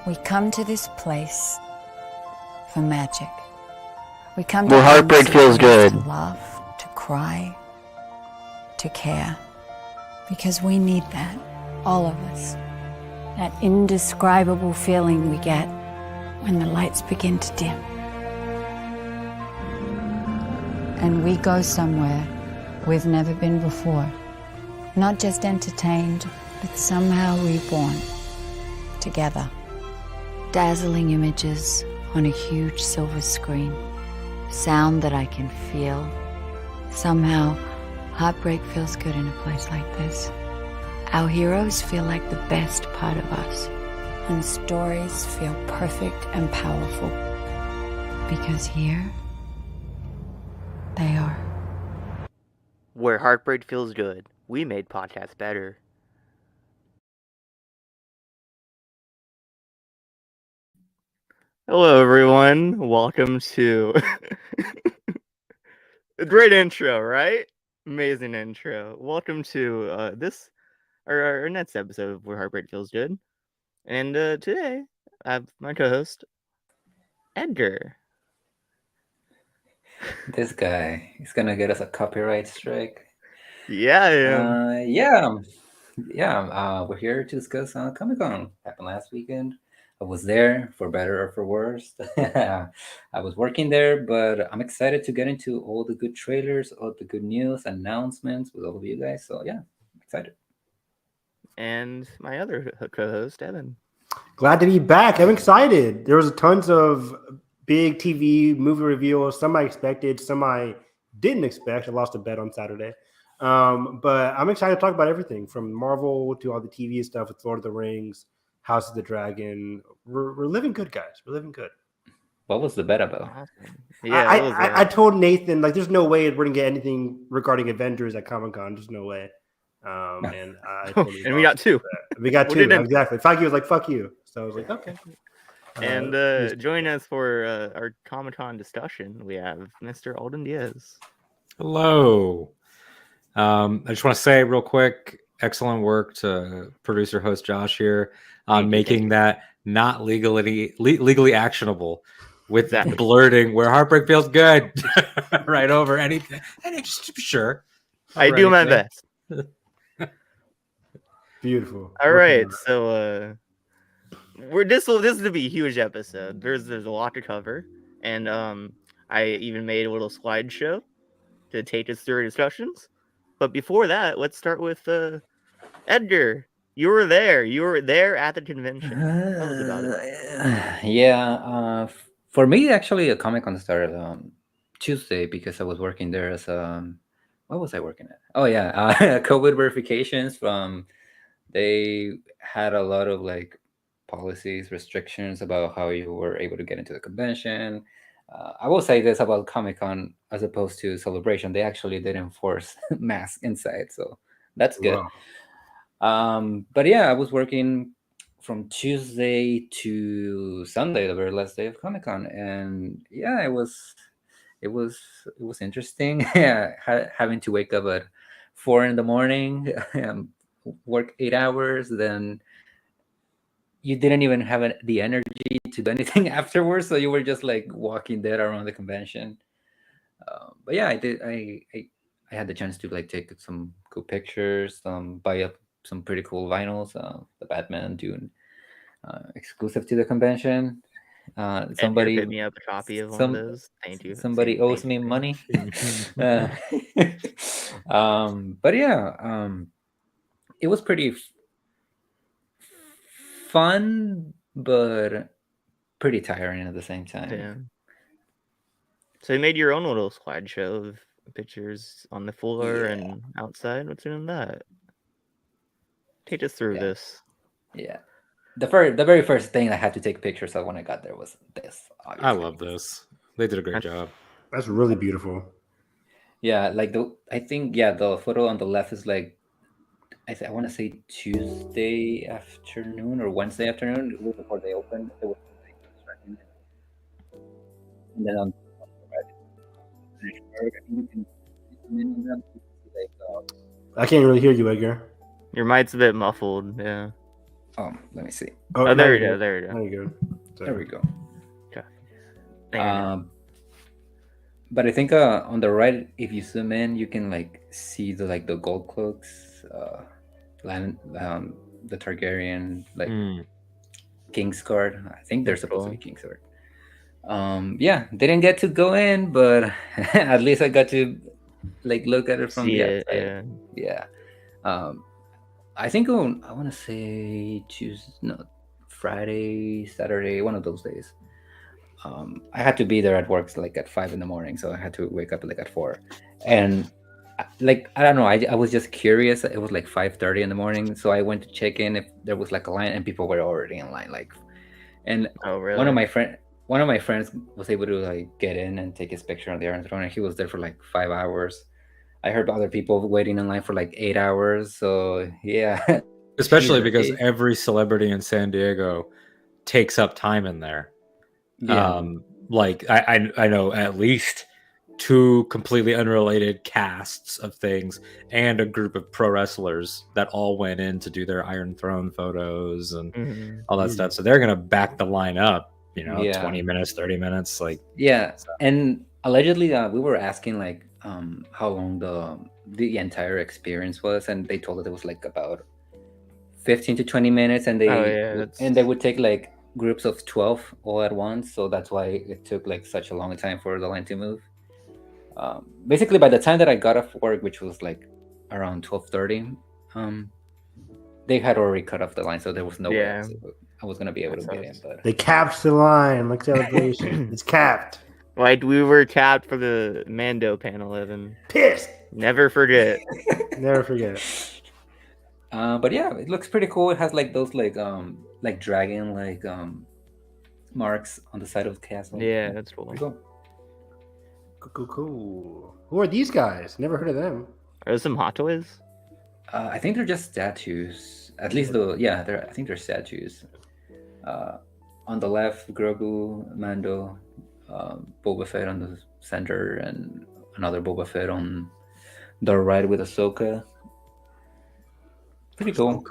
We come to this place for magic. We come Where to heartbreak feels good. To laugh, to cry, to care. Because we need that, all of us. That indescribable feeling we get when the lights begin to dim. And we go somewhere we've never been before. Not just entertained, but somehow reborn. Together. Dazzling images on a huge silver screen. Sound that I can feel. Somehow, heartbreak feels good in a place like this. Our heroes feel like the best part of us. And stories feel perfect and powerful. Because here, they are. Where heartbreak feels good. We made podcasts better. Hello, everyone. Welcome to a great intro, right? Amazing intro. Welcome to our next episode of Where Heartbreak Feels Good. And today, I have my co-host, Edgar. This guy, he's gonna get us a copyright strike. Yeah, I am. We're here to discuss Comic-Con. Happened last weekend. I was there, for better or for worse. I was working there, but I'm excited to get into all the good trailers, all the good news, announcements with all of you guys. So yeah, I'm excited. And my other co-host, Evan. Glad to be back. I'm excited. There was tons of big TV movie reveals. Some I expected, some I didn't expect. I lost a bet on Saturday. But I'm excited to talk about everything from Marvel to all the TV stuff with Lord of the Rings, House of the Dragon. We're living good, guys. We're living good. What was the bet about? Awesome. Yeah, I told Nathan, like, there's no way we're going to get anything regarding Avengers at Comic-Con. There's no way. And I totally and we got two. We got What two, did it- exactly. Feige was like, fuck you. So I was like, okay. And join us for our Comic-Con discussion. We have Mr. Alden Diaz. Hello. I just want to say real quick, excellent work to producer host Josh here on making that not legally actionable with that blurting where heartbreak feels good right over anything. And just sure. I do my best. Beautiful. All right, so this is to be a huge episode. There's a lot to cover, and I even made a little slideshow to take us through our discussions. But before that, let's start with Edgar. You were there. You were there at the convention. Tell us about it. For me, actually, a Comic-Con started Tuesday because I was working there as what was I working at? Oh yeah, COVID verifications. They had a lot of like policies, restrictions about how you were able to get into the convention. I will say this about Comic-Con as opposed to Celebration. They actually did enforce masks inside, so that's good. Wow. But yeah, I was working from Tuesday to Sunday, the very last day of Comic-Con, and yeah, it was interesting. Yeah, having to wake up at 4 a.m, work 8 hours, then you didn't even have the energy to do anything afterwards, so you were just like walking there around the convention. But yeah, I did. I had the chance to like take some cool pictures, buy up some pretty cool vinyls, the Batman Dune exclusive to the convention. Somebody hit me up a copy of one of those. Thank you. Somebody owes me money. But yeah, it was pretty fun, but pretty tiring at the same time. Damn. So you made your own little slideshow of pictures on the floor and outside. What's in that? Take us through this. Yeah. The very first thing I had to take pictures of when I got there was this. Obviously. I love this. They did a great job. That's really beautiful. Yeah, like the photo on the left is like I want to say Tuesday afternoon or Wednesday afternoon before they opened. It was like, and then on I can't really hear you, Edgar. Your mic's a bit muffled. Yeah. Let me see. Oh, no, there we you're go. good. There we No, go. you're good. There we go. There we go. But I think on the right, if you zoom in, you can like see the gold cloaks, the Targaryen like Kingsguard. I think they're That's supposed cool. to be Kingsguard. Yeah, didn't get to go in, but at least I got to like look at it from See the it, outside. Yeah. I think I want to say Friday, Saturday, one of those days. I had to be there at work like at 5 a.m, so I had to wake up like at 4. And like I don't know, I was just curious. It was like 5:30 in the morning, so I went to check in if there was like a line, and people were already in line. And Oh, really? one of my friends was able to like get in and take his picture on the Iron Throne, and he was there for like 5 hours. I heard other people waiting in line for like 8 hours. So yeah, Especially Jesus, because he- every celebrity in San Diego takes up time in there. yeah, Like I know at least 2 completely unrelated casts of things and a group of pro wrestlers that all went in to do their Iron Throne photos and Mhm. all that stuff. So they're gonna back the line up, Yeah. 20 minutes, 30 minutes. Like yeah. And allegedly, we were asking like how long the entire experience was, and they told us it was like about 15 to 20 minutes, and Oh, yeah, they would take like groups of 12 all at once, so that's why it took like such a long time for the line to move. Basically, by the time that I got off work, which was like around 12:30, they had already cut off the line, so there was no way Yeah. I was gonna be able That to get in. sucks. But They capped the line like celebration. It's capped. Like we were capped for the Mando panel, Evan. Pissed. Never forget. Never forget. But yeah, it looks pretty cool. It has like those like dragon marks on the side of the castle. Yeah, that's cool. Pretty cool. Cool. Who are these guys? Never heard of them. Are those some hot toys? I think they're just statues. At least I think they're statues. On the left, Grogu, Mando, Boba Fett on the center, and another Boba Fett on the right with Ahsoka. Pretty cool.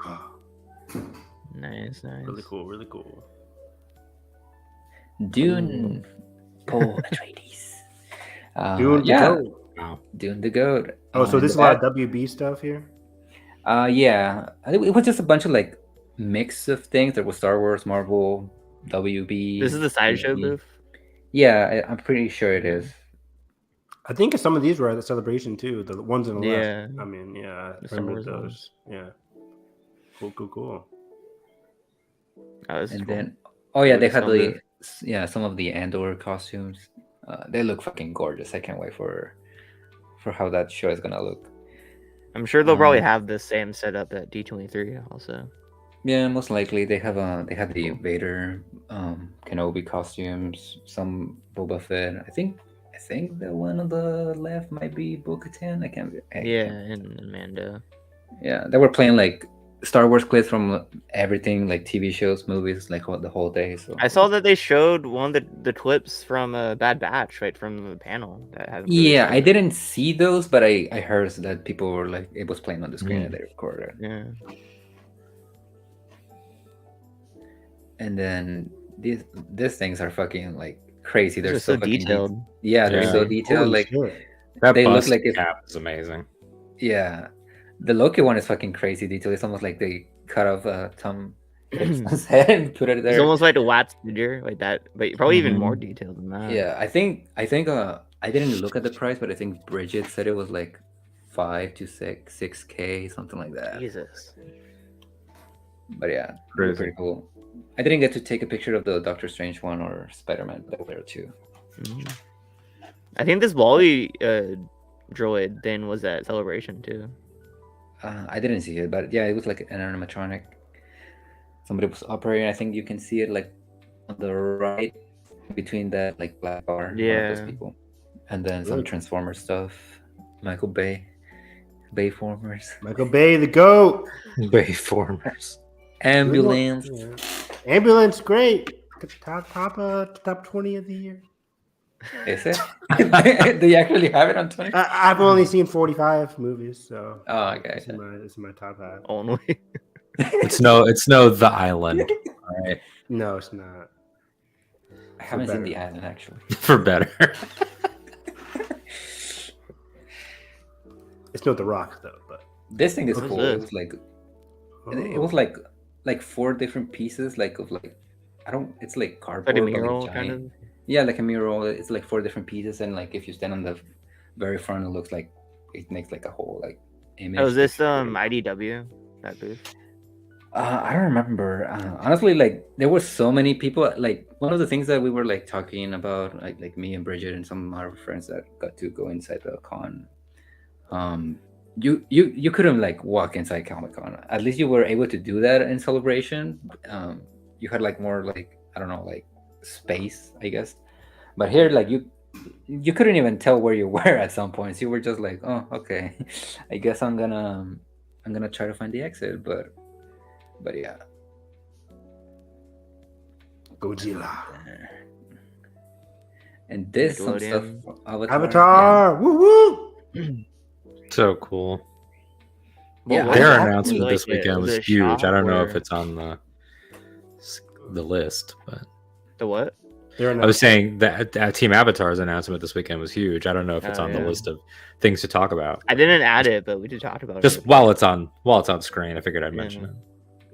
Nice. Really cool. Dune, Poe Atreides. Dune the yeah, goat. wow. Dune the Goat. Oh, so In this is the a lot back- of WB stuff here. Yeah, I think it was just a bunch of like mix of things. There was Star Wars, Marvel, WB. This is the sideshow Disney. booth. Yeah, I'm pretty sure it is. I think some of these were at the celebration too. The ones on the Yeah. left. I mean, yeah, I The Star remember Wars those. ones. Yeah. Cool. Oh, this is And cool. then, oh yeah, With they the had stone some of the Andor costumes. They look fucking gorgeous. I can't wait for how that show is gonna look. I'm sure they'll probably Um, have the same setup at D23 also. Yeah, most likely they have the Vader, Kenobi costumes, some Boba Fett. I think the one on the left might be Bo-Katan. I can't. And Mando. Yeah, they were playing like Star Wars clips from everything, like TV shows, movies, like the whole day. So I saw that they showed one of the clips from Bad Batch, right from the panel. That hasn't really yeah, I showed. didn't see those, but I heard that people were like it was playing on the screen and they recorded it. Yeah. And then these things are fucking like crazy. They're Just so so fucking detailed. Yeah, they're Yeah. so detailed. Holy Like shit. That They look bust like if- cap is amazing. yeah, the Loki one is fucking crazy detailed. It's almost like they cut off Tom Hiddleston's head and put it there. It's almost like a Watts figure, like that, but probably even Mhm. more detailed than that. Yeah, I think I didn't look at the price, but I think Bridget said it was like 5 to 6K, something like that. Jesus. But yeah, Crazy. pretty cool. I didn't get to take a picture of the Doctor Strange one or Spider-Man, but there too. Mhm. I think this Wally droid then was at Celebration too. I didn't see it, but yeah, it was like an animatronic. Somebody was operating. I think you can see it like on the right between that like black bar. One of Yeah. those people. And then some Good. Transformer stuff. Michael Bayformers. Michael Bay, the goat. Bayformers. Ambulance. Yeah. Ambulance, great. Top 20 of the year. Is it? Do you actually have it on 20? I've only seen 45 movies, so Oh, okay. this is my top half. Only. It's no the island. All right, No, it's not. I haven't seen better. the island actually. for better. It's not The Rock though, but This thing is What is cool. this? It was like it Oh. was like 4 different pieces, like of like I don't. It's like cardboard, Like a but, like, mural, giant. kind of. Yeah, like a mural. It's like 4 different pieces, and like if you stand on the very front, it looks like it makes like a whole like image. Oh, is this It's really cool. IDW? That booth? I don't remember. Honestly, like there were so many people. Like one of the things that we were like talking about, like me and Bridget and some of our friends that got to go inside the con. You couldn't like walk inside Comic Con. At least you were able to do that in Celebration. You had like more like I don't know like space, I guess. But here, like you couldn't even tell where you were at some points. You were just like, oh, okay. I guess I'm gonna try to find the exit, but yeah. Godzilla. And this some stuff Nickelodeon. Avatar. Woo woo. So cool. Yeah, What Their was that? announcement Like, this weekend was was it a huge. shop I don't know or- if it's on the list, but The what? They're I was saying that Team Avatar's announcement this weekend was huge. I don't know if it's Oh, on yeah. the list of things to talk about. I didn't add it, but we did talk about Just it. while it's on screen, I figured I'd mention Yeah. it.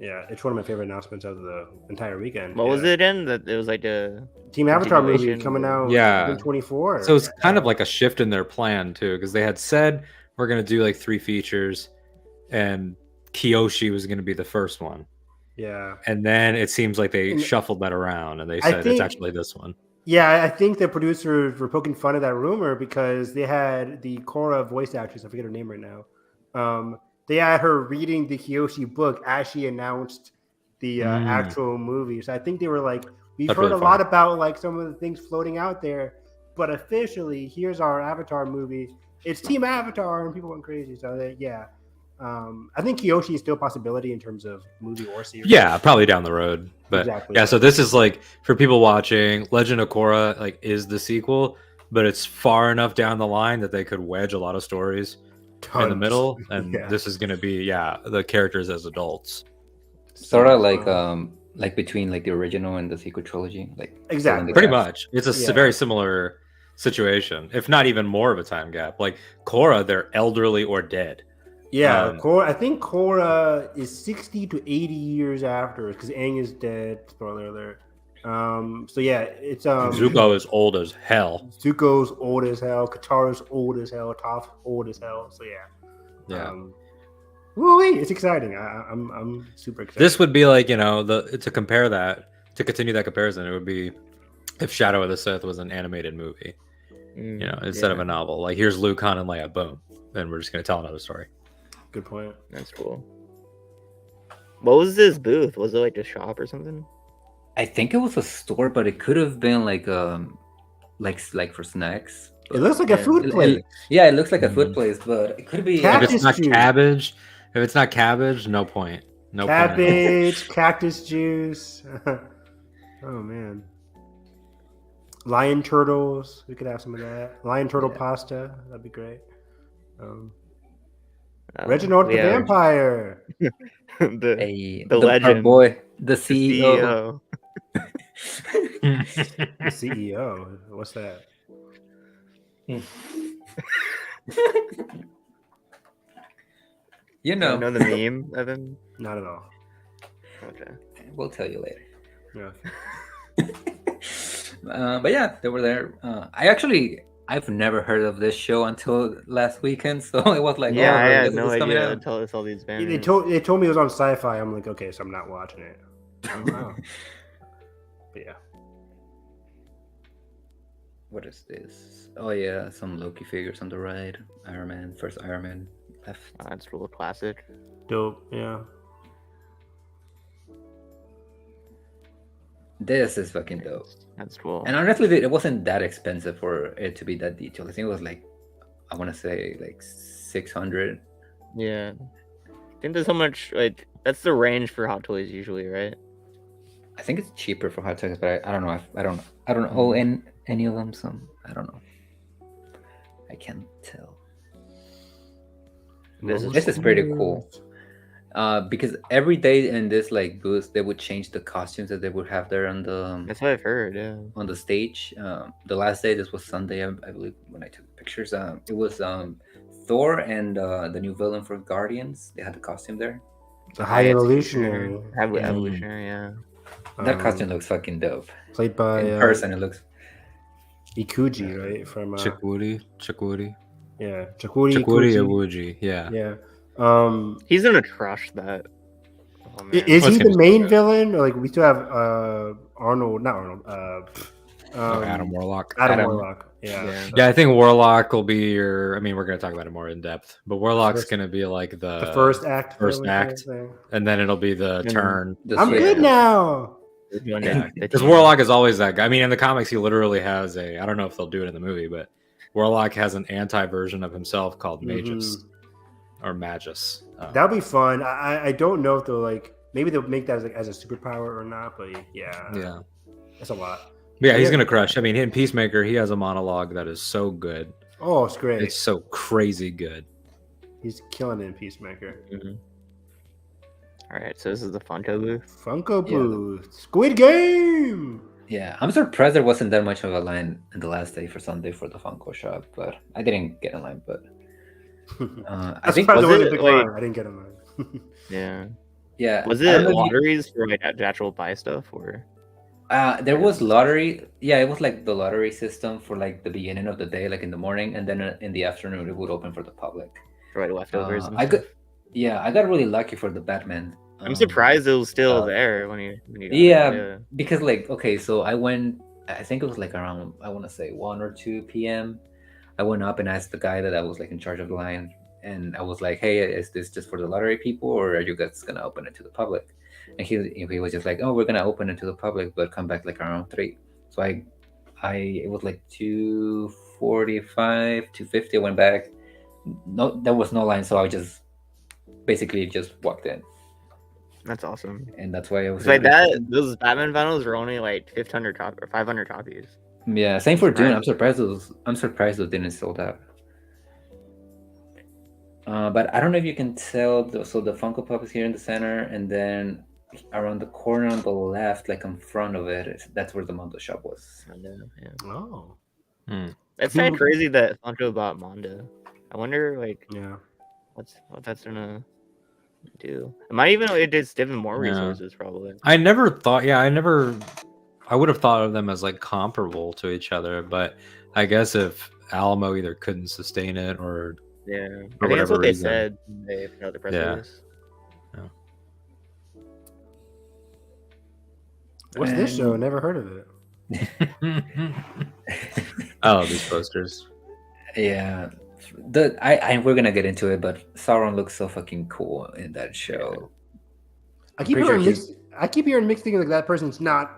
Yeah, it's one of my favorite announcements of the entire weekend. What was Yeah. it in? That it was like a Team Avatar movie continuation? coming out. Yeah. in 24. So it's kind of like a shift in their plan too, because they had said we're gonna do like 3 features, and Kyoshi was gonna be the first one, Yeah. and then it seems like they And shuffled that around, and they I said think- it's actually this one. Yeah, I think the producers were poking fun at that rumor because they had the Korra voice actress, I forget her name right now. They had her reading the Kyoshi book as she announced the actual movie. So I think they were like, we've That's heard really a lot funny. about like some of the things floating out there, but officially, here's our Avatar movie. It's Team Avatar, and people went crazy. So yeah, I think Kyoshi is still a possibility in terms of movie or series. Yeah, probably down the road, but Exactly. yeah. So this is like for people watching, Legend of Korra like is the sequel, but it's far enough down the line that they could wedge a lot of stories in the Tons. middle, and Yeah. this is gonna be the characters as adults. Sort of So, like between like the original and the sequel trilogy, like Exactly. filling the Pretty gaps. much, it's a Yeah. very similar situation, if not even more of a time gap. Like Korra, they're elderly or dead. Yeah, I think Korra is 60 to 80 years after because Aang is dead. Spoiler alert. So yeah, it's Zuko is old as hell. Zuko's old as hell. Katara's old as hell. Toph's old as hell. So yeah, woo-wee, it's exciting. I'm super excited. This would be like to compare that, to continue that comparison. It would be if Shadow of the Sith was an animated movie, instead of a novel. Like here's Luke, Han, and Leia. Boom, then we're just gonna tell another story. Good point. That's cool. What was this booth? Was it like a shop or something? I think it was a store, but it could have been like for snacks. It looks like a food place. Yeah, it looks like a food place, but it could be. If Cactus it's not juice. cabbage, no point. No point. Cabbage, cactus juice. Oh man. Lion turtles. We could have some of that. Lion turtle pasta. That'd be great. Reginald the yeah. Vampire. the The legend. our boy, the the CEO. The CEO. What's that? You know know, the meme, Evan? Not at all. Okay. we'll tell you later. Yeah. But yeah, they were there. I've never heard of this show until last weekend, so it was like, Yeah, I this had is no coming idea out. until I saw these banners. They told me it was on Sci-Fi. I'm like, okay, so I'm not watching it. Oh, wow. But yeah. What is this? Oh yeah, some Loki figures on the right. Iron Man, first Iron Man left. That's real classic. Dope. Yeah. This is fucking dope. That's cool. And honestly, it wasn't that expensive for it to be that detailed. I think it was like, I want to say like 600. Yeah. I think there's so much like that's the range for Hot Toys usually, right? I think it's cheaper for Hot Toys, but I don't know. I don't own any of them, so I don't know. I can't tell. This is pretty cool. Because every day in this like booth, they would change the costumes that they would have there That's what I've heard. Yeah. on the stage. The last day, this was Sunday, I believe, when I took the pictures. It was Thor and the new villain for Guardians. They had the costume there. The High Evolutionary. Evolutionary. Yeah. That costume looks fucking dope. Played by In person, it looks. Ikuji, right? From Chikwudi. yeah, Chakuri Chikwudi Ikuji. Iwuji. Yeah. Yeah. He's gonna crush that. Oh, man. Is he Let's the get main it. villain? Or like we still have Arnold, not Arnold. Adam Warlock. Adam Adam. Warlock. Yeah. Yeah, I think Warlock will be your. I mean, we're gonna talk about it more in depth, but Warlock's First- gonna be like The first act. first villain kind of act. thing. and then it'll be the turn. The I'm switch. good now. Because Warlock is always that guy. I mean, in the comics, he literally has a. I don't know if they'll do it in the movie, but Warlock has an anti-version of himself called Magus or Magus. That'll be fun. I don't know if they'll like. Maybe they'll make that as a superpower or not. But yeah. that's a lot. Yeah, he's Yeah. gonna crush. I mean, in Peacemaker, he has a monologue that is so good. Oh, it's great. It's so crazy good. He's killing it in Peacemaker. All right, so this is the Funko booth. Funko booth. Squid Game. Yeah, I'm surprised there wasn't that much of a line in the last day for Sunday for the Funko shop, but I didn't get in line. But I think surprised there was wasn't a it, big like- line. I didn't get in line. Yeah. yeah, Was I don't it know if you- lotteries for like to actual buy stuff or? There was lottery. Yeah, it was like the lottery system for like the beginning of the day, like in the morning, and then in the afternoon it would open for the public. For like leftovers. and I stuff? I got really lucky for the Batman. I'm surprised it was still uh, there when you got it, Yeah, because like okay, so I went. I think it was like around I want to say 1 or 2 p.m. I went up and asked the guy that I was like in charge of the line, and I was like, "Hey, is this just for the lottery people, or are you guys gonna open it to the public?" And he was just like, "Oh, we're gonna open it to the public, but come back like around 3." So I it was like 2:45, 2:50. I went back. No, there was no line, so I just basically just walked in, That's awesome. and that's why I was It's like able to- that. Those Batman vinyls are only like 500 or 500 copies. Yeah, same for Dune. Right. I'm surprised those didn't sold out. But I don't know if you can tell. So the Funko Pop is here in the center, and then around the corner on the left, like in front of it, that's where the Mondo shop was. I know, yeah. Oh, It's kind of crazy that Funko bought Mondo. I wonder, like, yeah. what that's gonna do. It might even it just give them more Yeah. resources, probably. I never thought. Yeah, I would have thought of them as like comparable to each other, but I guess if Alamo either couldn't sustain it or Yeah, I For think that's whatever what they reason. said. They put out the press Yeah. release. What's this show? Never heard of it. oh, these posters. Yeah, we're gonna get into it, but Sauron looks so fucking cool in that show. I keep pretty hearing sure mixed. I keep hearing mixed things like that person's not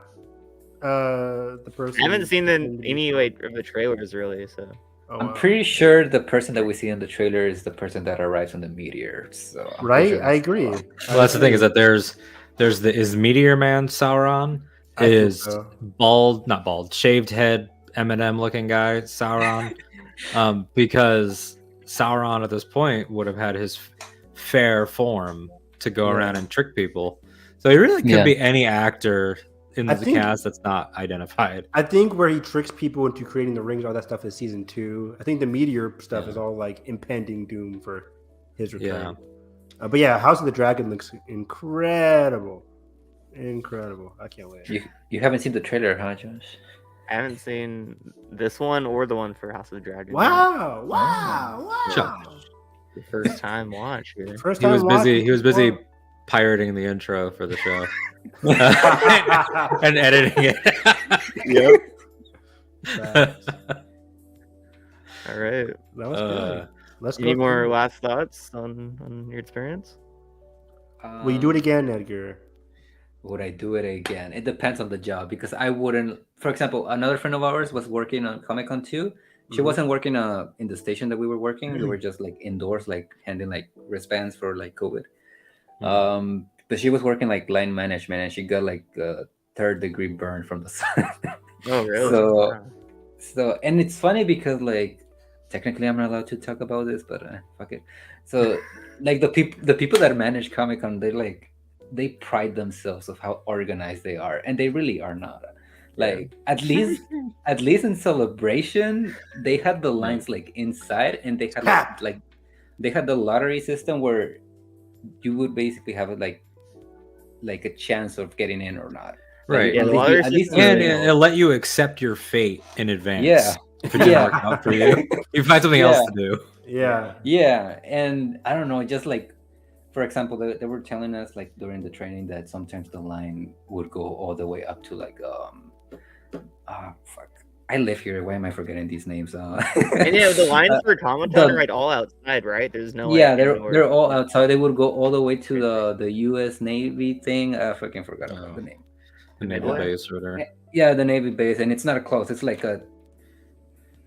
the person. I haven't seen any like of the trailers really, so Oh, I'm wow. pretty sure the person that we see in the trailer is the person that arrives on the meteor. So I'm pretty Right, sure I that's agree. Sauron. Well, that's the thing is that there's is Meteor Man Sauron I think is so. not bald, shaved head Eminem looking guy Sauron, because Sauron at this point would have had his fair form to go Yeah. around and trick people. So he really could Yeah. be any actor in I the think- cast that's not identified. I think where he tricks people into creating the rings, all that stuff is season 2. I think the meteor stuff is all like impending doom for his return. But yeah, House of the Dragon looks incredible. Incredible. I can't wait. You haven't seen the trailer, huh, Josh? I haven't seen this one or the one for House of the Dragon. Wow. Wow. Wow. Josh. The first time watch here. First He time was busy. watching He was busy before. pirating the intro for the show and editing Yep. Facts. All right. That was it. good. Let's go. Any more through. last thoughts on your experience? Will you do it again, Edgar? Would I do it again? It depends on the job because I wouldn't. For example, another friend of ours was working on Comic Con too. She Mhm. wasn't working in the station that we were working. We were just like indoors, like handing like wristbands for like COVID. But she was working like line management, and she got like a 3rd-degree burn from the sun. Oh, really? So- Wow. So, and it's funny because like technically I'm not allowed to talk about this, but fuck it. So like the people that manage Comic-Con, they pride themselves of how organized they are, and they really are not. Like at least in Celebration, they had the lines like inside, and they had like they had the lottery system where you would basically have like a chance of getting in or not. Right. Yeah, At least And it'll let you accept your fate in advance. Yeah. If it doesn't work out for you, you find something else to do. Yeah. Yeah, and I don't know, just like, for example, they were telling us like during the training that sometimes the line would go all the way up to like fuck. I live here. Why am I forgetting these names? And the lines for Comic-Con are right all outside, right? There's no they're all outside. They would go all the way to the U.S. Navy thing. I fucking forgot about the name. The naval base or whatever. Yeah, the Navy base, and it's not close. It's like a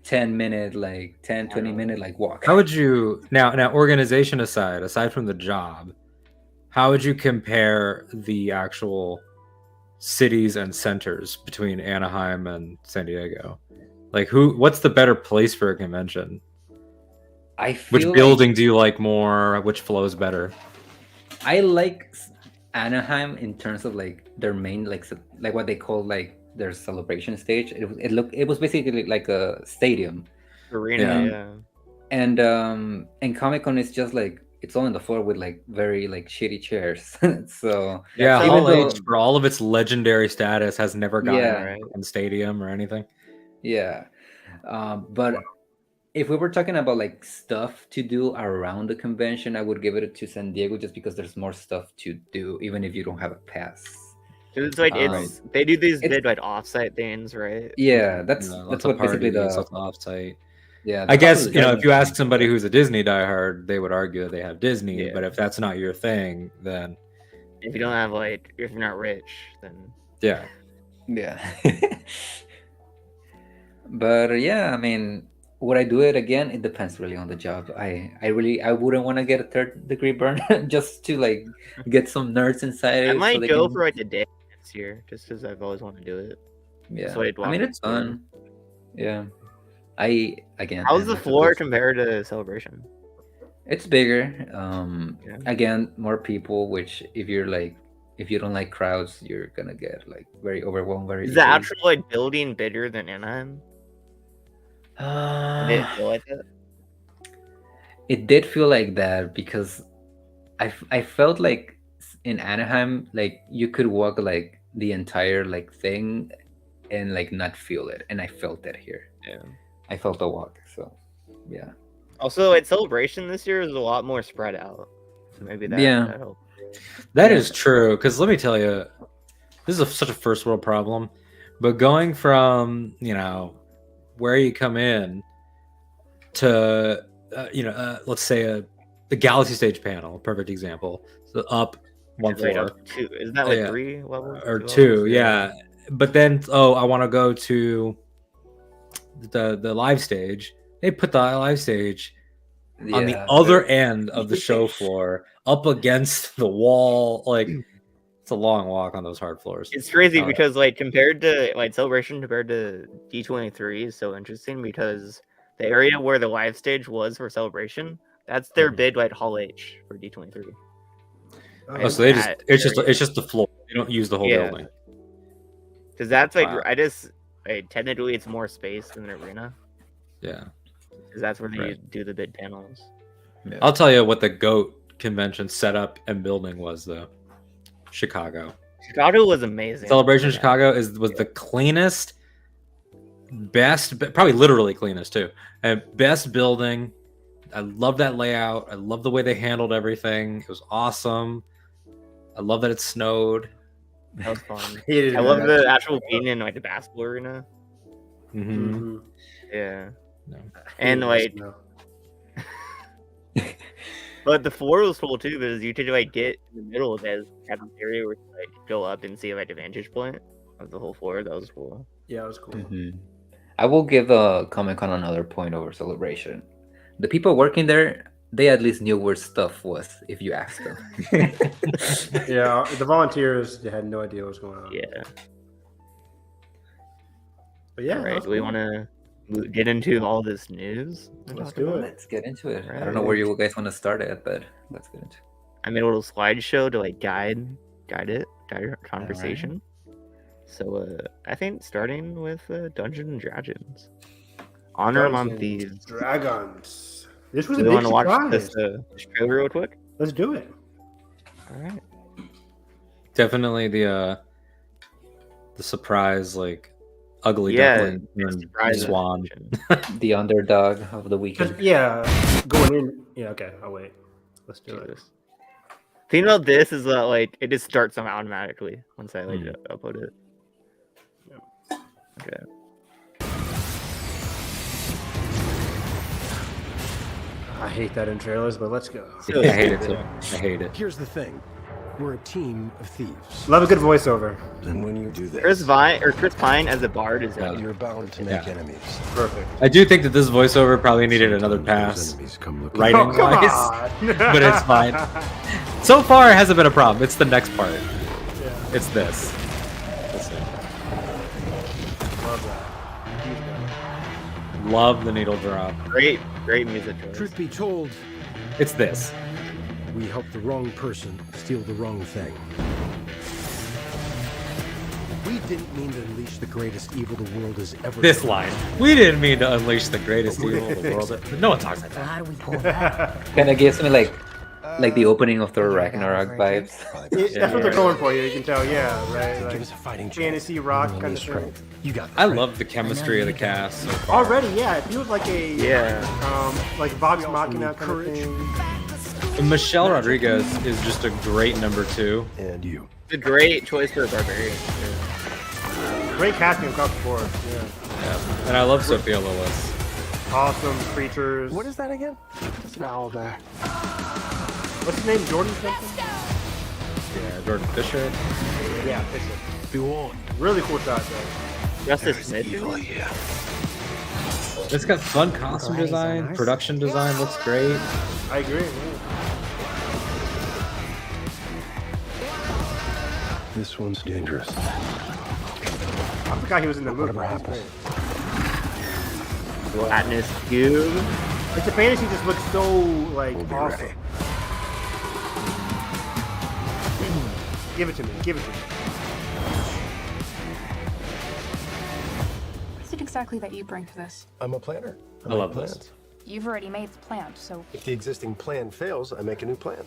10-minute, like 20-minute like walk. How would you now organization aside from the job, how would you compare the actual cities and centers between Anaheim and San Diego? Like what's the better place for a convention? Which building do you like more? Which flows better? I like Anaheim in terms of like their main like what they call like their celebration stage. It was basically like a stadium arena, and Comic-Con is just like it's all on the floor with like very like shitty chairs. So Hall H, for all of its legendary status, has never gotten a stadium or anything. But if we were talking about like stuff to do around the convention, I would give it to San Diego just because there's more stuff to do, even if you don't have a pass. It's like they do these big like offsite things, right? Yeah, that's what basically the offsite. Yeah, I guess if you ask somebody who's a Disney diehard, they would argue that they have Disney. Yeah. But if that's not your thing, then if you don't have if you're not rich, then yeah. But yeah, I mean, would I do it again? It depends really on the job. I wouldn't want to get a third-degree burn just to like get some nerds inside. I might go for like a day next year just because I've always wanted to do it. Yeah, so I mean it's fun. Yeah. How's the floor compared to Celebration? It's bigger. Again, more people. Which if you don't like crowds, you're gonna get like very overwhelmed. Is the actual like building bigger than Anaheim? Did it feel like that? It did feel like that because I felt like in Anaheim, like you could walk like the entire like thing and like not feel it, and I felt that here. Yeah. I felt the walk, so yeah. Also, at Celebration this year is a lot more spread out, so maybe that helped. That is true, because let me tell you, this is such a first world problem. But going from where you come in to let's say the Galaxy Stage panel, perfect example. So up one floor, up two. Isn't that like 3 levels or 2? Yeah, but then I want to go to the live stage. They put the live stage on the other end of the show floor, up against the wall. Like it's a long walk on those hard floors. It's crazy because compared to Celebration compared to D23 is so interesting because the area where the live stage was for Celebration, that's their big Hall H for D23. So it's just the floor. They don't use the whole building. Because that's technically it's more space than an arena. Yeah. Because that's where they do the big panels. Yeah. I'll tell you what the GOAT convention setup and building was, though. Chicago was amazing. Celebration Chicago was the cleanest, best, probably literally cleanest too, and best building. I love that layout. I love the way they handled everything. It was awesome. I love that it snowed. That was fun. I love the actual being in the basketball arena. Mm-hmm. Yeah. No. And but the floor was cool too because you could get in the middle of that cafeteria where you go up and see the vantage point of the whole floor. That was cool. Yeah, it was cool. Mm-hmm. I will give Comic-Con another point over Celebration. The people working there, they at least knew where stuff was if you asked them. Yeah, the volunteers had no idea what was going on. Yeah. But yeah, all right. Do we want to get into all this news? and Let's talk do about it. Let's get into it. I don't Right. know where you guys want to start at, but let's get into it. I made a little slideshow to like guide our conversation. So I think starting with Dungeons and Dragons, Honor Among Dungeons, Thieves. Dragons. This was Do a we big want to watch surprise. this trailer real quick? Let's do it. All right. Definitely the surprise, like ugly Yeah, duckling big and surprise swan. The underdog of the 'Cause, weekend. yeah, going in. Yeah, okay. I'll wait. Let's do it. Jesus. Thing about this is that like it just starts on automatically once I like upload it. Okay. I hate that in trailers, but let's go. So I hate it stupid. too. I hate it. Here's the thing. We're a team of thieves. Love a good voiceover. And when you do this, Chris Pine as a bard is like, you're bound to make Yeah. enemies. Perfect. I do think that this voiceover probably needed another Sometimes those pass, enemies come looking writing Oh, come wise, on. but it's fine. So far, it hasn't been a problem. It's the next part. It's this. This thing. Love that. Huge fan. Love the needle drop. great music choice. Truth be told, It's this. we helped the wrong person steal the wrong thing. We didn't mean to unleash the greatest evil the world has ever This known. line. We didn't mean to unleash the greatest evil in the world. No one talks like that. How do we pull that? Kind of gives me like the opening of Thor Ragnarok vibes. That's what they're going for. You can tell. Yeah, right. Give Like us a fighting chance. fantasy rock We'll kind of release thing. strength. You got this, I right? love the chemistry of the cast so far. Already, yeah. It feels like a like Vox Machina kind of Courage. thing. And Michelle Rodriguez is just a great number 2. And you. It's a great choice for a barbarian. Great casting across the board. Yeah. Yeah. And I love Sophia Lillis. Awesome creatures. What is that again? It's an owl there. What's his name? Jordan something? Yeah, Jordan Fisher. Yeah, Fisher. Be warned. Really cool shot though. Justice Smith. here. It's got fun costume design, production design looks great. I agree. Yeah. This one's dangerous. I forgot he was in the movie. Whatever That's happens. great. Gelatinous cube. Like the fantasy just looks so like We'll be awesome. ready. Give it to me. Give it to me. What is it exactly that you bring to this? I'm a planner. I make love this. plans. You've already made the plan, so If the existing plan fails, I make a new plan.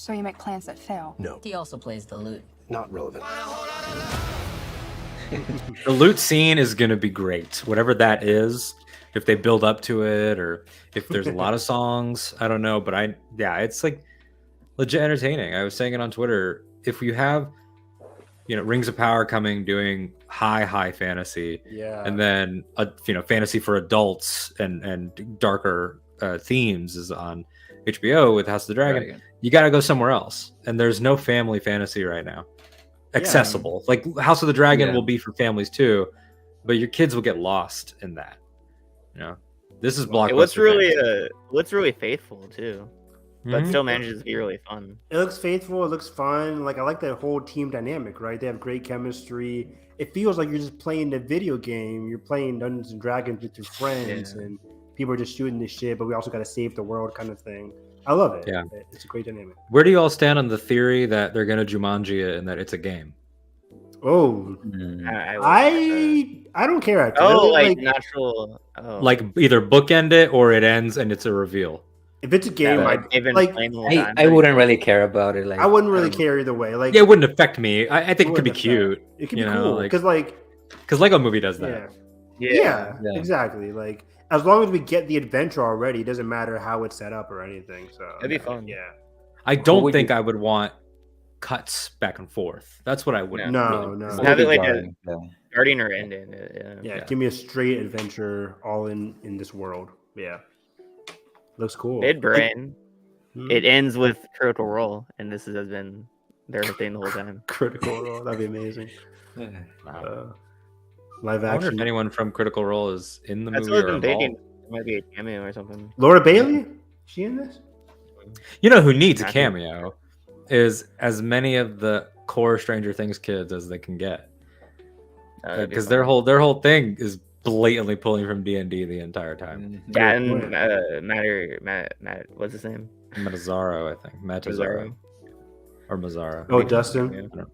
you make plans that fail. No, He also plays the lute. not relevant. The loot scene is going to be great. Whatever that is, if they build up to it or if there's a lot of songs, I don't know. But it's like legit entertaining. I was saying it on Twitter. If you have, Rings of Power coming, doing high fantasy, Yeah. and then, fantasy for adults and darker themes is on HBO with House of the Dragon. You got to go somewhere else. And there's no family fantasy right now. Accessible. Like House of the Dragon will be for families too, but your kids will get lost in that. This is blockbuster. What's really faithful too, but Mhm. still manages to be really fun. It looks faithful. It looks fun. Like I like that whole team dynamic, right? They have great chemistry. It feels like you're just playing a video game. You're playing Dungeons and Dragons with your friends, and people are just shooting this shit. But we also got to save the world, kind of thing. I love it. Yeah. It's a great dynamic. Where do you all stand on the theory that they're going to Jumanji it and that it's a game? Oh, I don't care. Actually. Oh, Really, like natural. Oh. Like either bookend it or it ends and it's a reveal. if it's a game, they've been like playing the whole time. I wouldn't really care about it. Like I wouldn't really care either way. Like Yeah, it wouldn't affect me. I think it could be wouldn't affect. cute. It could be you know, cool like- because Because Lego Movie does that. Yeah, Yeah. exactly. Like as long as we get the adventure already, it doesn't matter how it's set up or anything. So It'd be fun. Yeah. I don't would think you- I would want cuts back and forth. That's what I wouldn't. No, really- no. Have it like Jarring, yeah. starting or ending. Yeah. Yeah, give me a straight adventure all in this world. Yeah. Looks cool. Midbrain. Hmm. It ends with Critical Role, and this has been their thing the whole time. Critical Role. That'd be amazing. Wow. Live I wonder if action. anyone from Critical Role is in the That's movie what or I've been thinking. involved. It might be a cameo or something. Laura Bailey? She in this? You know who needs a Matthew. cameo is as many of the core Stranger Things kids as they can get, That'd be because fun. their whole thing is blatantly pulling from D&D the entire time. Yeah, Good and point. Matt, what's his name? Mazzaro, I think. Mazzaro. Or Mazzara. Oh, I Dustin. don't know.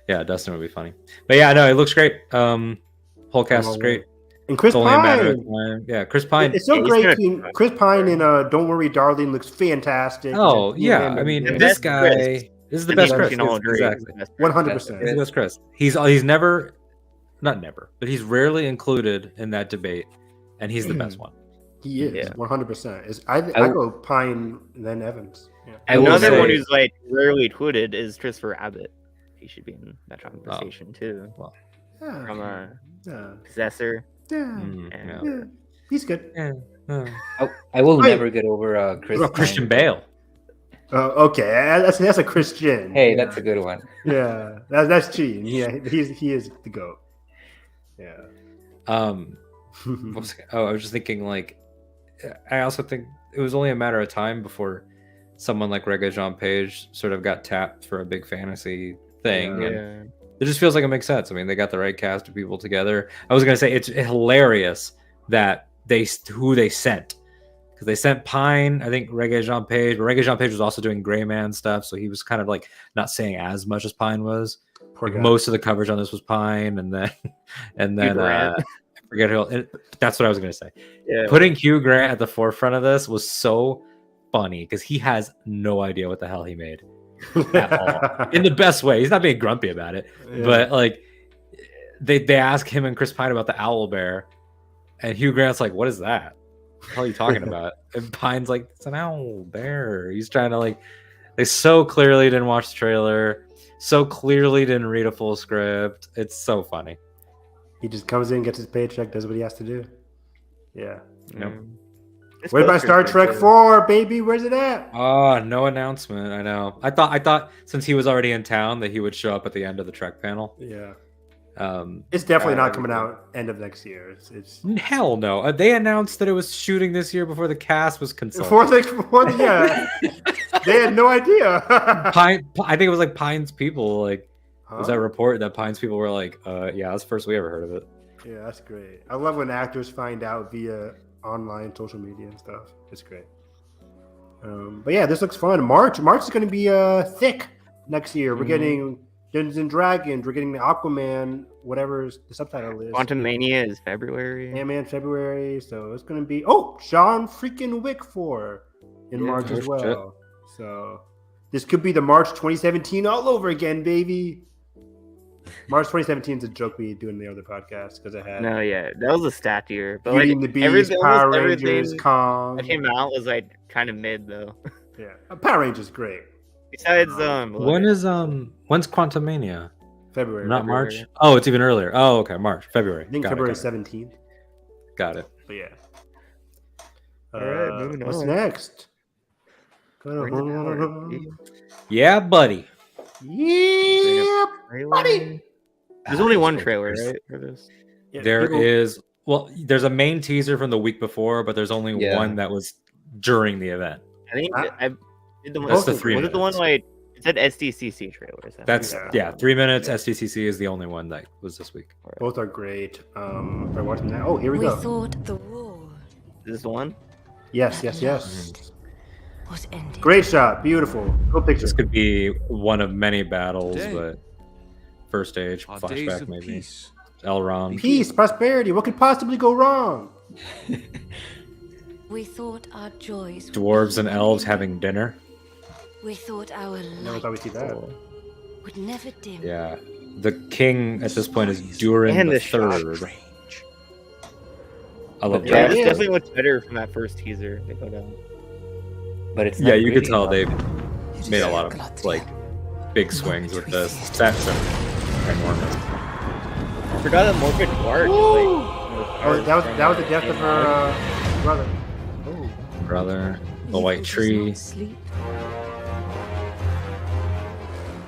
Yeah, Dustin would be funny. But yeah, no, it looks great. Whole cast is great. And Chris It's only a matter of Pine. time. Yeah, Chris Pine. It's so Yeah, he's great. gonna- Seeing Chris Pine in Don't Worry, Darling looks fantastic. Oh yeah, I mean the this best guy. Chris. This is the I best think Chris. we can all agree. Exactly. 100%. He's the best Chris. He's never, not never, but he's rarely included in that debate, and he's the best one. He is Yeah. 100%. I go Pine then Evans. Yeah. I will Another say, one who's like rarely tweeted is Christopher Abbott. He should be in that conversation too. Yeah. From Yeah. Possessor. Yeah. Yeah. Yeah. He's good. I will Wait. never get over Chris. What about Christian Pine. Bale? Okay, that's a Christian. Hey, yeah. that's a good one. Yeah, that's cheating. Yeah, he is the goat. Yeah. What was I was just thinking, like, I also think it was only a matter of time before someone like Regé-Jean Page sort of got tapped for a big fantasy thing. And Yeah. it just feels like it makes sense. I mean, they got the right cast of people together. I was gonna say it's hilarious that who they sent, because they sent Pine. I think Regé-Jean Page, but Regé-Jean Page was also doing Gray Man stuff, so he was kind of like not saying as much as Pine was. Poor Like, guy. most of the coverage on this was Pine, and then Grant. I forget who. That's what I was gonna say. Yeah. Putting Hugh Grant at the forefront of this was so funny because he has no idea what the hell he made at all, in the best way. He's not being grumpy about it, Yeah. but like they ask him and Chris Pine about the owl bear, and Hugh Grant's like, "What is that? What the hell are you talking about?" And Pine's like, "It's an owl bear." He's trying to like. They so clearly didn't watch the trailer, so clearly didn't read a full script. It's so funny. He just comes in, gets his paycheck, does what he has to do. Yeah. Yep. This What about poster's Star good, Trek too. 4, baby? Where's it at? Oh, no announcement. I know. I thought since he was already in town that he would show up at the end of the Trek panel. Yeah. Um, It's definitely not coming out end of next year. It's hell no. They announced that it was shooting this year before the cast was consulted. yeah. They had no idea. Pine, I think it was like Pine's people. Like, was Huh? that report that Pine's people were like, yeah, that's the first we ever heard of it. Yeah, that's great. I love when actors find out via online social media and stuff. It's great. But yeah, this looks fun. March is going to be thick next year. We're getting Dungeons and Dragons. We're getting the Aquaman, whatever the subtitle is. Quantum Mania is February. Ant-Man February. So it's going to be John freaking Wick 4 in Yeah, March as oh, shit. well. So this could be the March 2017 all over again, baby. March 2017 is a joke we do in the other podcast because it had No, yeah, that was a stat year. But Beauty like and the Beast, everything, Power almost Rangers, everything Kong. that came out was like kind of mid though. Yeah, Power Rangers great. Besides, When's Quantumania? February. Not February. March. Oh, it's even earlier. Oh, okay, March, February. I think Got it, February got it. 17th. Got it. But yeah. All right, moving what's on. next? Ring the bell. Yeah, buddy. Yeah, buddy. There's only one trailer, right, for this? Yeah, There people- is. Well, there's a main teaser from the week before, but there's only Yeah. one that was during the event. I think Ah. I did the one. That's the was 3 it the one minutes. like it said SDCC trailers? That's Yeah. 3 minutes. SDCC is the only one that was this week. Both are great. If I watch them now. Oh, here we We go. thought the war Is this the one? Yes. was ending. Great shot. Beautiful. Good picture. This could be one of many battles, Day. but first stage Our days flashback of maybe. peace. Elrond. Peace, prosperity. What could possibly go wrong? We thought our joys Dwarves and elves having dinner. We thought our Never thought we'd see light that. would never dim. Yeah. The king at this point is Durin And the the shot Third. I love Yeah, that. it's definitely much better from that first teaser they put out. But it's Yeah, not you could pretty tell enough. they've made a lot of like big swings with this. Sets are enormous. I forgot that Morgan Clark. Oh, that was the death of her brother. Oh. Brother, the If white it does tree. not sleep,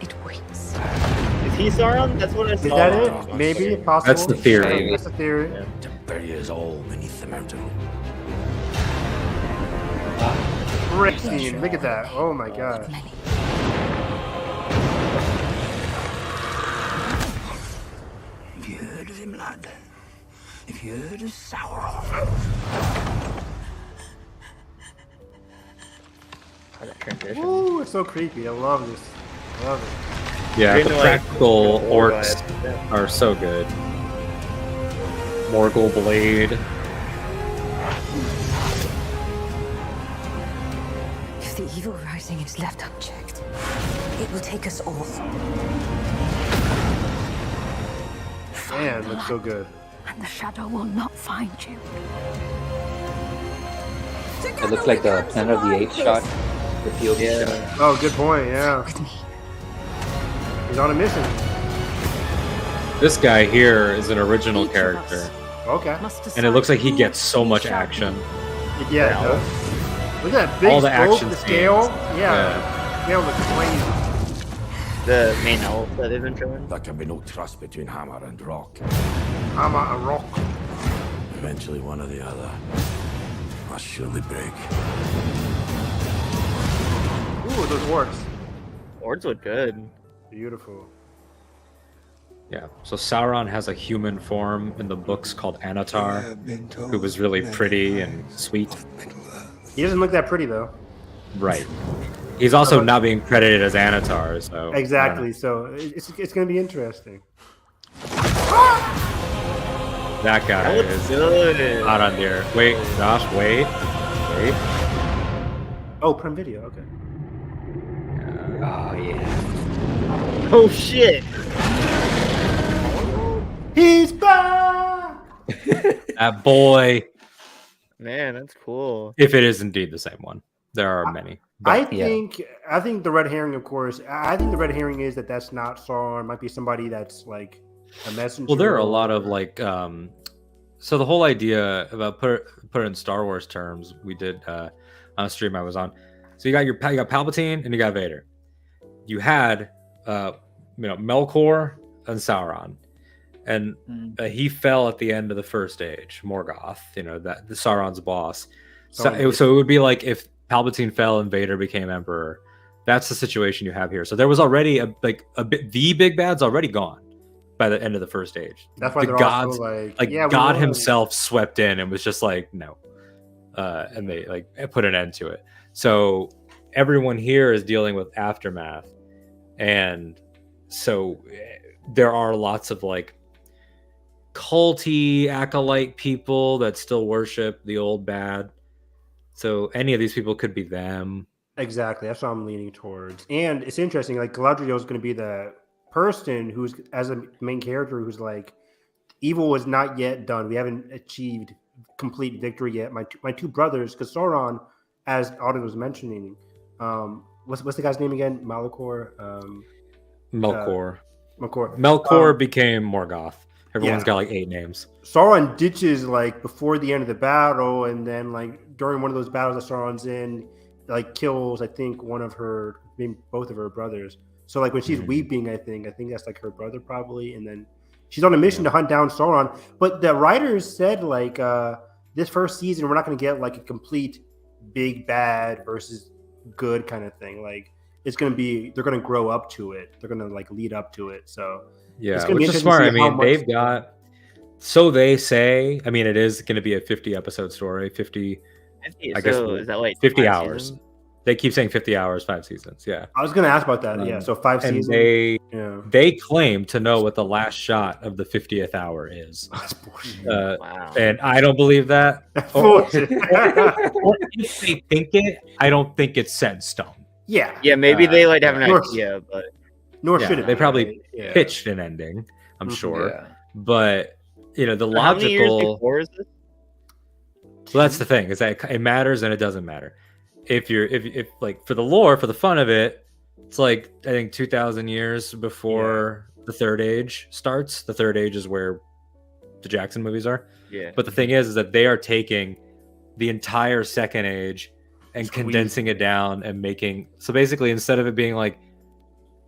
it waits. Is he Sauron? That's what I saw. Is that it? Maybe possible. That's the theory. That's the theory. The barrier is all beneath the mountain. Great scene. Look at that. Oh my god. Many. You heard of him, lad? If you heard of Sauron, Oh, that transition. Ooh, it's so creepy. I love this. I love it. Yeah, You're the into, like, practical the war orcs vibe. are so good. Morgul blade. If the evil rising is left unchecked, it will take us all. Man, looks so good. And the shadow will not find you. It looks like the Planet of the Apes shot. The POV shot. Oh, good point. Yeah, With me. he's on a mission. This guy here is an original Each of character, us Okay. must and it looks like he decide gets so who much we shall action. be. Yeah, it does. Look at that big All the scope, action the scale. scenes. Yeah, scale looks crazy. The main elf that they've been showing. there can be no trust between hammer and rock. I'm a rock. Eventually, one or the other must surely break. Ooh, those orcs. Orcs look good. Beautiful. Yeah. So Sauron has a human form in the books called Anatar, who was really pretty and sweet. He doesn't look that pretty though. Right. He's also not being credited as Anatar, so Exactly. So it's going to be interesting. that guy That looks is good. hot on deer. Wait, Josh, wait. Oh, Prime Video. Okay. Oh yeah. Oh shit! He's back. That boy, Man, that's cool. if it is indeed the same one. There are many. I But yeah. think the red herring, of course. I think the red herring is that's not Sauron. It might be somebody that's like a messenger. well, there are a lot of like so the whole idea about put it in Star Wars terms, we did on a stream I was on. So you got Palpatine and you got Vader. You had Melkor and Sauron. And he fell at the end of the first age, Morgoth, that the Sauron's boss. So it would be like if Palpatine fell and Vader became emperor. That's the situation you have here. So there was already the big bad's already gone by the end of the first age. That's why the they're gods, also like yeah, God himself swept in and was just like no, and they like put an end to it. So everyone here is dealing with aftermath, and so there are lots of like culty acolyte people that still worship the old bad. So any of these people could be them. Exactly. That's what I'm leaning towards. And it's interesting. Like Galadriel is going to be the person who's as a main character who's like evil is not yet done. We haven't achieved complete victory yet. My two brothers, because Sauron, as Auden was mentioning, what's the guy's name again? Melkor. Melkor became Morgoth. Everyone's got like 8 names. Sauron ditches like before the end of the battle, and then like during one of those battles that Sauron's in, like kills I think maybe both of her brothers. So like when she's weeping, I think that's like her brother probably, and then she's on a mission to hunt down Sauron. But the writers said like this first season we're not going to get like a complete big bad versus good kind of thing. Like it's going to be they're going to grow up to it. They're going to like lead up to it. So yeah, which is smart. I mean, they've got so they say. I mean, it is going to be a 50 episode story. 50. I guess is that like 50 hours. Seasons? They keep saying 50 hours, 5 seasons. Yeah. I was going to ask about that. Yeah. So 5 and seasons. They claim to know what the last shot of the 50th hour is. That's bullshit. Wow. And I don't believe that. Or if they think it, I don't think it's set in stone. Yeah. Yeah, maybe they like have an idea, but nor should it. They probably right? pitched an ending, I'm sure. Yeah. But the logical. How many years before is this? Well, that's the thing, is that it matters and it doesn't matter. If like for the lore, for the fun of it, it's like I think 2,000 years before the Third Age starts. The Third Age is where the Jackson movies are. Yeah. But the thing is that they are taking the entire Second Age and condensing it down and making so basically instead of it being like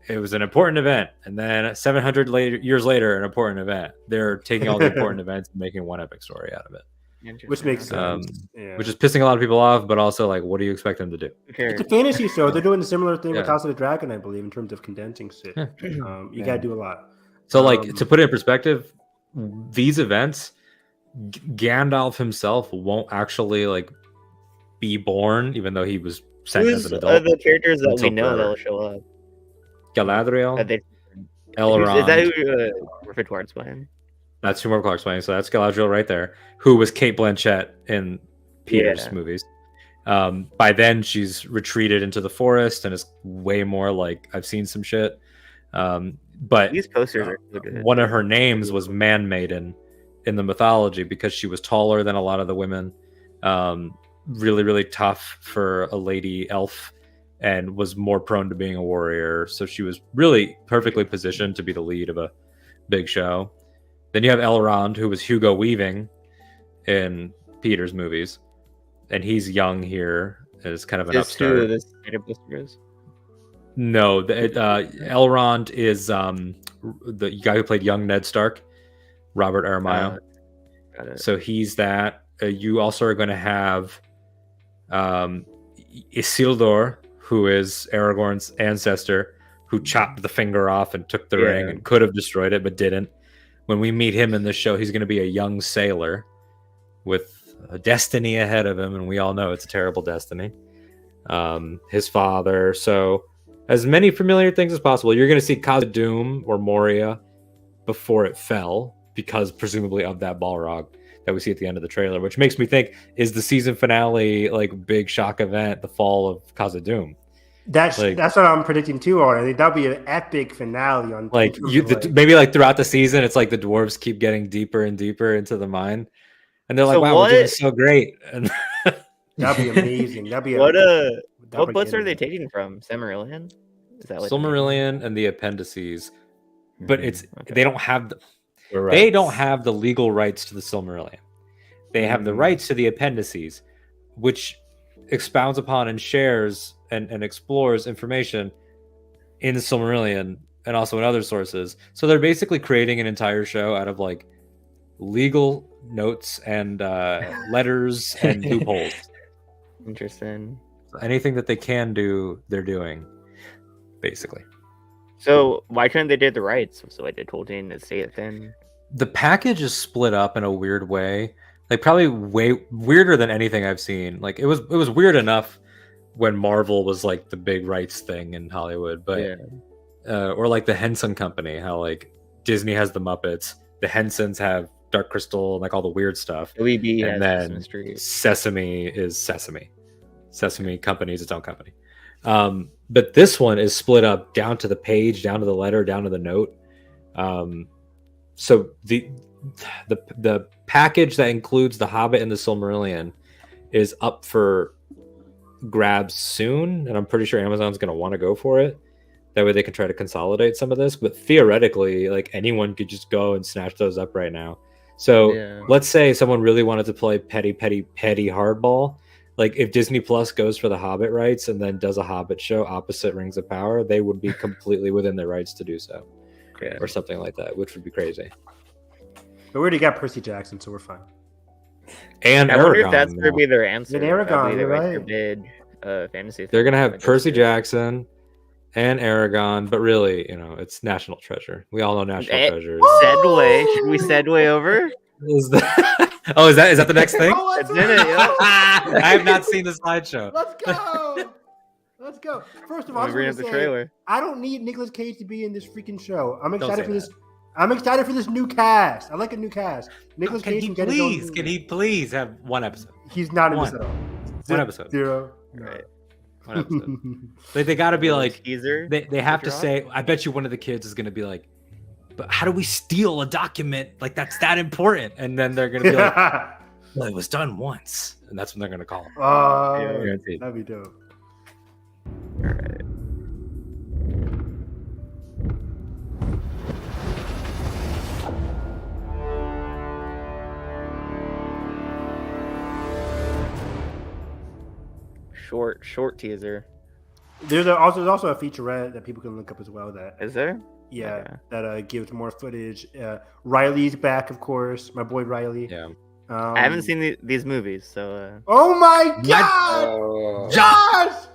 it was an important event and then 700 years later an important event, they're taking all the important events and making one epic story out of it. Which makes sense. Which is pissing a lot of people off, but also like, what do you expect them to do? It's a fantasy show. They're doing a similar thing with House of the Dragon, I believe, in terms of condensing shit. You got to do a lot. So, like, to put it in perspective, these events, Gandalf himself won't actually like be born, even though he was sent as Who's an adult. the characters that we until know that forever. will show up? Galadriel, Is Elrond. that who Griffith Ward's playing? That's who Mark Clark's playing. So that's Galadriel right there, who was Kate Blanchett in Peter's movies. By then, she's retreated into the forest and is way more like I've seen some shit. But These posters are so good. one of her names was Man Maiden in the mythology because she was taller than a lot of the women. Really, really tough for a lady elf and was more prone to being a warrior. So she was really perfectly positioned to be the lead of a big show. Then you have Elrond, who was Hugo Weaving in Peter's movies. And he's young here as kind of an upstart. Who this poster is? No, Elrond is the guy who played young Ned Stark, Robert Aramayo. Got it. So he's that. You also are going to have Isildur, who is Aragorn's ancestor, who chopped the finger off and took the ring and could have destroyed it, but didn't. When we meet him in this show, he's going to be a young sailor with a destiny ahead of him, and we all know it's a terrible destiny. His father. So as many familiar things as possible. You're going to see Khazad-dûm or Moria before it fell, because presumably of that Balrog that we see at the end of the trailer, which makes me think, is the season finale like big shock event the fall of Khazad-dûm? That's what I'm predicting too. I think that'll be an epic finale on like maybe like throughout the season, it's like the dwarves keep getting deeper and deeper into the mine, and they're like, "Wow, we're doing so great!" And that'd be amazing. That'd be what books are they taking from? Silmarillion? Is that what Silmarillion and the appendices? But it's they don't have the legal rights to the Silmarillion. They have the rights to the appendices, which expounds upon and shares and explores information in the Silmarillion and also in other sources. So they're basically creating an entire show out of like legal notes and letters and loopholes. Interesting. So anything that they can do, they're doing, basically. So why couldn't they do the rights? So like they told Tolkien to stay it thin. The package is split up in a weird way. Like probably way weirder than anything I've seen. Like it was weird enough when Marvel was like the big rights thing in Hollywood, but or like the Henson Company, how like Disney has the Muppets, the Hensons have Dark Crystal, and like all the weird stuff. OEB and has then Sesame is Sesame. Sesame Company is its own company. But this one is split up down to the page, down to the letter, down to the note. So the package that includes The Hobbit and the Silmarillion is up for grabs soon, and I'm pretty sure Amazon's going to want to go for it. That way they can try to consolidate some of this. But theoretically, like anyone could just go and snatch those up right now. So let's say someone really wanted to play petty hardball. Like if Disney Plus goes for the Hobbit rights and then does a Hobbit show opposite Rings of Power, they would be completely within their rights to do so. Or something like that, which would be crazy. But we already got Percy Jackson, so we're fine. And I wonder if that's going to be their answer. Aragorn, right? Bid, fantasy. They're going to have Percy Jackson and Aragorn, but really, you know, it's National Treasure. We all know National Treasure. Segue. Should we segue over? Is that the next thing? That's in it. I have not seen the slideshow. Let's go. Let's go. First of all, trailer. I don't need Nicolas Cage to be in this freaking show. I'm excited for this. I'm excited for this new cast. I like a new cast. Nicolas Cage can he please have one episode? He's not in this at all. One episode. Zero. Right. One episode. They got to be like teaser. They have to say. I bet you one of the kids is going to be like, "But how do we steal a document? Like that's that important?" And then they're going to be like, "Well, it was done once," and that's when they're going to call him. Oh, that'd be dope. All right. Short teaser. There's also a featurette that people can look up as well. That is there? Yeah, that gives more footage. Riley's back, of course. My boy Riley. Yeah. I haven't seen these movies, so. Oh my God! Josh!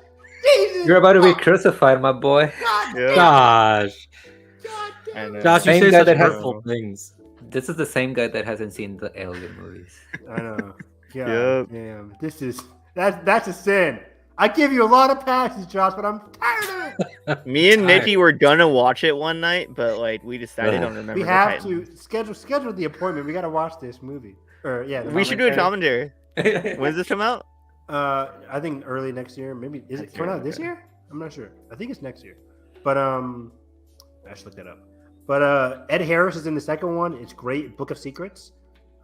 Jesus! You're about to be crucified, my boy. Josh. Josh, you say such hurtful things. This is the same guy that hasn't seen the Alien movies. I know. God Yep. damn. That's a sin. I give you a lot of passes, Josh, but I'm tired of it. Me and Tired. Nikki were gonna watch it one night, but like we decided Ugh. on remember. We the have Titans. to schedule the appointment. We got to watch this movie. Or yeah, the We should do a commentary. commentary. When's this come out? I think early next year. Maybe is it Next coming year, out this okay. year? I'm not sure. I think it's next year. But I should look that up. But Ed Harris is in the second one. It's great. Book of Secrets.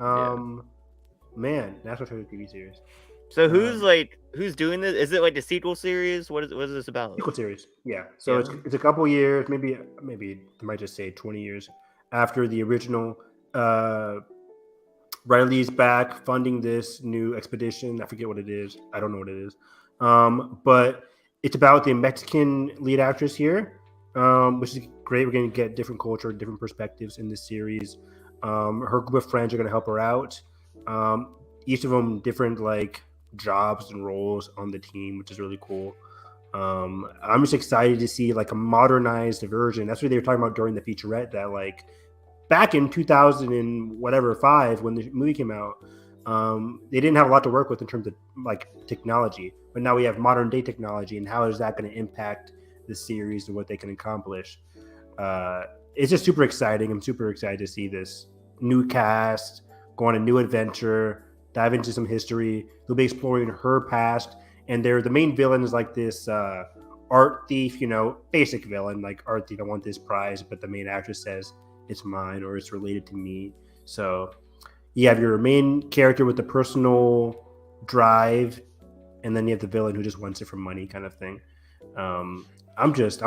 Man, National Treasure TV series. So who's doing this? Is it like the sequel series? What is this about? Sequel series. Yeah. So Yeah. it's a couple years, maybe they might just say 20 years after the original. Riley's back funding this new expedition. I forget what it is. I don't know what it is. But it's about the Mexican lead actress here, which is great. We're going to get different culture, different perspectives in this series. Her group of friends are going to help her out. Each of them different like jobs and roles on the team, which is really cool. I'm just excited to see like a modernized version. That's what they were talking about during the featurette, that like back in 2005 when the movie came out, they didn't have a lot to work with in terms of like technology, but now we have modern day technology, and how is that going to impact the series and what they can accomplish? It's just super exciting. I'm super excited to see this new cast go on a new adventure, dive into some history. They'll be exploring her past, and the main villain is like this art thief, basic villain, like art thief. I want this prize, but the main actress says it's mine or it's related to me. So you have your main character with the personal drive, and then you have the villain who just wants it for money, kind of thing. I'm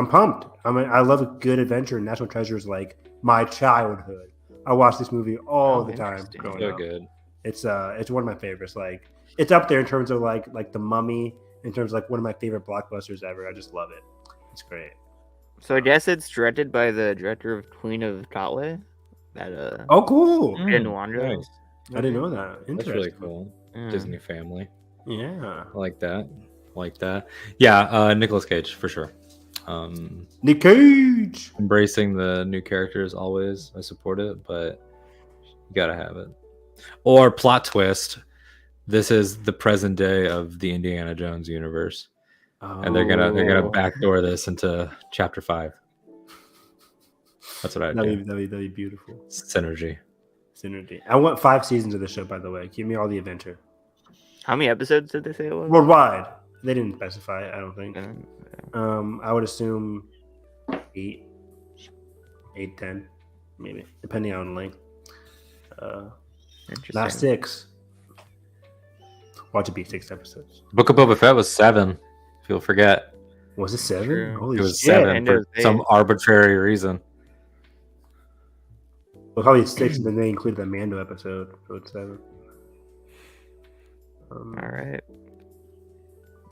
pumped. I love a good adventure. National Treasure is like my childhood. I watched this movie all the time interesting. growing So up. good. It's one of my favorites. Like it's up there in terms of like The Mummy, in terms of like one of my favorite blockbusters ever. I just love it. It's great. So I guess it's directed by the director of Queen of Katwe. That Oh, cool. Ben Wanda. Nice. I didn't know that. That's Interesting. really cool. Yeah. Disney family. Yeah. I like that. Yeah, Nicolas Cage for sure. Nick Cage. Embracing the new characters always. I support it, but you gotta have it. Or plot twist. This is the present day of the Indiana Jones universe. And they're gonna backdoor this into chapter 5. That's what I do. That'd be beautiful. Synergy. I want 5 seasons of the show, by the way. Give me all the adventure. How many episodes did they say it was? Worldwide. They didn't specify, I don't think. Yeah. I would assume 8, 10, maybe, depending on length. Interesting. Not 6. Watch it be 6 episodes. Book of Boba Fett was 7. If you'll forget, Was it 7? True. Holy it was shit. 7 And it for was eight. some arbitrary reason. Well, probably 6, and then they included the Mando episode, so it's 7. All right.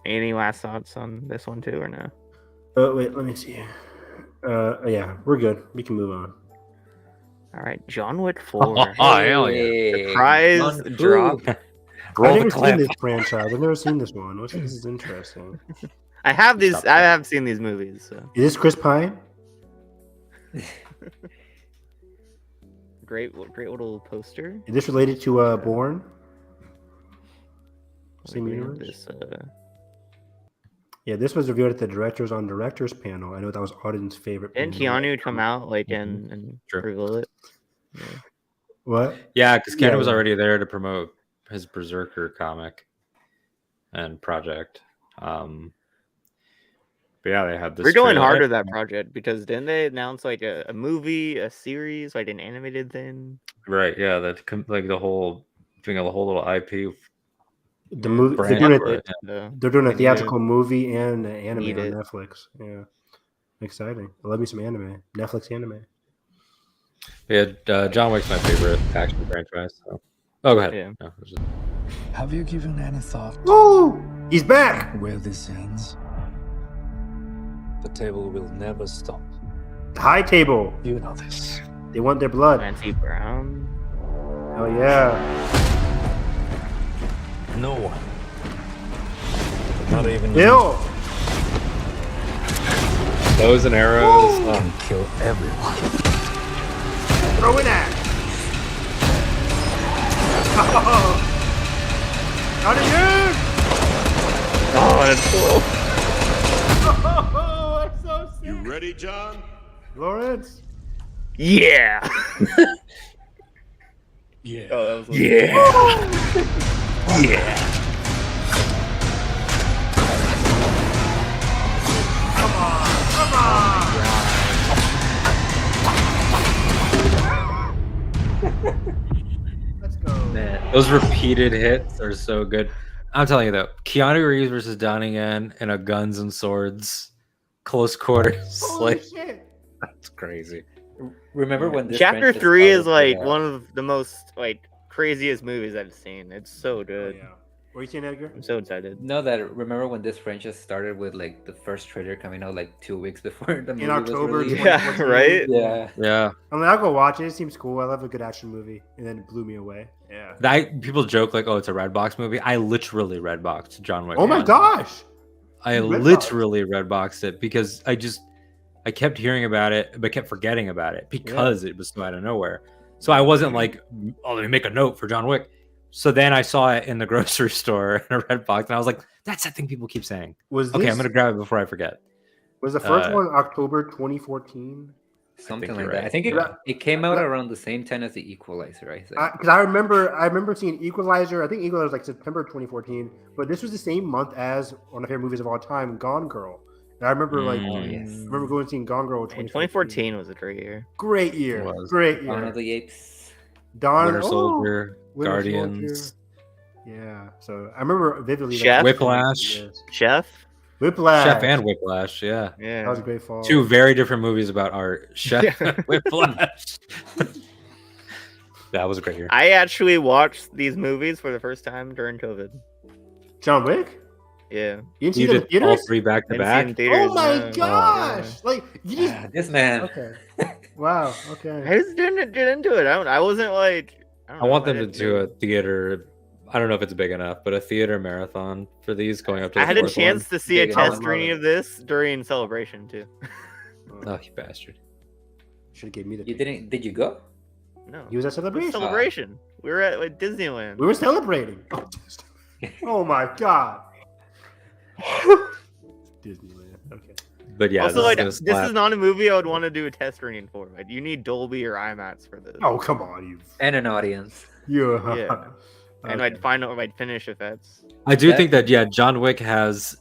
Any last thoughts on this one too, or no? Oh, wait, let me see. Yeah, we're good. We can move on. All right, John Wick 4. Oh, hell yeah. Surprise John drop. I've Roll the never seen clip. this franchise. I've never seen this one. This is interesting. I have these. Stop I that. have seen these movies. So. Is this Chris Pine? Great little poster. Is this related to Bourne? Same We have universe? this, Yeah, this was reviewed at the Directors on Directors panel. I know that was Auden's favorite. didn't panel. Keanu come out like and Sure. reveal it? What? Yeah, because Ken Yeah. was already there to promote his Berserker comic and project. But yeah, they had this. We're going trailer. hard with that project because didn't they announce like a movie, a series, like an animated thing? Right? Yeah, like the whole doing a whole little IP. The movie. Brand They're doing, for it. they're doing a Need theatrical movie and an anime Need on it. Netflix. Yeah, exciting. I love me some anime. Netflix anime. Yeah, John Wick's my favorite action franchise. So. Oh, go ahead. Yeah. No, it was just- Have you given any thought Woo! He's back. where this ends? The table will never stop. The high table. You know this. They want their blood. Clancy Brown. Oh yeah. No one. Not even Bill. Bows and arrows. you can kill everyone. Throw it at. Not again! Oh, that's cool. Oh, that's so sick. You ready, John? Lawrence. Yeah. Yeah. Oh, that was Yeah. Come on! Let's go. Man, Those repeated hits are so good. I'm telling you though, Keanu Reeves versus Donnie Yen in a guns and swords close quarters. Holy Like shit! that's crazy. remember when this Chapter franchise 3 is started like with, one of the most like craziest movies I've seen. It's so Oh, good. yeah. What are you saying, Edgar? I'm so excited. No, that remember when this franchise started with like the first trailer coming out like 2 weeks before the movie October was released? 2014. Yeah, right? Yeah. Yeah. I mean, I'll go watch it. It seems cool. I love a good action movie. And then it blew me away. Yeah. People joke like, oh, it's a Redbox movie. I literally Redboxed John Wick. Oh my 1. gosh! I You Redboxed? literally Redboxed it because I kept hearing about it, but kept forgetting about it because it was out of nowhere. So I wasn't like, oh, let me make a note for John Wick. So then I saw it in the grocery store in a Redbox, and I was like, that's the thing people keep saying. Was Okay, this, I'm gonna grab it before I forget. was the first one October 2014? Something think like you're that. right. I think Yeah. it came out Yeah. around the same time as the Equalizer, I think. Because I remember seeing Equalizer. I think Equalizer was like September 2014, but this was the same month as one of my favorite movies of all time, Gone Girl. And I remember Oh, I yes. remember going and seeing Gone Girl in And 2014. 2014 was a great year. Great year, It was. great Dawn year. of the Apes. Winter Soldier, Winter Guardians, Soldier. Yeah, so I remember vividly. Chef? Whiplash. Yes. Chef? Whiplash. Chef and Whiplash. Yeah, Yeah. That was a great fall. two very different movies about art. Chef and Whiplash. That was a great year. I actually watched these movies for the first time during COVID. John Wick. Yeah. You didn't see You them in did all theaters? three back to Didn't see it in back. theaters, Oh my no. gosh! Like you just This man. okay. Wow. I Okay. just didn't get into it. I wasn't like. I want them to didn't do a theater. I don't know if it's big enough, but a theater marathon for these going up to. I the had a fourth chance to see a Big test enough. screening of this during Celebration too. One. Oh, you bastard! Should have gave me the. You didn't? Did you go? No. He was at It was celebration. Celebration. We were at like, Disneyland. We were celebrating. Oh my god. Disneyland. Okay. But yeah, also, like, this this is is not a movie I would want to do a test screening for. Like, you need Dolby or IMAX for this. Oh come on, you. And an audience. You. Yeah. And Okay. I'd find out like finish effects. I do That- think that John Wick has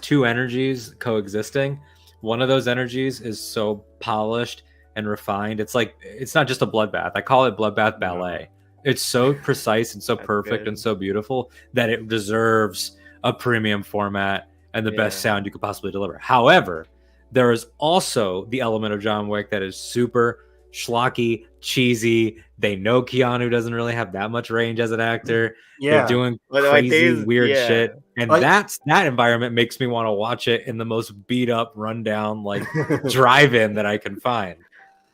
two energies coexisting. One of those energies is so polished and refined. It's like it's not just a bloodbath. I call it bloodbath ballet. It's so precise and so That's perfect good. and so beautiful that it deserves a premium format and the best Yeah. sound you could possibly deliver. However, there is also the element of John Wick that is super schlocky, cheesy. They know Keanu doesn't really have that much range as an actor. Yeah. They're doing But, like, crazy, they- weird yeah. shit, and Like- that environment makes me want to watch it in the most beat up, rundown, like drive-in that I can find.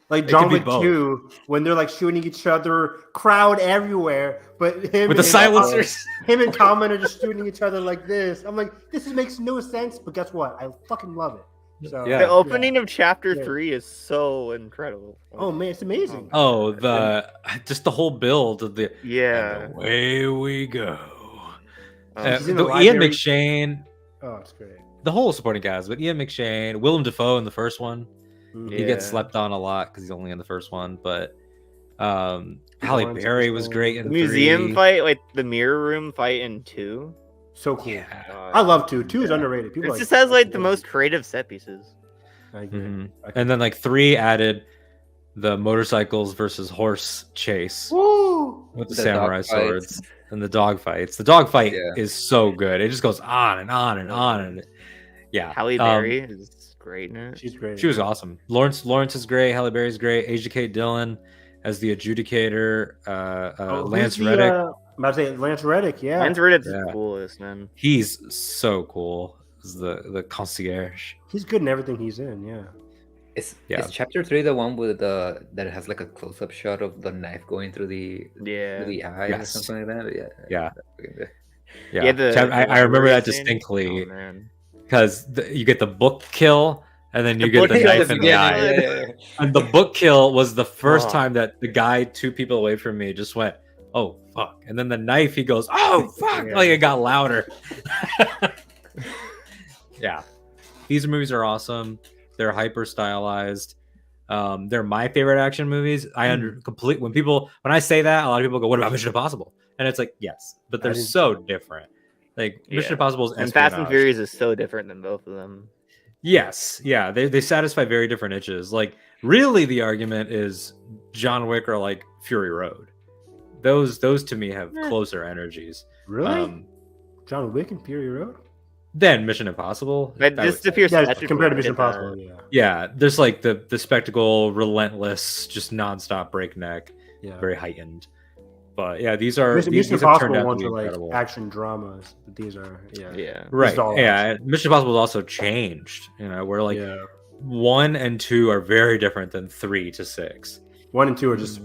Like It John could be Wick both. 2, when they're like shooting each other, crowd everywhere, but him With the and- silencers. him and Common are just shooting each other like this. I'm like, makes no sense, but guess what? I fucking love it. So, Yeah. The opening of chapter Yeah. 3 is so incredible. Oh man, it's amazing. Oh, just the whole build of the Yeah. and away we go. He's in the Ian library. McShane, Oh, it's great. the whole supporting cast, but Ian McShane, Willem Dafoe in the first one. Mhm. He gets Yeah. slept on a lot because he's only in the first one, but Halle Lawrence Berry was Fishburne. great The in museum 3. fight, like the mirror room fight in 2. So cool. Yeah. I love 2. 2 is underrated. People It just has like the most creative set pieces. I agree. Mhm. And then like 3 added the motorcycles versus horse chase Woo! with the The samurai dog fights. swords and the dog fights. The dog fight Yeah. is so good. It just goes on and on and on. And yeah, Halle Berry is great in it. She's great. she was awesome. Lawrence is great. Halle Berry's great. Asia Kate Dillon as the adjudicator. Lance who's the, Reddick. I'm about to say Lance Reddick, yeah. Lance Reddick's Yeah. the coolest, man. He's so cool. As the concierge. He's good in everything he's in, yeah. Is chapter 3 the one with the that has like a close-up shot of the knife going through the Yeah. eye Yes. or something like that? Yeah. Yeah, Yeah, the- I remember that the scene. distinctly Oh, man. because you get the book kill and then you The get book the kill knife at the in the eye. beginning. And the book kill was the first Oh. time that the guy 2 people away from me just went, "Oh fuck. And then the knife, he goes, oh, fuck. Like it got louder. Yeah. These movies are awesome. They're hyper stylized. They're my favorite action movies. When I say that, a lot of people go, what about Mission Impossible? And it's like, yes, but they're so different. Like Mission Impossible and Fast and Furious is so different than both of them. Yes, yeah, they satisfy very different itches. Like, really, the argument is John Wick or like Fury Road. Those to me have closer energies. Really? John Wick and Fury Road? Then Mission Impossible. But just if you're compared to Mission Impossible, yeah. There's like the spectacle, relentless, just nonstop breakneck, very heightened. But yeah, these are Mission Impossible ones are like action dramas. But these are right. Yeah, Mission Impossible has also changed. You know, where like 1 and 2 are very different than 3 to 6. 1 and 2 are just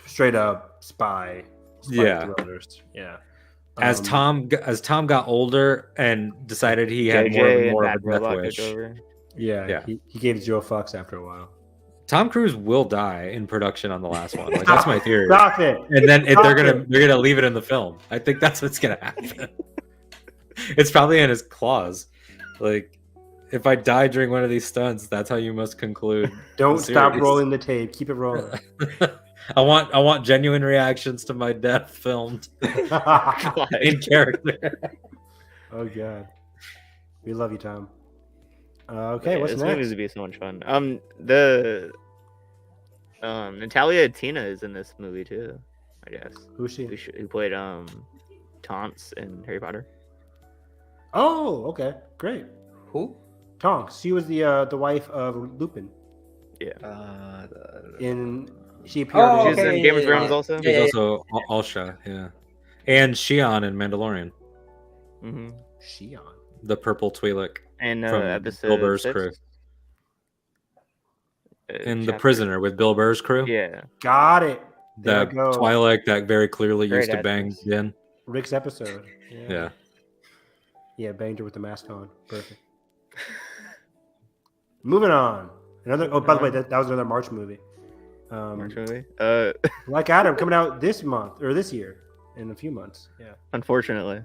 straight up spy thrillers. Yeah. As Tom got older and decided he had more of a death wish. He gave 0 fucks after a while. Tom Cruise will die in production on the last one. Like that's my theory. Stop it. And then they're gonna leave it in the film. I think that's what's gonna happen. It's probably in his clause. Like, if I die during one of these stunts, that's how you must conclude. Don't stop rolling the tape. Keep it rolling. I want genuine reactions to my death filmed in character. Oh god, we love you, Tom. Okay, what's this next? movie would be so much fun. The Natalia Tina is in this movie too, I guess. Who's she? Who played Tonks in Harry Potter? Oh, okay, great. Who? Tonks. She was the wife of Lupin. Yeah. She appeared. She's in Game of Thrones also. She's also Alsha, and Shion in Mandalorian. Mm-hmm. Shion, the purple Twi'lek. And from episode Bill Burr's 6? crew. In The Prisoner with Bill Burr's crew. Yeah. Got it. That Twi'lek that very clearly used to bang actress. Din. Rick's episode. Yeah. Banged her with the mask on. Perfect. Moving on. By the way, that was another March movie. March movie? Like Adam coming out this month or this year in a few months. Yeah. Unfortunately.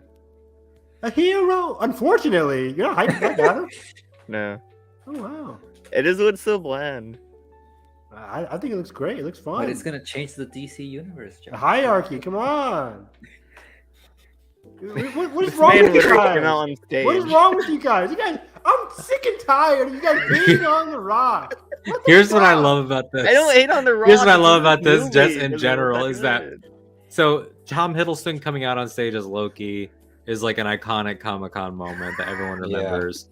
A hero. Unfortunately, you're not hyped like Adam. No. Oh wow. It is what's so bland. I think it looks great. It looks fun. But it's gonna change the DC universe. John. The hierarchy. Come on. What is wrong with you guys? What is wrong with you guys? I'm sick and tired of you guys hating on The Rock. Here's what I love about this. I don't hate on The Rock. Here's what I love about this, just in general, is that so Tom Hiddleston coming out on stage as Loki is like an iconic Comic-Con moment that everyone remembers.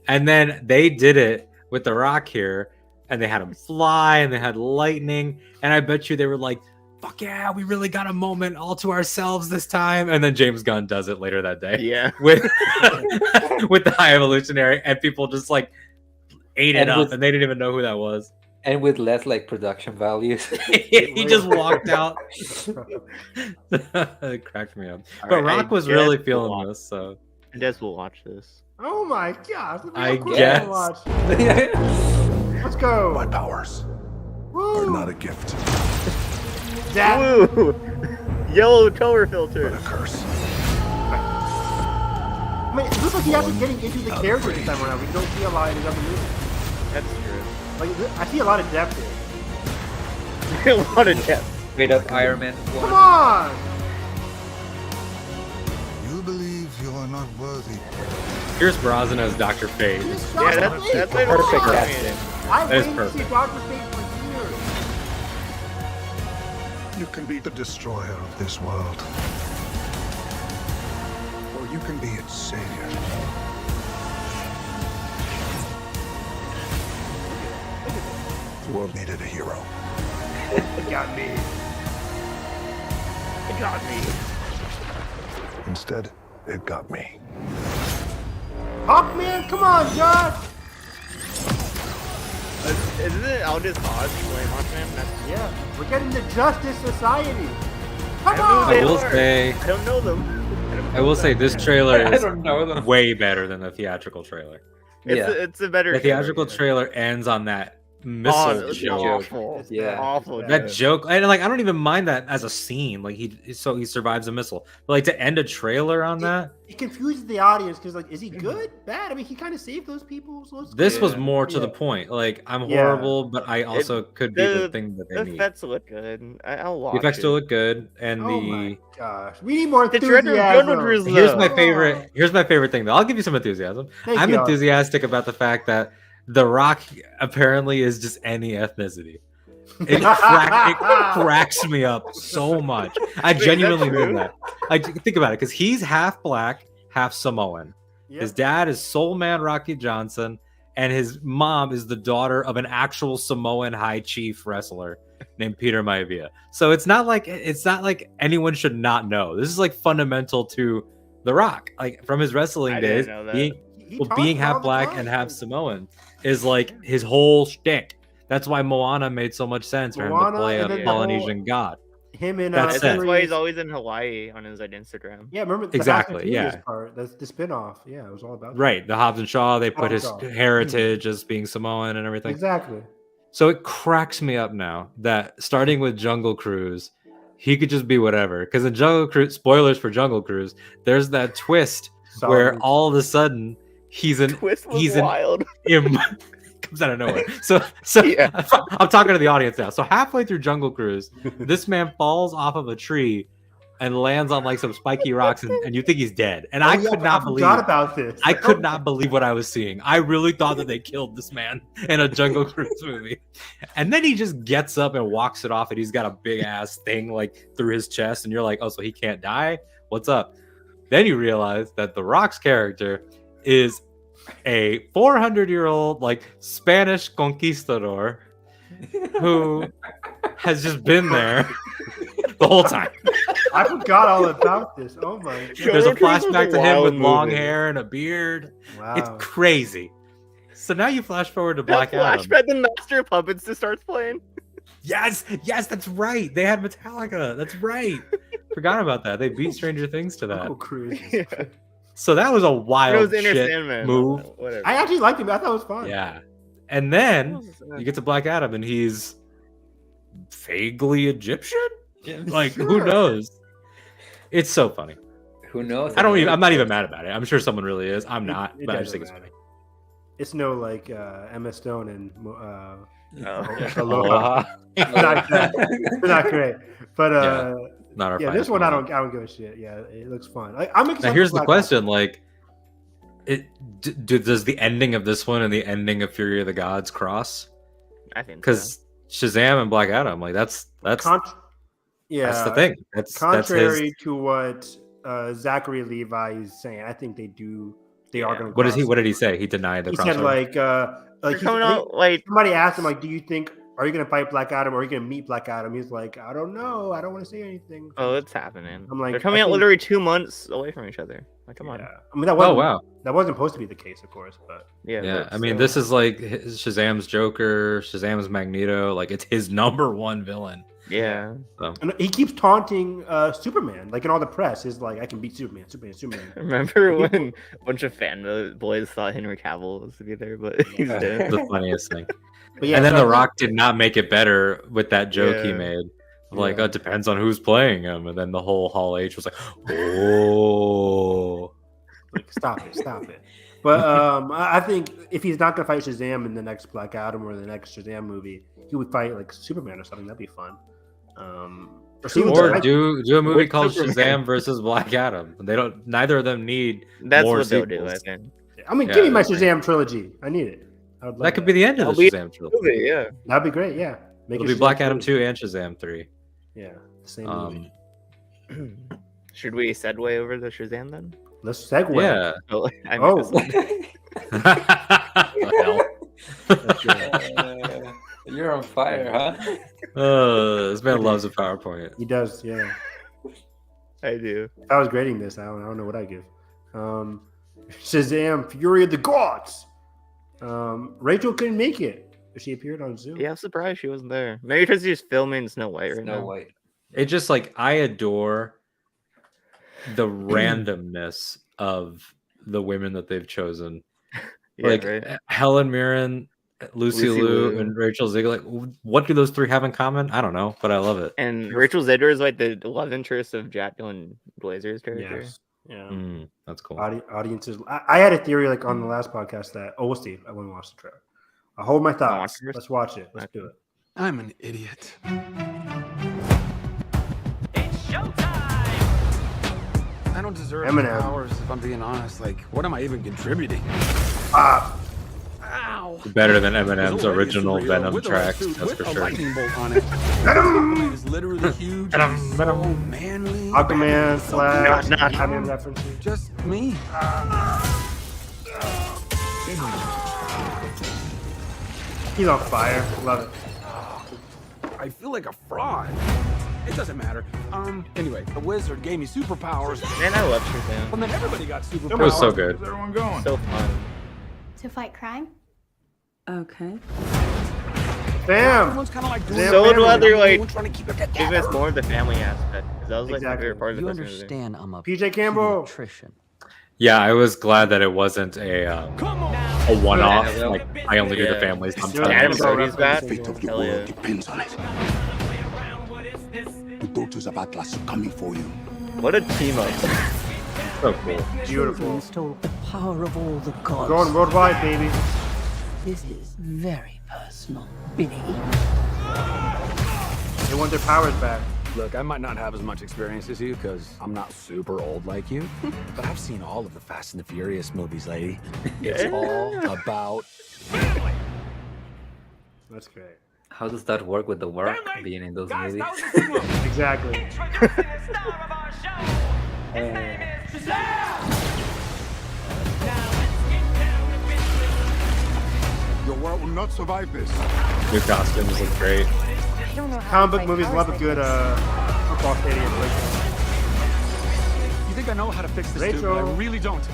And then they did it with The Rock here, and they had him fly, and they had lightning, and I bet you they were like, fuck yeah, we really got a moment all to ourselves this time. And then James Gunn does it later that day. Yeah. With the High Evolutionary, and people just like ate it up, and they didn't even know who that was. And with less like production values. He just walked out. It cracked me up. But Rock was really feeling this, so I guess we'll watch this. Oh my gosh. I guess. Let's go. My powers are not a gift, Woo! Yellow color filter. but a curse. I mean, it looks like he actually getting into the character this time around. We don't see a lot in his other movies. That's true. Like, I see a lot of depth here. A lot of depth. Straight up Iron Man 1. Come on! You believe you are not worthy. Here's Brosnan as Dr. Fate. Yeah, that's a perfect casting. I That is waited to see perfect. Dr. Fate for years. You can be the destroyer of this world. Or you can be its savior. The world needed a hero. It got me. It got me. Instead, it got me. Hawkman, come on, Josh! Isn't it Aldous Hodge playing Hawkman? Yeah, we're getting the Justice Society. Come on! I will say, I don't know them. I will say this trailer I is don't know them. way better than the theatrical trailer. It's a better. The theatrical trailer ends on that missile was joke. awful. It's Yeah. bad. Awful. It's That bad. joke, and like I don't even mind that as a scene. Like he survives a missile, but like to end a trailer on that. It confuses the audience because, like, is he good? Bad? I mean, he kind of saved those people. So it's This good. was more to the Yeah. point. Like I'm Yeah. horrible, but I also could be the thing that they The need. effects look good. I'll watch The effects it. still look good, and Oh my gosh, we need more The Dread of Jungle enthusiasm. Cruise, here's my though. favorite. Here's my favorite thing, though. I'll give you some enthusiasm. Thank I'm you. enthusiastic about the fact that The Rock apparently is just any ethnicity. It cracks me up so much. I Wait, genuinely is that mean that. Like, think about it, because he's half black, half Samoan. Yep. His dad is Soul Man Rocky Johnson, and his mom is the daughter of an actual Samoan high chief wrestler named Peter Maivia. So it's not like anyone should not know. This is like fundamental to The Rock, like from his wrestling I days. didn't know that. He talks Being all half the black time. and half Samoan is like his whole shtick. That's why Moana made so much sense for him to Moana, play and a then the Polynesian god. Him and That's That's it. why he's always in Hawaii on his Instagram. Yeah, remember the Exactly, Fast and Furious yeah. part. That's the spinoff. Yeah, it was all about that. Right, the Hobbs and Shaw, they put his Hobbs and Shaw. heritage as being Samoan and everything. Exactly. So it cracks me up now that starting with Jungle Cruise, he could just be whatever. Because in Jungle Cruise, spoilers for Jungle Cruise, there's that twist where Solid. all of a sudden he's an Twist was he's an wild. comes out of nowhere. So Yeah. I'm talking to the audience now. So halfway through Jungle Cruise, this man falls off of a tree and lands on like some spiky rocks, and you think he's dead. And I could not believe forgot about this. I could not believe what I was seeing. I really thought that they killed this man in a Jungle Cruise movie. And then he just gets up and walks it off, and he's got a big ass thing like through his chest, and you're like, oh, so he can't die? What's up? Then you realize that The Rock's character is a 400-year-old like Spanish conquistador who has just been there the whole time. I forgot all about this. Oh my god. There's a Jungle Cruise was flashback a to him with wild long movie. hair and a beard. Wow. It's crazy. So now you flash forward to Black That Adam. flashback, the Master of Puppets just starts playing. Yes, that's right. They had Metallica. That's right. Forgot about that. They beat Stranger Things to that. Jungle Cruise. Yeah. So that was a It wild was Inner shit Sandman. move. Whatever. I actually liked him. I thought it was fun. Yeah. And then you get to Black Adam and he's vaguely Egyptian? Like, who Sure. knows? It's so funny. Who knows? I'm not even mad about it. I'm sure someone really is. I'm not, It but I just doesn't think it's matter. funny. It's no like Emma Stone and Oh. Aloha. not, not great. But Not our yeah, finest this one I moment. don't give a shit. Yeah, it looks fun. I'm excited. Now here's for the Black question: like, does the ending of this one and the ending of Fury of the Gods cross? I think so. Because Shazam and Black Adam, like that's Adam. Yeah, that's the thing. That's contrary his. to what Zachary Levi is saying, I think they are going to. What is he? What did he say? He denied the He crossover. said like They're coming I think out like somebody asked him like, do you think are you going to fight Black Adam or are you going to meet Black Adam? He's like, I don't know. I don't want to say anything. oh, it's happening. I'm like, they're coming I out think- literally 2 months away from each other. Like, come on. Yeah. I mean that Oh wasn't wow. that wasn't supposed to be the case, of course, but Yeah. Yeah, but I mean, still. this is like Shazam's Joker, Shazam's Magneto. Like it's his number one villain. Yeah. and he keeps taunting Superman, like in all the press. Is like, I can beat Superman. Remember when a bunch of fanboys thought Henry Cavill was to be there, but he's dead. The funniest thing. But yeah, And then so The I think- Rock did not make it better with that joke he Yeah. made. Like, Yeah. it depends on who's playing him. And then the whole Hall H was like, oh. Like, stop it. But I think if he's not gonna fight Shazam in the next Black Adam or the next Shazam movie, he would fight like Superman or something. That'd be fun. Or do a movie With called Superman. Shazam versus Black Adam. Neither of them need That's more what they'll do, I sequels. think. I mean, Yeah, give me my that's Shazam trilogy. I need it. I would love That could be the end of the That'll be- Shazam trilogy. Yeah. That'd be great. Yeah, Make It'll it be Black Shazam Adam trilogy. 2 and Shazam 3. Yeah, the same movie. Should we segue over to Shazam then? Let's segue. Yeah. Oh, I Oh. missed this. You're on fire, huh? This man loves a PowerPoint. He does. Yeah. I do. If I was grading this, I don't know what I'd give. Shazam, Fury of the Gods. Rachel couldn't make it, but she appeared on Zoom. Yeah, I'm surprised she wasn't there. Maybe because she's filming Snow White right Snow now. White. It just like I adore the randomness of the women that they've chosen. Yeah, Like right. Helen Mirren Lucy Liu and Rachel Ziegler. Like, what do those three have in common? I don't know, but I love it. And Rachel Zegler is like the love interest of Jack Dylan Blazer's character. Yes. Yeah. That's cool. Audiences. I had a theory like on the last podcast that we'll see. I wouldn't watch the trailer. I'll hold my thoughts. Let's watch it. Let's do it. I'm an idiot. I don't deserve the powers, if I'm being honest. Like, what am I even contributing? Ah. Ow. Better than Eminem's original Venom tracks, that's for sure. Lightning bolt on it. Venom is literally huge. So manly. Aquaman, Flash, Not- Batman references. Just me. He's on fire. Love it. I feel like a fraud. It doesn't matter. Anyway, the wizard gave me superpowers. Man, I love Shazam. And then everybody got superpowers. It was so good. Where's everyone going? So fun. To fight crime? Okay. Bam! Everyone's kind of like doing Damn, So would family. rather like Everyone trying to keep it give together. us more of the family aspect. 'Cause that was like my Exactly. favorite part of the You first movie. understand I'm a PJ Campbell. pediatrician. Yeah, I was glad that it wasn't a one-off. Yeah. Like I only do the Yeah. families. Yeah, Adam Adam Brody's back. The fate of your Hell yeah. world depends on it. The daughters of Atlas are coming for you. What a team up. So cool. Beautiful. Stole the power of all the gods. Going worldwide, baby. This is very personal, Billy. They want their powers back. Look, I might not have as much experience as you because I'm not super old like you, but I've seen all of the Fast and the Furious movies, lady. It's all about. That's great. How does that work with the work being in those movies? Exactly. Your world will not survive this. New costumes look great. I don't know how Comic to book fight movies powers love a like good this. football stadium breakdown. You think I know how to fix this, dude? But I Rachel. really don't.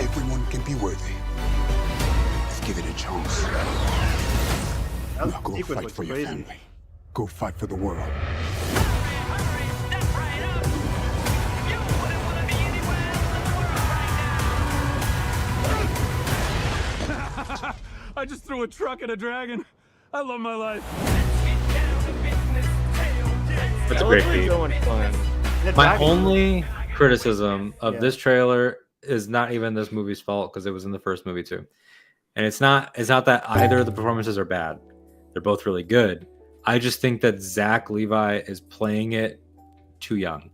Everyone can be worthy. Let's give it a chance. That Now go sequence fight looks for your crazy. family. Go fight for the world. I just threw a truck at a dragon. I love my life. That's a That great was like beat. so much fun. The My dragon- only criticism of Yeah. this trailer is not even this movie's fault because it was in the first movie too. And it's not that either of the performances are bad. They're both really good. I just think that Zach Levi is playing it too young.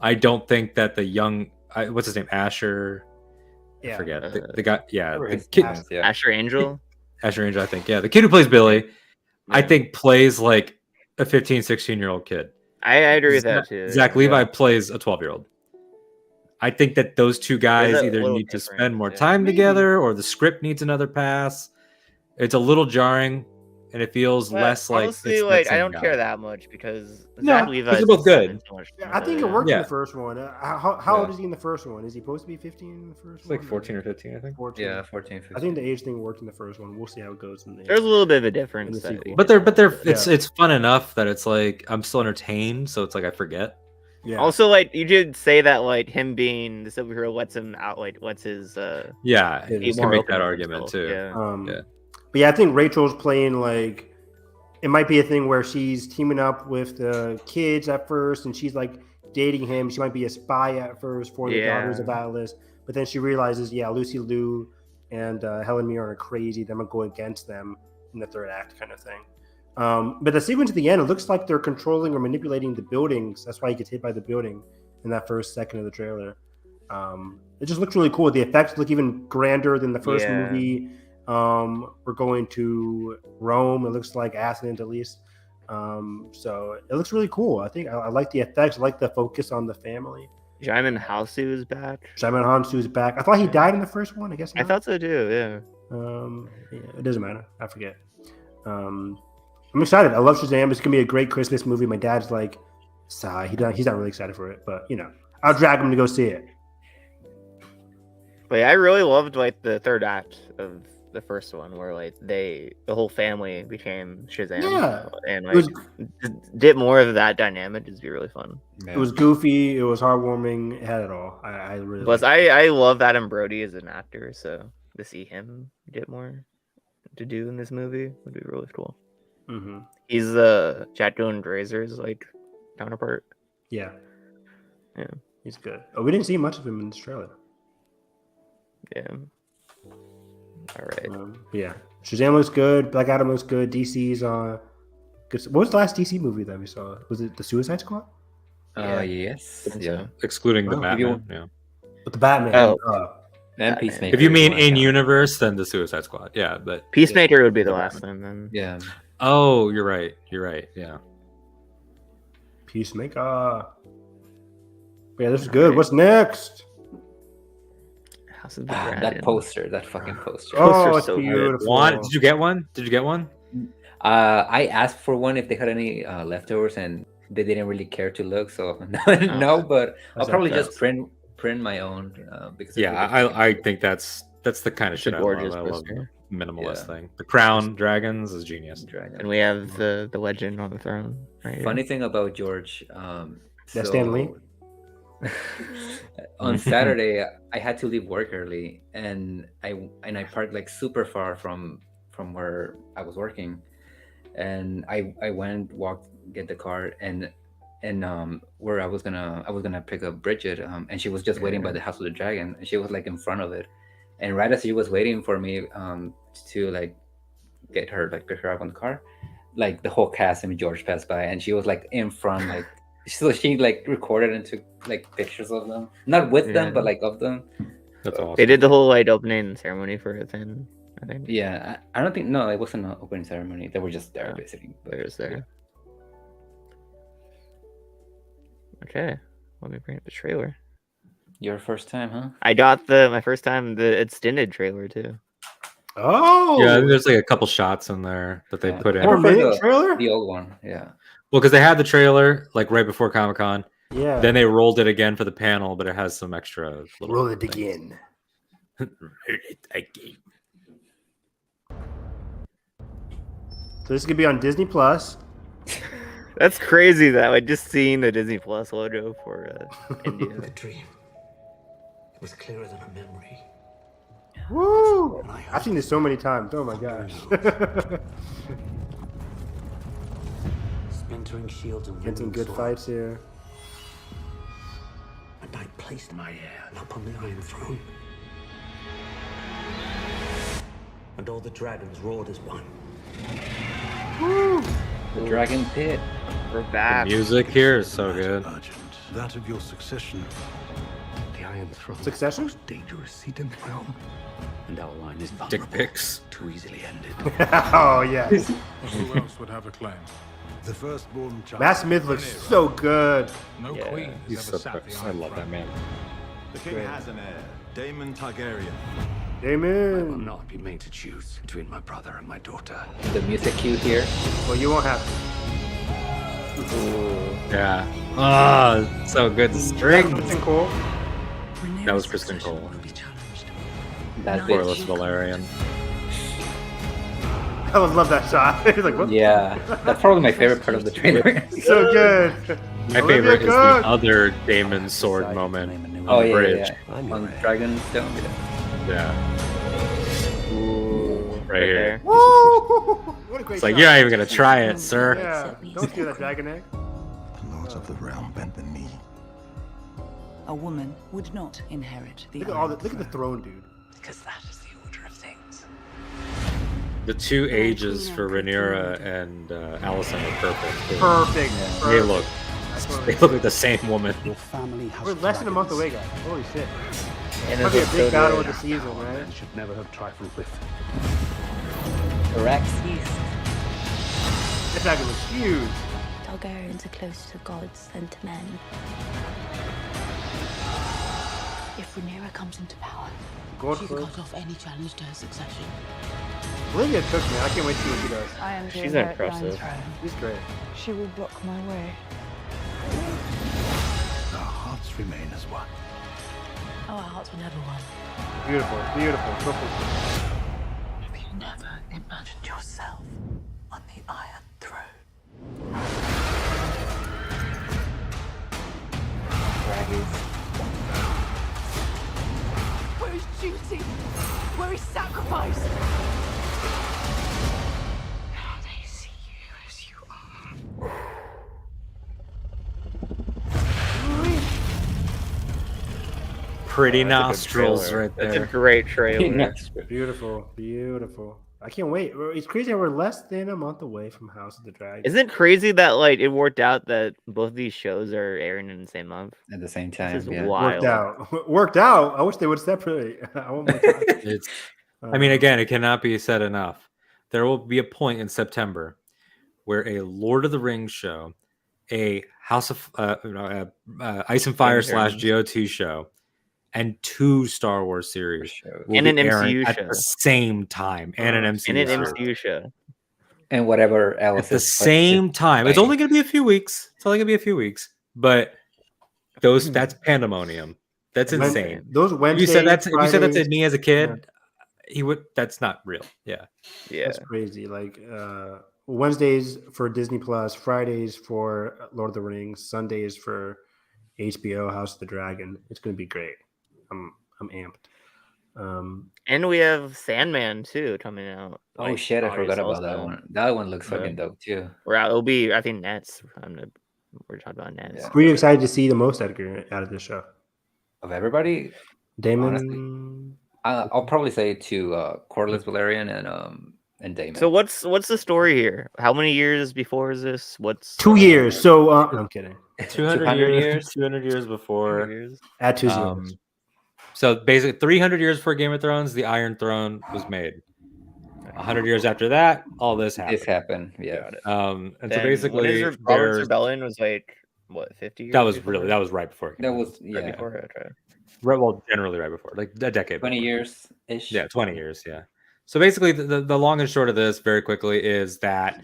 I don't think that the young what's his name? Asher. I Yeah. forget. The guy, yeah, Whatever the his kid, name is, yeah. Asher Angel. Asher Angel, I think. Yeah, the kid who plays Billy, I Yeah. think plays like a 15, 16-year-old kid. I agree with that too. Zach Levi plays a 12-year-old. I think that those two guys There's a either little need to difference, spend more yeah. time together or the script needs another pass. It's a little jarring and it feels But less like honestly, it's that like I same don't guy. care that much because No, Zach Levi they're is both just good. so much Yeah, I think it fun. worked in Yeah. the first one. How old Yeah. is he in the first one? Is he supposed to be 15 in the first It's one? like 14 or 15, I think. 14. Yeah, 14, 15. I think the age thing worked in the first one. We'll see how it goes in the There's a little bit of a In difference. the that sequel. you But can they're tell. it's fun enough that it's like I'm still entertained, so it's like I forget. Yeah. Also, like you did say that, like him being the superhero lets him out, like lets his Yeah, Yeah, you just can more make open that with argument himself, too. Yeah. Yeah. But yeah, I think Rachel's playing like it might be a thing where she's teaming up with the kids at first, and she's like dating him. She might be a spy at first for the Yeah. Daughters of Atlas, but then she realizes, yeah, Lucy Liu and Helen Mirren are crazy. Then I'm gonna go against them in the third act, kind of thing. But the sequence at the end, it looks like they're controlling or manipulating the buildings. That's why he gets hit by the building in that first second of the trailer. It just looks really cool. The effects look even grander than the first Yeah. movie. We're going to Rome. It looks like Athens at least. So it looks really cool. I think I like the effects. I like the focus on the family. Jaimin Halsey is back. Simon Hansu's back. I thought he died in the first one. I guess I not. thought so too. Yeah. Yeah, it doesn't matter. I forget. I'm excited. I love Shazam. It's gonna be a great Christmas movie. My dad's like, sigh. He's not really excited for it, but I'll drag him to go see it. But yeah, I really loved like the third act of the first one, where like the whole family became Shazam. Yeah. And It was like did more of that dynamic. It'd be really fun. it was goofy. It was heartwarming. It had it all. I really. Plus, liked it. I love Adam Brody as an actor, so to see him get more to do in this movie would be really cool. Mm-hmm. He's Jack Dylan Grazer's like counterpart. Yeah. Yeah. He's good. Oh, we didn't see much of him in this trailer. Yeah. All right. Yeah. Shazam looks good. Black Adam looks good. DC's good. What was the last DC movie that we saw? Was it the Suicide Squad? Yes. Yeah. Excluding the Oh. Batman. Yeah. With the Batman. And Peacemaker. If you mean if you in wanna count. universe, then the Suicide Squad. Yeah, but Peacemaker would be the last one then. Yeah. oh, you're right. You're right. Yeah. Peacemaker. Yeah, this is good. What's next? House of the That Dragon. poster, that fucking poster. Oh, Poster's it's so good. beautiful. Did you get one? Did you get one? I asked for one if they had any leftovers, and they didn't really care to look. So no, but I'll That's probably okay. just print my own because it's Yeah, really I think that's the kind of It's a shit I gorgeous love. I love poster. minimalist Yeah. thing. The Crown Dragons is genius. dragon. And we have the legend on the throne. Right Funny thing about George, That's Stan Lee? on Saturday I had to leave work early, and I parked like super far from where I was working, and I walked, get the car, and where I was gonna pick up Bridget, and she was just waiting by the House of the Dragon, and she was like in front of it, and right as she was waiting for me to like get her, like pick her up on the car, like the whole cast and George passed by, and she was like in front, like so she like recorded and took like pictures of them, not with them, but like of them. That's awesome. They did the whole like opening ceremony for it then, I think. Yeah, I don't think, no, it wasn't an opening ceremony. They were just there basically. But There's there. Okay. Let me bring up the trailer. Your first time, huh? I got my first time the extended trailer too. Oh, Yeah, there's like a couple shots in there that they Yeah. put in. More prefer minute the- trailer? The old one, yeah. Well, because they had the trailer like right before Comic-Con. Yeah. Then they rolled it again for the panel, but it has some extra little roll it things. again. Roll it again. So this is gonna be on Disney Plus. That's crazy that I just seen the Disney Plus logo for India. A dream. It was clearer than a memory. Woo! And I I've seen this so many times. Oh my gosh. Splintering shields and Getting some ringing good swords. fights here. And I placed my heir upon the Iron Throne. And all the dragons roared as one. The Dragon Pit. We're The back. music here is so good. Urgent. That of your succession. The Iron Throne. Succession? Most dangerous seat in the realm. And our line is Dick vulnerable. pics. Too easily ended. Oh yes. Who else would have a claim? The firstborn child. Matt Smith looks so good. No Yeah. queen He's has so ever sat the I Iron love that Throne. man. The king has an heir, Daemon Targaryen. I will Amen. not be made to choose between my brother and my daughter. The music cue here. Well, you won't have to. Yeah. Ah, so good. Strings. Something cool. That was Kristen Cole. Will be challenged. That Corliss bitch. Valerian. I would love that shot. He's like, what? Yeah, that's probably my favorite part of the trailer. So good. My Olivia favorite is the Cook. other Damon sword moment. Oh the yeah, bridge. yeah. I'm On your heir. Dragonstone. Yeah. Yeah. Ooh, Right here. there. Woo! What a great It's like shot. you're not even gonna try it, sir. Yeah. Don't steal that dragon egg. The lords of the realm bent the knee. A woman would not inherit the Look at all the look at the throne, dude. because that is the order of things. The two ages for Rhaenyra and Alicent are perfect. They- Perfect. They look. That's They look like the same woman. Your family has We're less than a month away, guys. Holy shit. And Might be a it's big so battle good. of the season, right? and should never have trifled with. Correct. This dragon looks huge. Targaryens are closer to gods than to men. If Rhaenyra comes into power, Gold she clothes. cut off any challenge to her succession. Olivia Cook, man. I can't wait to see what she does. I am to She's inherit the impressive. Iron Throne. She's great. She will block my way. Our hearts remain as one. Oh, our hearts were never one. Beautiful. Beautiful. Beautiful. Have you never imagined yourself on the Iron Throne? Dragons. Where is duty? Where is sacrifice? pretty That's a good nostrils trailer. right That's a there. great trailer. Beautiful, beautiful. I can't wait. It's crazy that we're less than a month away from House of the Dragon. Isn't it crazy that like it worked out that both these shows are airing in the same month at the same This time. is Yeah. wild. Worked out. I wish they would separate. I want more time. It's. I mean, again, it cannot be said enough. There will be a point in September where a Lord of the Rings show, a House of Ice and Fire / GOT show, and 2 Star Wars series will And be an airing MCU at show. the same time, and an MCU And an series. MCU show. And whatever else At the same time. It's only going to be a few weeks. It's only going to be a few weeks, but that's pandemonium. That's insane. Those Wednesdays, you said that's if you said that to Fridays, me as a kid, he would. That's not real. Yeah, that's crazy. Like Wednesdays for Disney Plus, Fridays for Lord of the Rings, Sundays for HBO House of the Dragon. It's going to be great. I'm amped. And we have Sandman too coming out. Oh like, shit! I forgot August about that also. one. That one looks fucking dope too. It'll be. I think Nets. We're talking about Nets. Who are you excited to see the most, Edgar, out of this show? Of everybody, Damon. Honestly, I'll probably say to Corlys Valerian and Damon. So what's the story here? How many years before is this? What's 2 years? So I'm kidding. 200 years. 200 years before. Add 2 zeros. So basically, 300 years before Game of Thrones, the Iron Throne was made. 100 years after that, all this happened. This happened, yeah. And Then so basically, Robert's Rebellion was like what 50 years? that was before? really that was right before. That was Right before, okay. Well, generally right before, like a decade. 20 before. years ish. Yeah, 20 years. Yeah. So basically, the long and short of this, very quickly, is that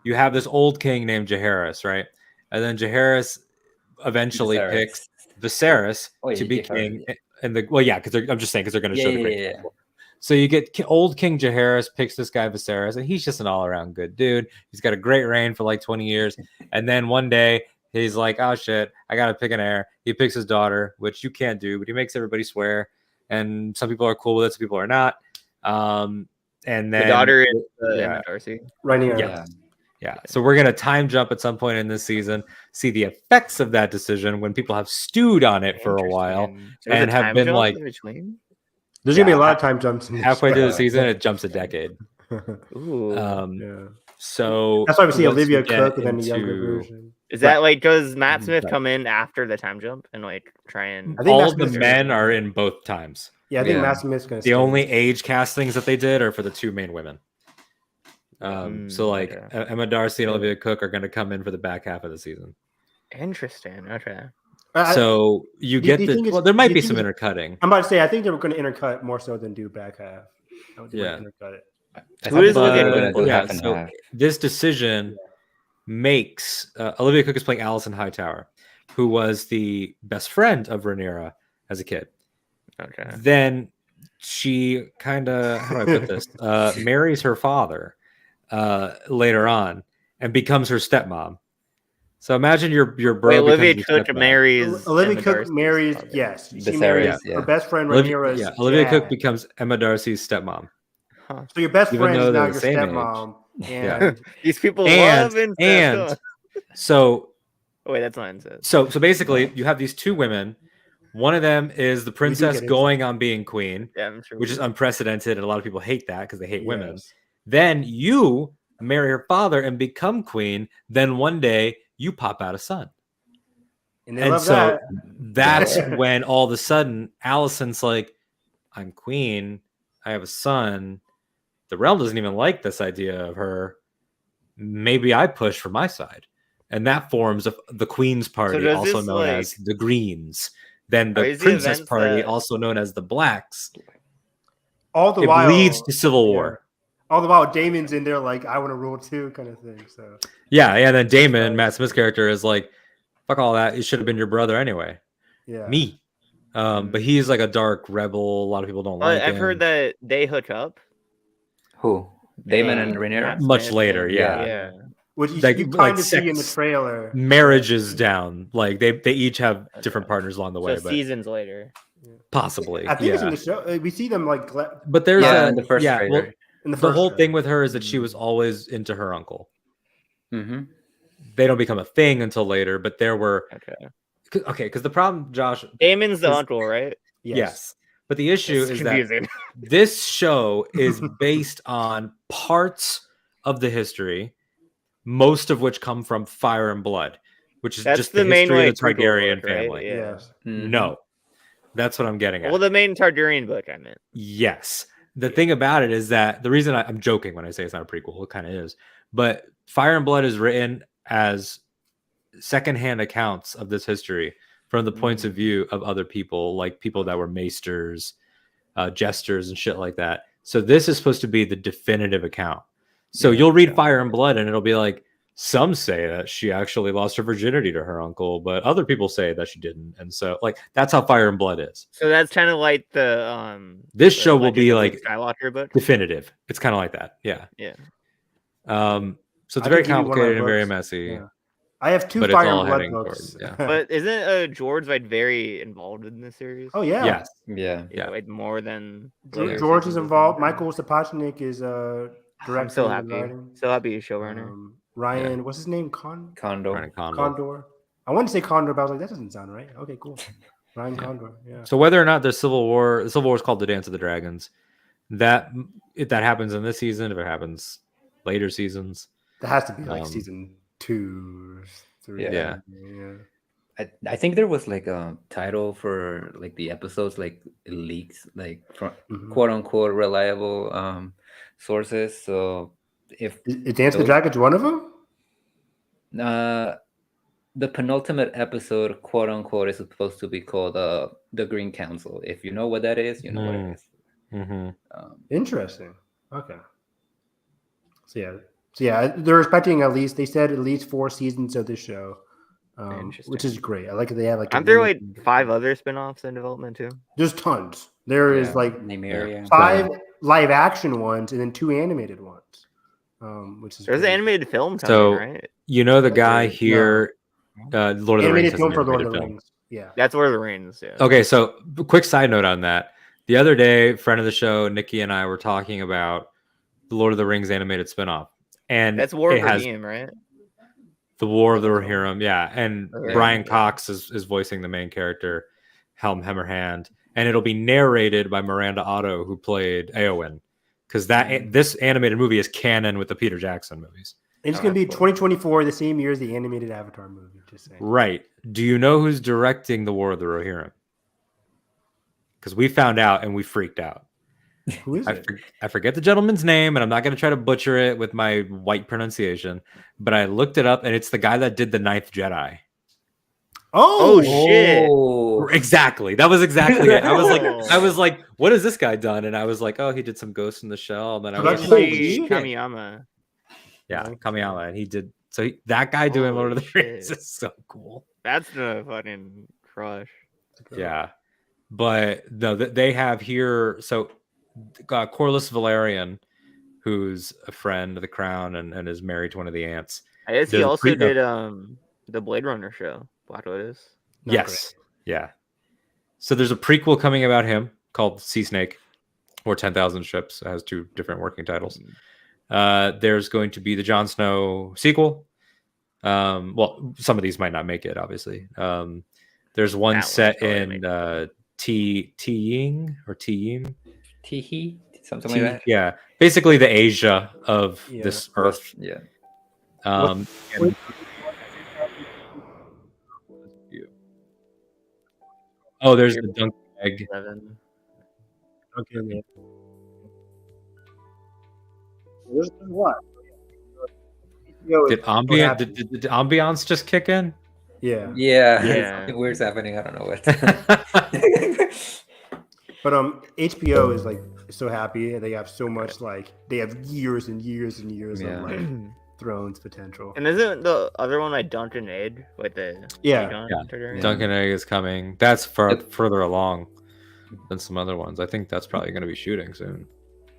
you have this old king named Jaehaerys, right? And then Jaehaerys eventually picks Viserys to be king. And because I'm just saying because they're going to show the great. So you get old King Jaehaerys picks this guy Viserys, and he's just an all-around good dude. He's got a great reign for like 20 years, and then one day he's like, "Oh shit, I gotta pick an heir." He picks his daughter, which you can't do, but he makes everybody swear, and some people are cool with it, some people are not. And then the daughter is Emma Darcy. Right here. Yeah. So we're gonna time jump at some point in this season, see the effects of that decision when people have stewed on it for a while and have been like. There's gonna be a lot of time jumps. Halfway through the season, it jumps a decade. Ooh. So that's why we see Olivia Cook and then the younger version. Is that like does Matt Smith come in after the time jump and like try and all of the men are in both times? Yeah, I think Matt Smith's gonna. The only age castings that they did are for the 2 main women. So like Emma Darcy and Olivia Cook are going to come in for the back half of the season. Interesting. Okay. So you get there might be some intercutting. I'm about to say I think they were going to intercut more so than do back half. Intercut it. Who is so this decision makes Olivia Cook is playing Alison Hightower, who was the best friend of Rhaenyra as a kid. Okay. Then she kind of how do I put this? Marries her father later on and becomes her stepmom. So imagine your bro. Wait, Olivia Cook marries. Olivia Cook marries. Yes, she marries her best friend Rhaenyra's. Olivia Cook becomes Emma Darcy's stepmom. Huh. So your best friend is now your stepmom. And these people love and so. Wait, that's not incest. So basically, you have these 2 women. One of them is the princess going on being queen, which is unprecedented, and a lot of people hate that because they hate women. Then you marry her father and become queen. Then one day you pop out a son. And so that's when all of a sudden Allison's like, I'm queen. I have a son. The realm doesn't even like this idea of her. Maybe I push for my side. And that forms the Queen's Party, also known as the Greens. Then the Princess Party, also known as the Blacks. All the while, bleeds to civil war. All the while, Damon's in there like, I want to rule too, kind of thing. So yeah. Then Damon, Matt Smith's character, is like, fuck all that. It should have been your brother anyway. Yeah. Me. But he's like a dark rebel. A lot of people don't like him. I've heard that they hook up. Who? Damon and Rhaenyra? Much later, yeah. Which you kind of see in the trailer. Marriages down. Like they each have different partners along the way. So seasons later. Possibly. I think it's in the show. We see them like. But there's in the first trailer. Well, the whole thing with her is that she was always into her uncle. Mm-hmm. They don't become a thing until later, but there were because the problem, Josh, Damon's the uncle, right? Yes. But the issue It's is confusing. that this show is based on parts of the history, most of which come from Fire and Blood, which is That's just the the main history of like the prequel Targaryen book, right? family. Yeah. Yes. No, that's what I'm getting at. Well, the main Targaryen book, I meant. Yes. The thing about it is that the reason I'm joking when I say it's not a prequel, it kind of is, but Fire and Blood is written as secondhand accounts of this history from the points of view of other people, like people that were maesters, jesters, and shit like that. So this is supposed to be the definitive account. So you'll read Fire and Blood, and it'll be like, some say that she actually lost her virginity to her uncle, but other people say that she didn't. And so, like, that's how Fire and Blood is. So that's kind of like This the show will be Legend of like Luke Skywalker book. definitive. It's kind of like that. Yeah. Yeah. So it's I very can give you one of my complicated and very books. messy. Yeah. I have 2 but it's Fire all and Blood heading books. toward- But isn't George like very involved in this series? Oh yeah. Yes. Yeah. Yeah, like more than George is involved. Michael Sapochnik is I'm directing so and happy. writing. So happy he's showrunner. Ryan, what's his name? Condor. Ryan Condor. Condor. I wanted to say Condor, but I was like, that doesn't sound right. Okay, cool. Ryan Condor. Yeah. So whether or not the Civil War is called the Dance of the Dragons, that if that happens in this season, if it happens later seasons, That has to be like season 2, 3. Yeah. Yeah. I think there was like a title for like the episodes, like leaks, like from quote unquote reliable sources. So if Is Dance of the Dragons one of them? The penultimate episode, quote unquote, is supposed to be called the Green Council. If you know what that is, you know what it is. Mm-hmm. Interesting. Okay. So yeah, they're expecting at least. They said at least 4 seasons of this show, which is great. I like that they have like. Aren't there like 5 other spin-offs in development too? There's tons. There is like Nymeria. 5 live action ones and then 2 animated ones. Which is There's an great. animated film coming, So right? you know the guy here, Lord of the Rings. Animated has film an for Lord animated of the film. Rings. Yeah. That's Lord of the Rings. Yeah. Okay, so quick side note on that. The other day, friend of the show, Nikki and I were talking about the Lord of the Rings animated spinoff. And That's War it of has Rohirrim, right? the War of the Rohirrim, yeah. And Okay. Brian Cox is voicing the main character, Helm Hammerhand. And it'll be narrated by Miranda Otto, who played Eowyn. Because this animated movie is canon with the Peter Jackson movies. And it's going to be 2024, the same year as the animated Avatar movie. Just saying. Right. Do you know who's directing the War of the Rohirrim? Because we found out and we freaked out. Who is it? I forget the gentleman's name, and I'm not going to try to butcher it with my white pronunciation, but I looked it up, and it's the guy that did the Ninth Jedi. Oh shit! Exactly. That was exactly it. I was like, what has this guy done? And I was like, oh, he did some Ghost in the Shell. And then I was like, Kamiyama. Yeah, Kamiyama, and he did. So that guy doing Lord of the Rings is so cool. That's the fucking crush. Yeah, but no, they have here. So Corlys Valerian, who's a friend of the crown and is married to one of the aunts. I guess he also did the Blade Runner show, Black Lotus. Yes. Yeah. So there's a prequel coming about him called Sea Snake or 10,000 Ships. It has 2 different working titles. There's going to be the Jon Snow sequel. Well, some of these might not make it, obviously. There's one set in Tiying or Tiying. Tihi? Something like that? Yeah. Basically the Asia of this earth. Yeah. Oh, there's the Dunkin' Egg. Okay. There's what? Did ambiance just kick in? Yeah. Something weird's happening. I don't know what. But HBO is like so happy. They have so much they have years and years and years of like Thrones potential. And isn't the other one like Dunkin' Egg? Like the Dunkin' Egg is coming. That's further along than some other ones. I think that's probably going to be shooting soon.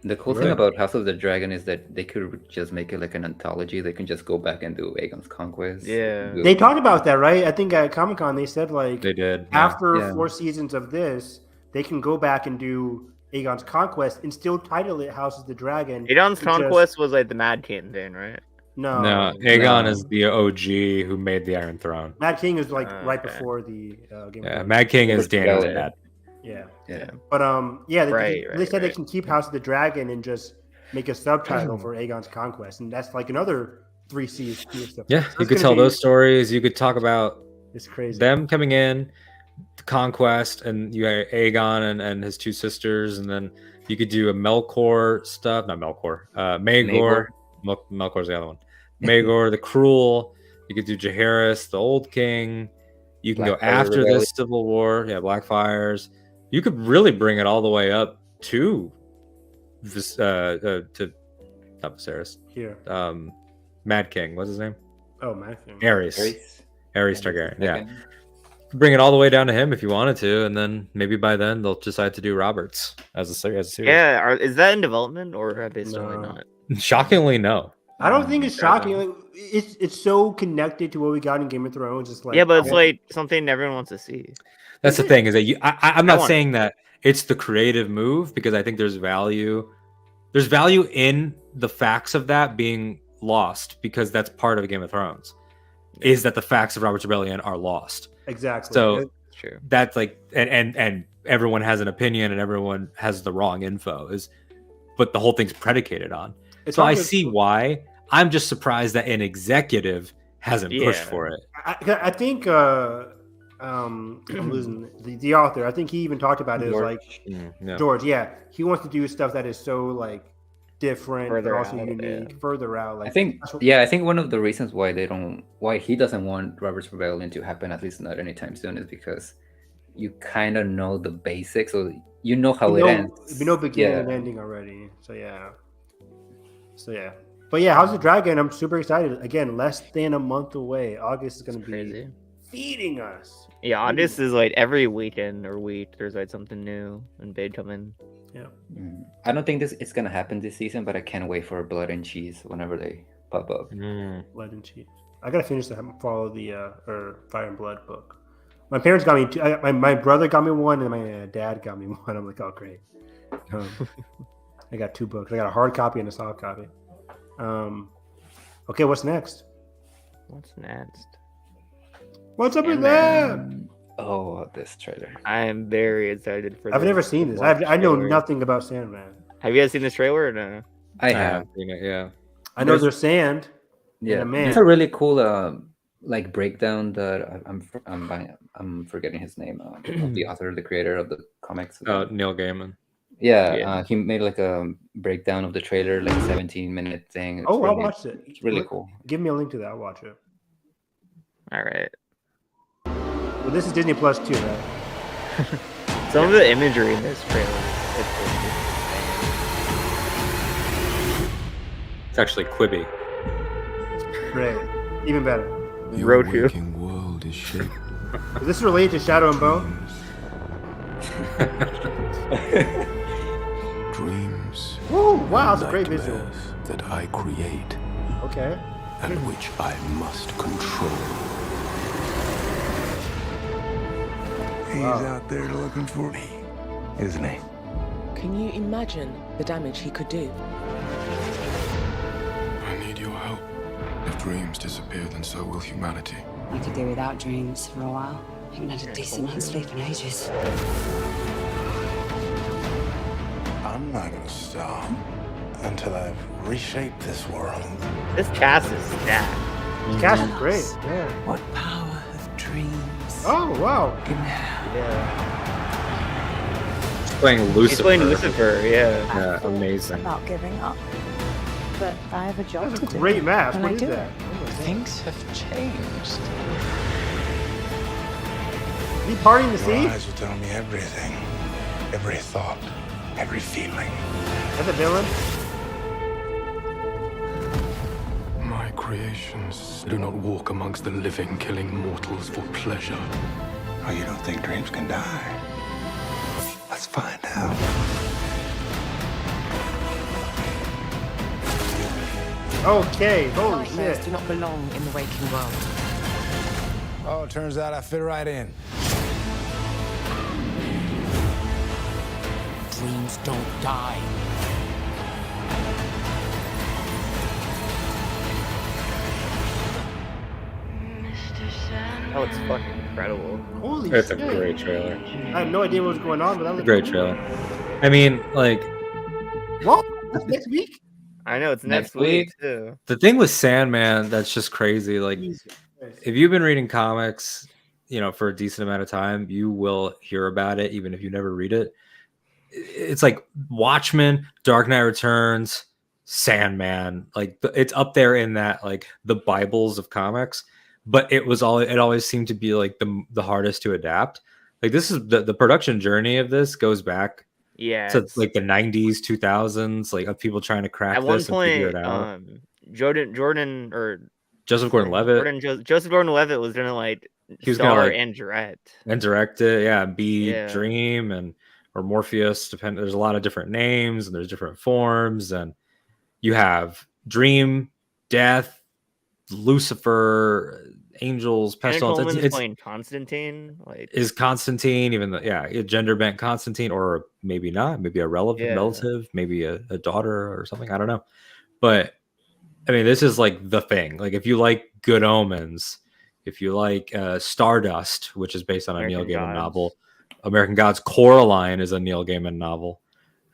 The cool thing about House of the Dragon is that they could just make it like an anthology. They can just go back and do Aegon's Conquest. Yeah. They talked about that, right? I think at Comic-Con they said they did. After 4 seasons of this, they can go back and do Aegon's Conquest and still title it House of the Dragon. Aegon's Conquest was like the Mad King thing, right? No, Aegon is the OG who made the Iron Throne. Mad King is right before the Game of Thrones. Mad King is Dany's dad. Yeah. Yeah. But Right, they said they right. can keep House of the Dragon and just make a subtitle for Aegon's Conquest, and that's like another 3 seasons stuff. Yeah, So you it's could gonna tell be- those stories. You could talk about It's crazy. them coming in, the conquest, and you had Aegon and his 2 sisters, and then you could do a Melkor stuff. Not Melkor. Maegor. Melkor's the other one. Maegor the Cruel. You could do Jaehaerys, the Old King. You can go Blackfire after Rebellion. this Civil War. Yeah, Blackfires. You could really bring it all the way up to this to not Viserys. Here. Mad King. What's his name? Oh, Matthew. Aerys Targaryen. Yeah. Bring it all the way down to him if you wanted to, and then maybe by then they'll decide to do Roberts as a series. Yeah, is that in development or have they still No. not? Shockingly, no. I don't think it's shocking. Like, it's so connected to what we got in Game of Thrones. It's like Yeah, but it's like something everyone wants to see. That's the thing is that I'm I not want- saying that it's the creative move because I think there's value. There's value in the facts of that being lost because that's part of Game of Thrones. Is that the facts of Robert's Rebellion are lost? Exactly. So True. that's like and everyone has an opinion and everyone has the wrong info but the whole thing's predicated on. It's So I also- see why. I'm just surprised that an executive hasn't pushed Yeah. for it. I think I'm losing the author. I think he even talked about it as like Yeah. George. Yeah, he wants to do stuff that is so like different, Further but also out, unique, yeah. further out. Like I think one of the reasons why he doesn't want Robert's Rebellion to happen, at least not anytime soon, is because you kind of know the basics, so you know how it ends. We know beginning and ending already. So yeah. But yeah, House of the Dragon, I'm super excited. Again, less than a month away. August is going to be Crazy. feeding us. Yeah, August is like every weekend or week there's like something new and big coming. Yeah. I don't think it's gonna happen this season, but I can't wait for Blood and Cheese whenever they pop up. Blood and Cheese. I gotta finish to follow the or Fire and Blood book. My parents got me two. My brother got me one, and my dad got me one. I'm like, oh great. I got 2 books. I got a hard copy and a soft copy. Okay, what's next? What's next? What's up with that? Oh, this trailer. I am very excited for I've this. never seen this. Watch I know trailer. nothing about Sandman. Have you guys seen this trailer or no? I have. seen it, yeah. I know there's sand. Yeah, and a man. it's a really cool like breakdown that I'm forgetting his name. Of the author, the creator of the comics. Neil Gaiman. Yeah, he made like a breakdown of the trailer, like 17-minute thing. It's Oh, I'll really- watch it. It's really cool. Give me a link to that. I'll watch it. All right. Well, this is Disney Plus too, right? Some of the imagery in this trailer. It's actually Quibi. Great. Even better. Your Roku. waking world is shaken. Is this related to Shadow and Bone? Dreams. Woo! Wow, that's a great visual. nightmares that I create Okay. and which I must control. He's out there looking for me, isn't he? Can you imagine the damage he could do? I need your help. If dreams disappear, then so will humanity. You could do without dreams for a while. I haven't had a decent night's sleep in ages. I'm not gonna stop until I've reshaped this world. This cast is stacked. Cast is great. Yeah. What power of dreams Oh wow. can have? Yeah. He's playing Lucifer. He's playing Lucifer, yeah. Yeah, amazing. About giving up, but I have a job That's a to do. great mask. and What I is do that? it. Oh my God. Things have changed. He partying the Your sea? eyes will tell me everything. Every thought, every feeling. That's a villain. My creations do not walk amongst the living, killing mortals for pleasure. Oh, you don't think dreams can die? Let's find out. Okay. Holy Nightmares shit. do not belong in the waking world. Oh, it turns out I fit right in. Dreams don't die. Oh, it's fucking incredible. Holy It's shit! a great trailer. I had no idea what was going on, but that was A great trailer. I mean, like, Whoa, that's next week. I know it's next Next week week? too. the thing with Sandman that's just crazy. Like, Jesus Christ. if you've been reading comics, for a decent amount of time, you will hear about it, even if you never read it. It's like Watchmen, Dark Knight Returns, Sandman. Like, it's up there in that, like, the Bibles of comics. But it always seemed to be like the hardest to adapt. Like, this is the production journey of this goes back Yeah, to it's- like the 90s, 2000s, like, of people trying to crack at one this and figure it point, out. Jordan or Joseph Gordon-Levitt. Joseph Gordon-Levitt was gonna like He was gonna, star like, and direct. and direct it, yeah, and be Yeah. Dream or Morpheus. There's a lot of different names and there's different forms, and you have Dream, Death, Lucifer, angels, Jenna pestilence. Coleman's It's playing Constantine. Like, is Constantine, even though, a gender bent Constantine, or maybe not, maybe a relative, maybe a daughter or something. I don't know. But I mean, this is like the thing. Like, if you like Good Omens, if you like Stardust, which is based on a Neil American Gaiman Gods. novel, American Gods, Coraline is a Neil Gaiman novel.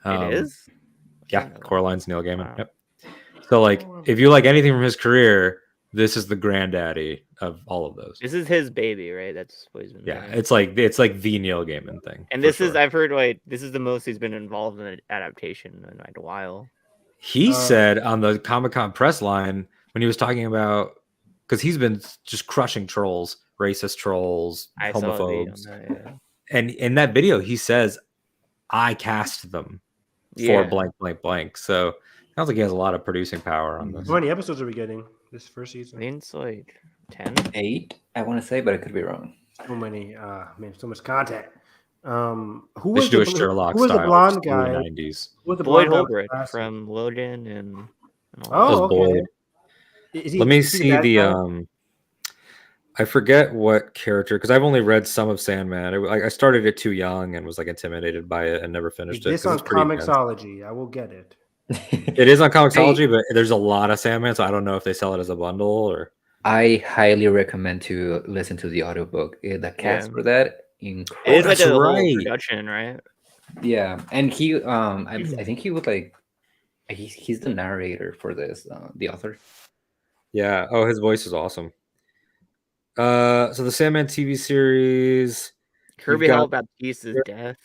it is. Yeah, Coraline's Neil Gaiman. Wow. Yep. So, like, if you like anything from his career, this is the granddaddy of all of those. This is his baby, right? That's what he's been Yeah, doing. it's like the Neil Gaiman thing. And for this is, sure. I've heard, like, this is the most he's been involved in an adaptation in like a while. He said on the Comic-Con press line when he was talking about, because he's been just crushing trolls, racist trolls, I saw a video homophobes. on that, yeah. And in that video, he says, I cast them for Yeah. blank, blank, blank. So it sounds like he has a lot of producing power on this. How many episodes are we getting this first I season? think it's like 10. 8, I want to say, but I could be wrong. So many, man, so much content. Who They was should do the, a Sherlock who was the style, blonde just early guy? 90s. Who was the Boyd blonde guy Holbrook last from Logan and all That Oh, was Boyd. Is he- Let me is he see bad the guy? I forget what character, because I've only read some of Sandman. I started it too young and was like intimidated by it and never Is finished it. this 'cause on it's pretty intense. Comixology? I will get it. It is on Comixology, but there's a lot of Sandman, so I don't know if they sell it as a bundle or. I highly recommend to listen to the audiobook. The cast Yeah. for that, It incredible. is like that's a whole right. production, right? Yeah, and he, I think he was like, he's the narrator for this, the author. Yeah. Oh, his voice is awesome. So the Sandman TV series. Kirby you've Hall got Baptiste's death.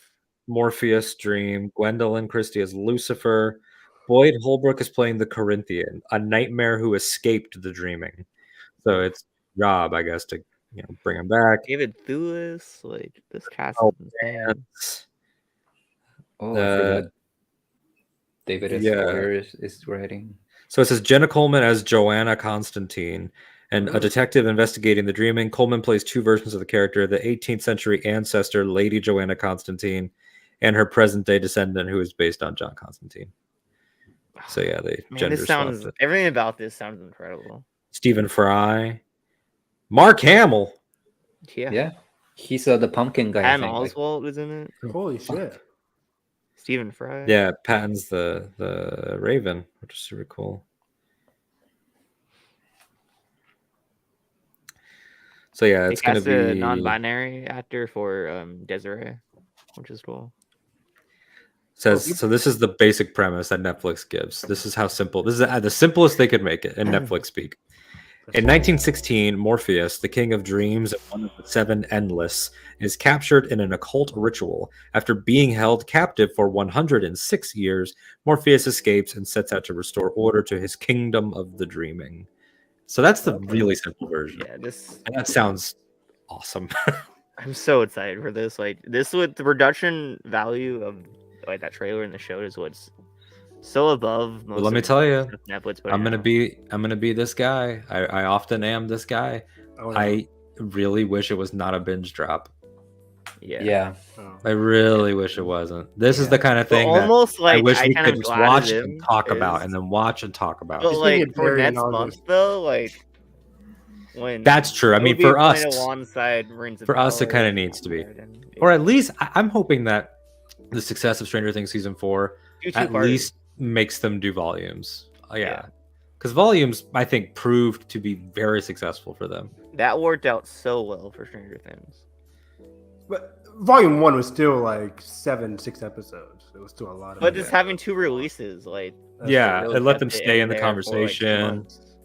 Morpheus Dream. Gwendolyn Christie as Lucifer. Boyd Holbrook is playing the Corinthian, a nightmare who escaped the dreaming. So it's job, I guess, to bring him back. David Thewlis, like this cast Oh, is insane. Vance. Oh, I forgot. David S. yeah. Goyer is writing. So it says Jenna Coleman as Joanna Constantine, and a detective investigating the dreaming. Coleman plays two versions of the character: the 18th century ancestor, Lady Joanna Constantine, and her present-day descendant, who is based on John Constantine. So yeah, they Man, gender this sounds swapped it. everything about this sounds incredible. Stephen Fry, Mark Hamill. Yeah, he's the pumpkin guy. I Patton think, like- Oswalt was in it. Holy shit! Stephen Fry. Yeah, Patton's the Raven, which is super cool. So yeah, They it's gonna cast a be non-binary actor for Desiree, which is cool. says so. This is the basic premise that Netflix gives. This is how simple. This is the simplest they could make it in Netflix speak. In 1916, Morpheus, the king of dreams and one of the seven endless, is captured in an occult ritual. After being held captive for 106 years, Morpheus escapes and sets out to restore order to his kingdom of the dreaming. So that's the really simple version. Yeah, this And that sounds awesome. I'm so excited for this. Like this, with the production value of like that trailer and the show is what's so above. Most But let me of tell you, stuff Netflix putting I'm gonna out. be this guy. I often am this guy. I really wish it was not a binge drop. Yeah. I really wish it wasn't. This is the kind of thing that almost I like wish I we kind could of just glad watch it and talk about, is- and then watch and talk about. But like for very next in month August. though, like when That's true. I mean, Toby for playing us, alongside Rings of for us, it Power kind of and needs to be, Conrad and- or at least I'm hoping that the success of Stranger Things season 4 Do at two-parter. least makes them do volumes. Yeah, because Volumes, I think, proved to be very successful for them. That worked out so well for Stranger Things. But Volume 1 was still like 6 episodes. It was still a lot of. But just having 2 releases, like Yeah, really it let kept them it stay in the there for, like, 2 conversation. months.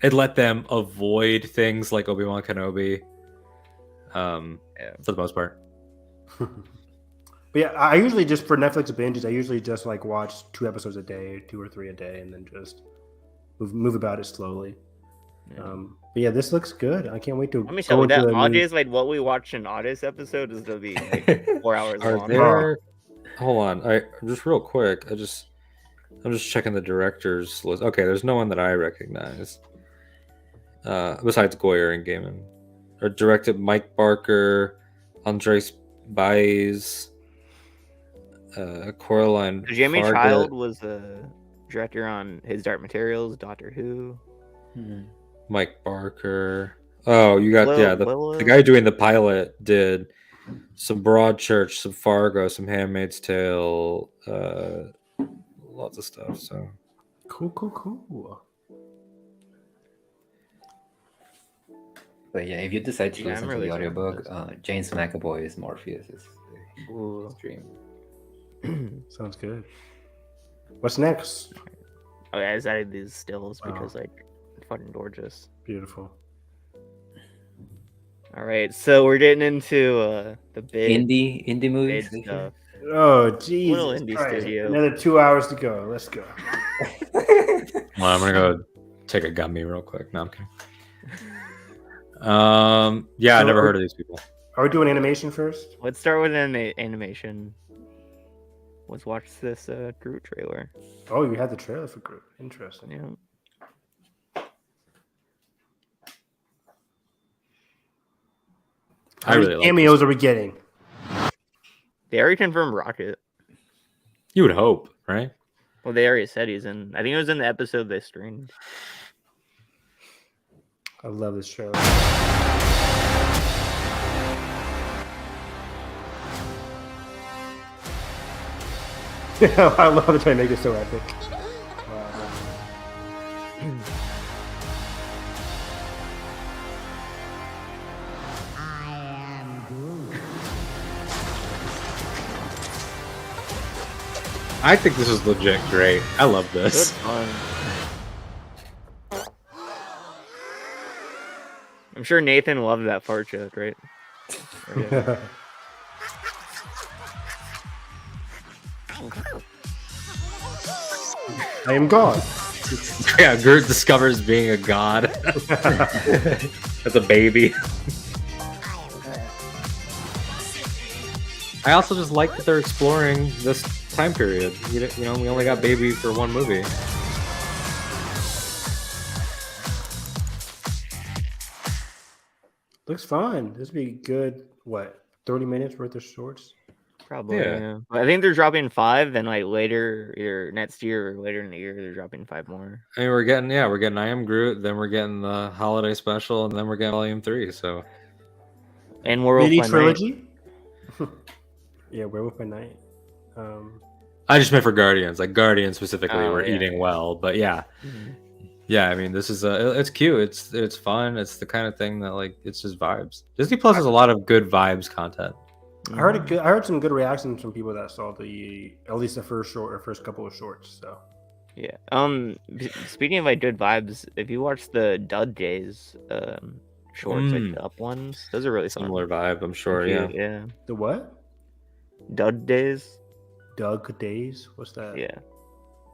It let them avoid things like Obi-Wan Kenobi, for the most part. But yeah, I usually just for Netflix binges, I usually just like watch 2 episodes a day, 2 or 3 a day, and then just move about it slowly. But yeah, this looks good. I can't wait to. Let me tell you that August, like what we watched in August episode is gonna be like 4 hours Are long. there? Hold on, I just real quick. I'm just checking the directors list. Okay, there's no one that I recognize. Besides Goyer and Gaiman, or directed Mike Barker, Andres Baez, Coraline. Jamie Farga. Child was a director on His Dark Materials, Doctor Who. Mike Barker. Oh, you got the Willa? guy doing the pilot did some Broadchurch, some Fargo, some Handmaid's Tale, lots of stuff. So cool. But yeah, if you decide to Yeah, listen I'm really to the excited audiobook, James McAvoy's Morpheus is Ooh. stream. Sounds good. What's next? Okay, I just added these stills because like fucking gorgeous. Beautiful. All right, so we're getting into the big Indie movies. big stuff. Oh, Jesus Little indie Christ. studio. Another 2 hours to go. Let's go. Well, I'm gonna go take a gummy real quick. No, I'm kidding. Yeah, I So never heard of these people. Are we doing animation first? Let's start with an animation. Let's watch this Groot trailer. Oh, you had the trailer for Groot. Interesting. Yeah. How many cameos are we getting? They already confirmed Rocket. You would hope, right? Well, they already said he's in. I think it was in the episode they streamed. I love this trailer. I love the trying to make it so epic. I think this is legit great. I love Good this. fun. I'm sure Nathan loved that fart joke, right? Yeah. I am God. Yeah, Groot discovers being a god as a baby. I also just like that they're exploring this time period. You know, we only got baby for one movie. Looks fun. This would be good. What, 30 minutes worth of shorts? Probably. Yeah. Yeah. I think they're dropping 5. Then like later, either next year or later in the year, they're dropping 5 more. I mean, we're getting I Am Groot, then we're getting the holiday special, and then we're getting Volume 3. So, And Werewolf Mini by Night. trilogy? Yeah, Werewolf by Night. I just meant for Guardians. Like Guardians specifically, Oh, we're yeah. eating well. But yeah, Mhm. yeah. I mean, this is it's cute. It's fun. It's the kind of thing that like it's just vibes. Disney Plus has a lot of good vibes content. I heard some good reactions from people that saw at least the first short or first couple of shorts. So Yeah. Speaking of like good vibes, if you watch the Dud Days shorts, like the up ones, those are really fun. Similar vibe, I'm sure. Cute, Yeah. Yeah. the what? Dud Days. Doug Days? What's that? Yeah.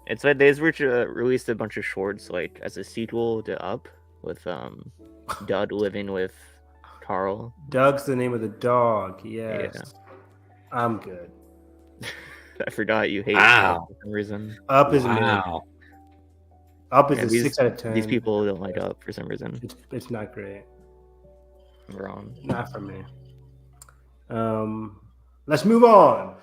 It's like Days which released a bunch of shorts like as a sequel to Up with Dud living with Carl. Doug's the name of the dog. Yes. Yeah. I'm good. I forgot you hate Wow. Up for some reason. Up is amazing. Wow. Up is Yeah, a 6 out of 10. These people don't like Up for some reason. It's not great. I'm wrong. Not for me. Let's move on.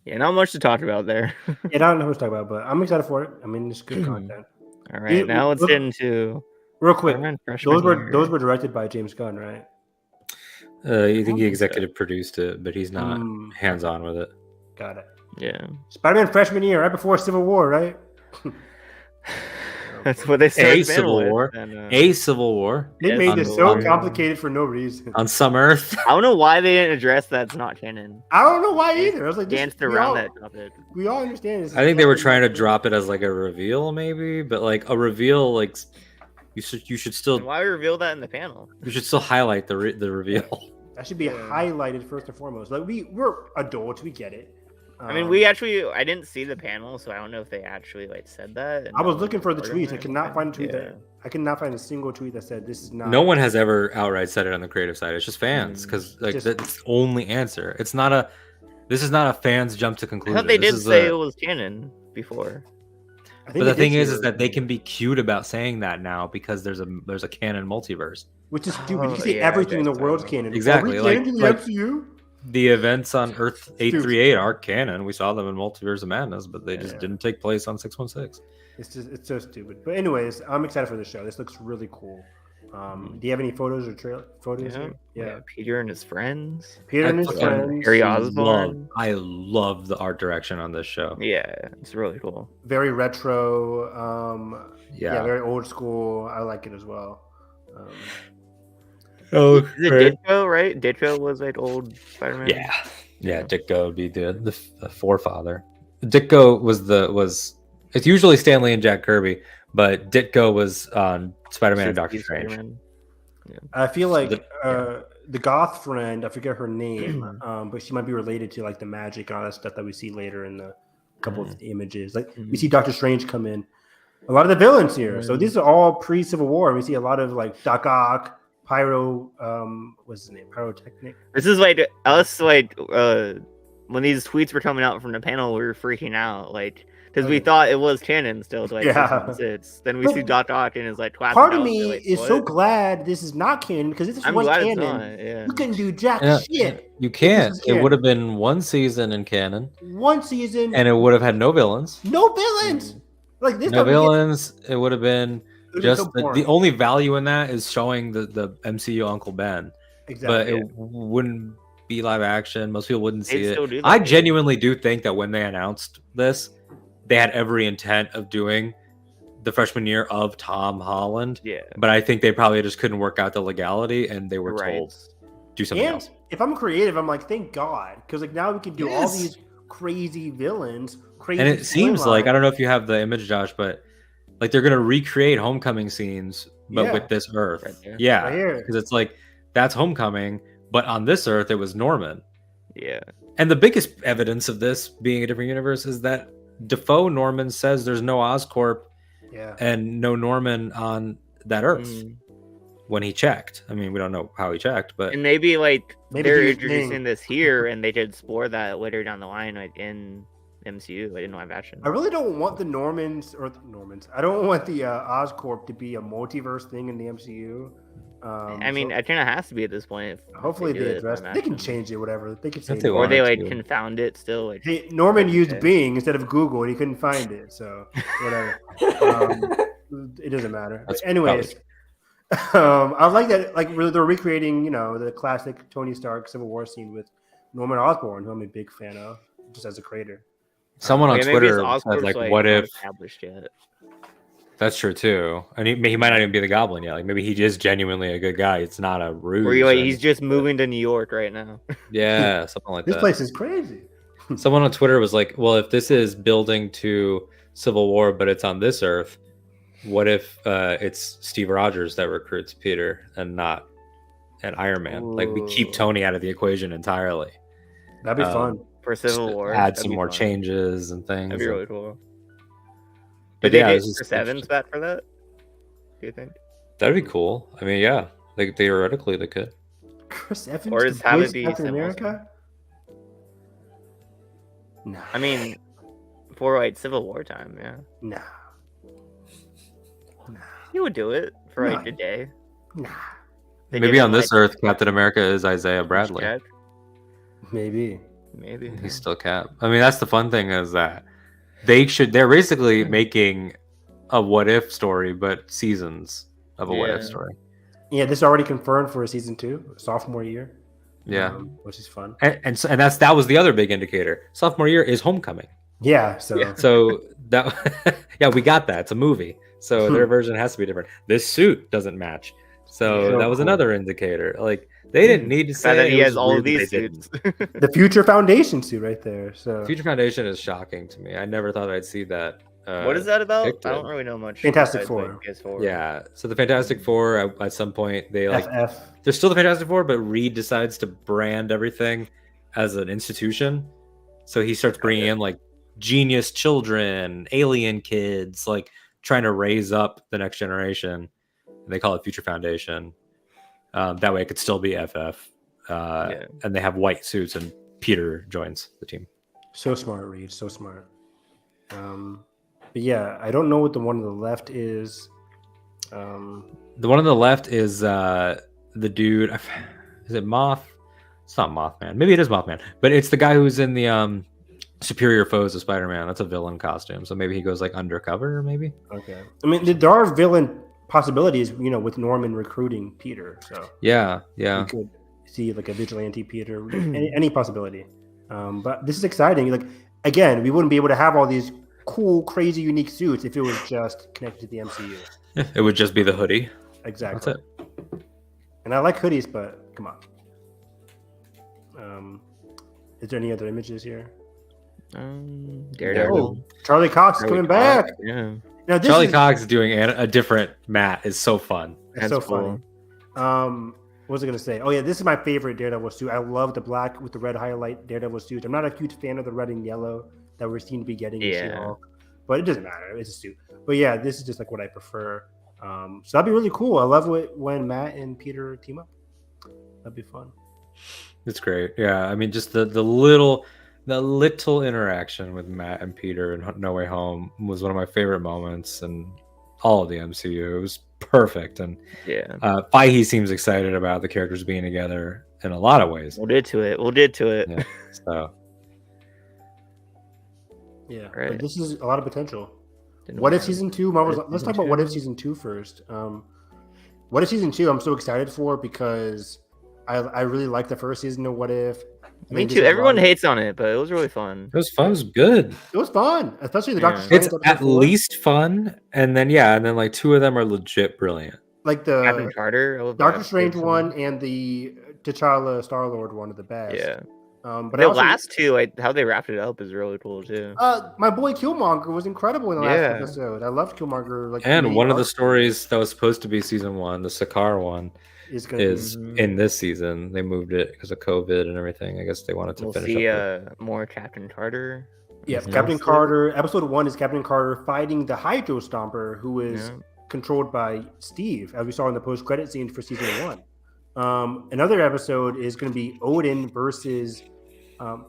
Yeah, not much to talk about there. Yeah, I don't know what to talk about, but I'm excited for it. I mean, it's good content. All right, now let's get into real quick. Spider-Man freshman Those year. were directed by James Gunn, right? You think he executive produced it, but he's not hands on with it. Got it. Yeah. Spider-Man freshman year, right before Civil War, right? That's what they started A the panel Civil with, War. and, A Civil War. They Yes, made on this the so water. complicated for no reason. On some Earth. I don't know why they didn't address that's not canon. I don't know why They either. I was like, this, danced we around all, that topic. we all understand this. I think they were trying to drop it as like a reveal, maybe, but like a reveal, like you should And still why reveal that in the panel? you should still highlight the reveal. That should be highlighted first and foremost. Like we're adults, we get it. I mean, I didn't see the panel, so I don't know if they actually like said that. and I was that looking for the part of tweets. I it. could not find a tweet Yeah. that I could not find a single tweet that said this is not. No one has ever outright said it on the creative side. It's just fans, because like Just- that's the only answer. It's not a. This is not a fans jump to I conclusion. thought they This did is say a- it was canon before. I think But the they did thing is say that they can be cute about saying that now because there's a canon multiverse. which is stupid. You Oh, can say yeah, I everything in the guess world's so. canon. Exactly, Every like- canon in the like- MCU. The events on Earth 838 are canon. We saw them in Multiverse of Madness, but they just Yeah. didn't take place on 616. It's so stupid. But anyways, I'm excited for the show. This looks really cool. Do you have any photos or photos? Yeah. Here? Peter and his friends. Peter and his fucking friends. Harry love- Osborn. I love the art direction on this show. Yeah, it's really cool. Very retro. Yeah. Very old school. I like it as well. Oh, Is it Ditko, right? Ditko was like old Spider-Man. yeah. Ditko would be the forefather. Ditko was it's usually Stan Lee and Jack Kirby, but Ditko was on Spider-Man and Doctor 60s Strange. Spider-Man. I feel like The- the goth friend, I forget her name, but she might be related to like the magic and all that stuff that we see later in the couple of images. Like we see Doctor Strange come in. A lot of the villains here. So these are all pre-Civil War. And we see a lot of like Doc Ock, Pyro, what's his name? Pyrotechnic. This is like us, like when these tweets were coming out from the panel, we were freaking out, like because we thought it was canon still. To, like, Yeah. 616. Then we But see Doc Ock and is like clapping Part of out, me we're like, is so what? glad this is not canon because this is I'm one glad it's canon. not, yeah. You couldn't do jack Yeah, shit. You can't. is It canon. would have been one season in canon, One season, and it would have had no villains. no villains. Like this, No time we get- villains. It would have been it was just so the boring. only value in that is showing the MCU Uncle Ben. Exactly. But it wouldn't be live action. Most people wouldn't see They'd it. still do that, I yeah. genuinely do think that when they announced this, they had every intent of doing the freshman year of Tom Holland. Yeah. But I think they probably just couldn't work out the legality, and they were Right. told do something And else. if I'm creative, I'm like, thank God, because like now we can do all Yes. these crazy villains. Crazy. And it seems like, I storylines. don't know if you have the image, Josh, but like they're gonna recreate Homecoming scenes, but Yeah. with this Earth. Right there. Yeah, Right here. because it's like that's Homecoming, but on this Earth it was Norman. Yeah. And the biggest evidence of this being a different universe is that Defoe Norman says there's no Oscorp Yeah. and no Norman on that Earth Mm. when he checked. I mean, we don't know how he checked, but And maybe like Maybe they're he was introducing being- this here, and they could explore that later down the line, like in MCU, like in live action. I really don't want the Normans. I don't want the Oscorp to be a multiverse thing in the MCU. I mean, so it kind of has to be at this point. If hopefully do they it address. live They can action. change it, whatever. They can say. they or want they it like to. confound it still. Like Hey, Norman used Okay. Bing instead of Google, and he couldn't find it. So whatever. It doesn't matter. That's Anyways, I like that. Like really, they're recreating, the classic Tony Stark Civil War scene with Norman Osborn, who I'm a big fan of, just as a creator. someone on okay, maybe Twitter it's said Oscorp's, like, "What not if?" established yet? That's true too, and he might not even be the Goblin yet. Like maybe he is genuinely a good guy. It's not a ruse. Or like, or he's just moving to New York right now. yeah, something like This that. place is crazy. Someone on Twitter was like, "Well, if this is building to Civil War, but it's on this Earth, what if it's Steve Rogers that recruits Peter and not an Iron Man? Like we keep Ooh. Tony out of the equation entirely. That'd be fun. For Civil War. Add that'd some be more fun. changes and things. That'd be really cool. But Did yeah, they it's get just Chris Evans back for that? Do you think? that'd be cool. I mean, yeah, like theoretically they could. Chris Evans, Or the just have voice it be Captain Sam America. No, I mean, for like Civil War time, yeah. no, You would do it for like No. a day. nah, They Maybe give on him, this like, Earth, Captain America is Isaiah Bradley. check. maybe. Maybe. He's still Cap. I mean, that's the fun thing is that they're basically making a what if story, but seasons of a what if Yeah. story. Yeah, this is already confirmed for a season 2, sophomore year. Yeah. Which is fun. And that was the other big indicator. Sophomore year is Homecoming. Yeah, so So that yeah, we got that. It's a movie. So their version has to be different. This suit doesn't match. So Yeah. that was Cool. another indicator. Like they didn't need to The fact say that it. he It has was all weird of that these they didn't. suits. the Future Foundation suit right there. So Future Foundation is shocking to me. I never thought I'd see that. What is that about? depicted. I don't really know much. Fantastic besides, Four. like, Phase 4. Yeah. So the Fantastic Four at some point they like FF. they're still the Fantastic Four, but Reed decides to brand everything as an institution. So he starts bringing in like genius children, alien kids, like trying to raise up the next generation. And they call it Future Foundation. That way it could still be FF. And they have white suits, and Peter joins the team. So smart, Reed. So smart. But yeah, I don't know what the one on the left is. The one on the left is the dude. Is it Moth? It's not Mothman. Maybe it is Mothman, but it's the guy who's in the Superior Foes of Spider-Man. That's a villain costume, so maybe he goes like undercover. Maybe. Okay. I mean, there are villain possibilities, with Norman recruiting Peter. So Yeah. you could see like a vigilante Peter. any possibility. But this is exciting. Like again, we wouldn't be able to have all these cool, crazy, unique suits if it was just connected to the MCU. It would just be the hoodie. Exactly. That's it. And I like hoodies, but come on. Is there any other images here? Daredevil. Oh, Charlie Cox is coming back. Yeah. Now, this Charlie is, Cox doing a different Matt is so fun. It's so funny. What was I going to say? Oh, yeah, this is my favorite Daredevil suit. I love the black with the red highlight Daredevil suit. I'm not a huge fan of the red and yellow that we seem to be getting in She-Hulk, but it doesn't matter. It's a suit. But yeah, this is just like what I prefer. So that'd be really cool. I love it when Matt and Peter team up. That'd be fun. It's great. Yeah, I mean, just the little interaction with Matt and Peter in No Way Home was one of my favorite moments in all of the MCU. It was perfect, and Feige seems excited about the characters being together in a lot of ways. We'll get to it. Yeah, so yeah, right. But this is a lot of potential. What If Season 2? Let's talk about What If Season 2 first. What If Season 2 I'm so excited for because I really like the first season of What If. Me too. Everyone hates on it, but it was really fun. It was fun. It was good. It was fun, especially the Doctor Strange. It's at least fun, and then like two of them are legit brilliant. Like the Captain Carter, Doctor Strange one, and the T'Challa Star-Lord one are the best. Yeah. But the last two, how they wrapped it up is really cool too. My boy Killmonger was incredible in the last episode. I loved Killmonger. And one of the stories that was supposed to be season 1, the Sakaar one, is in this season. They moved it because of COVID and everything. I guess they wanted to finish up more Captain Carter. Yes, Captain Carter. Episode 1 is Captain Carter fighting the Hydro Stomper, who is controlled by Steve, as we saw in the post-credit scene for season 1. Another episode is going to be Odin versus the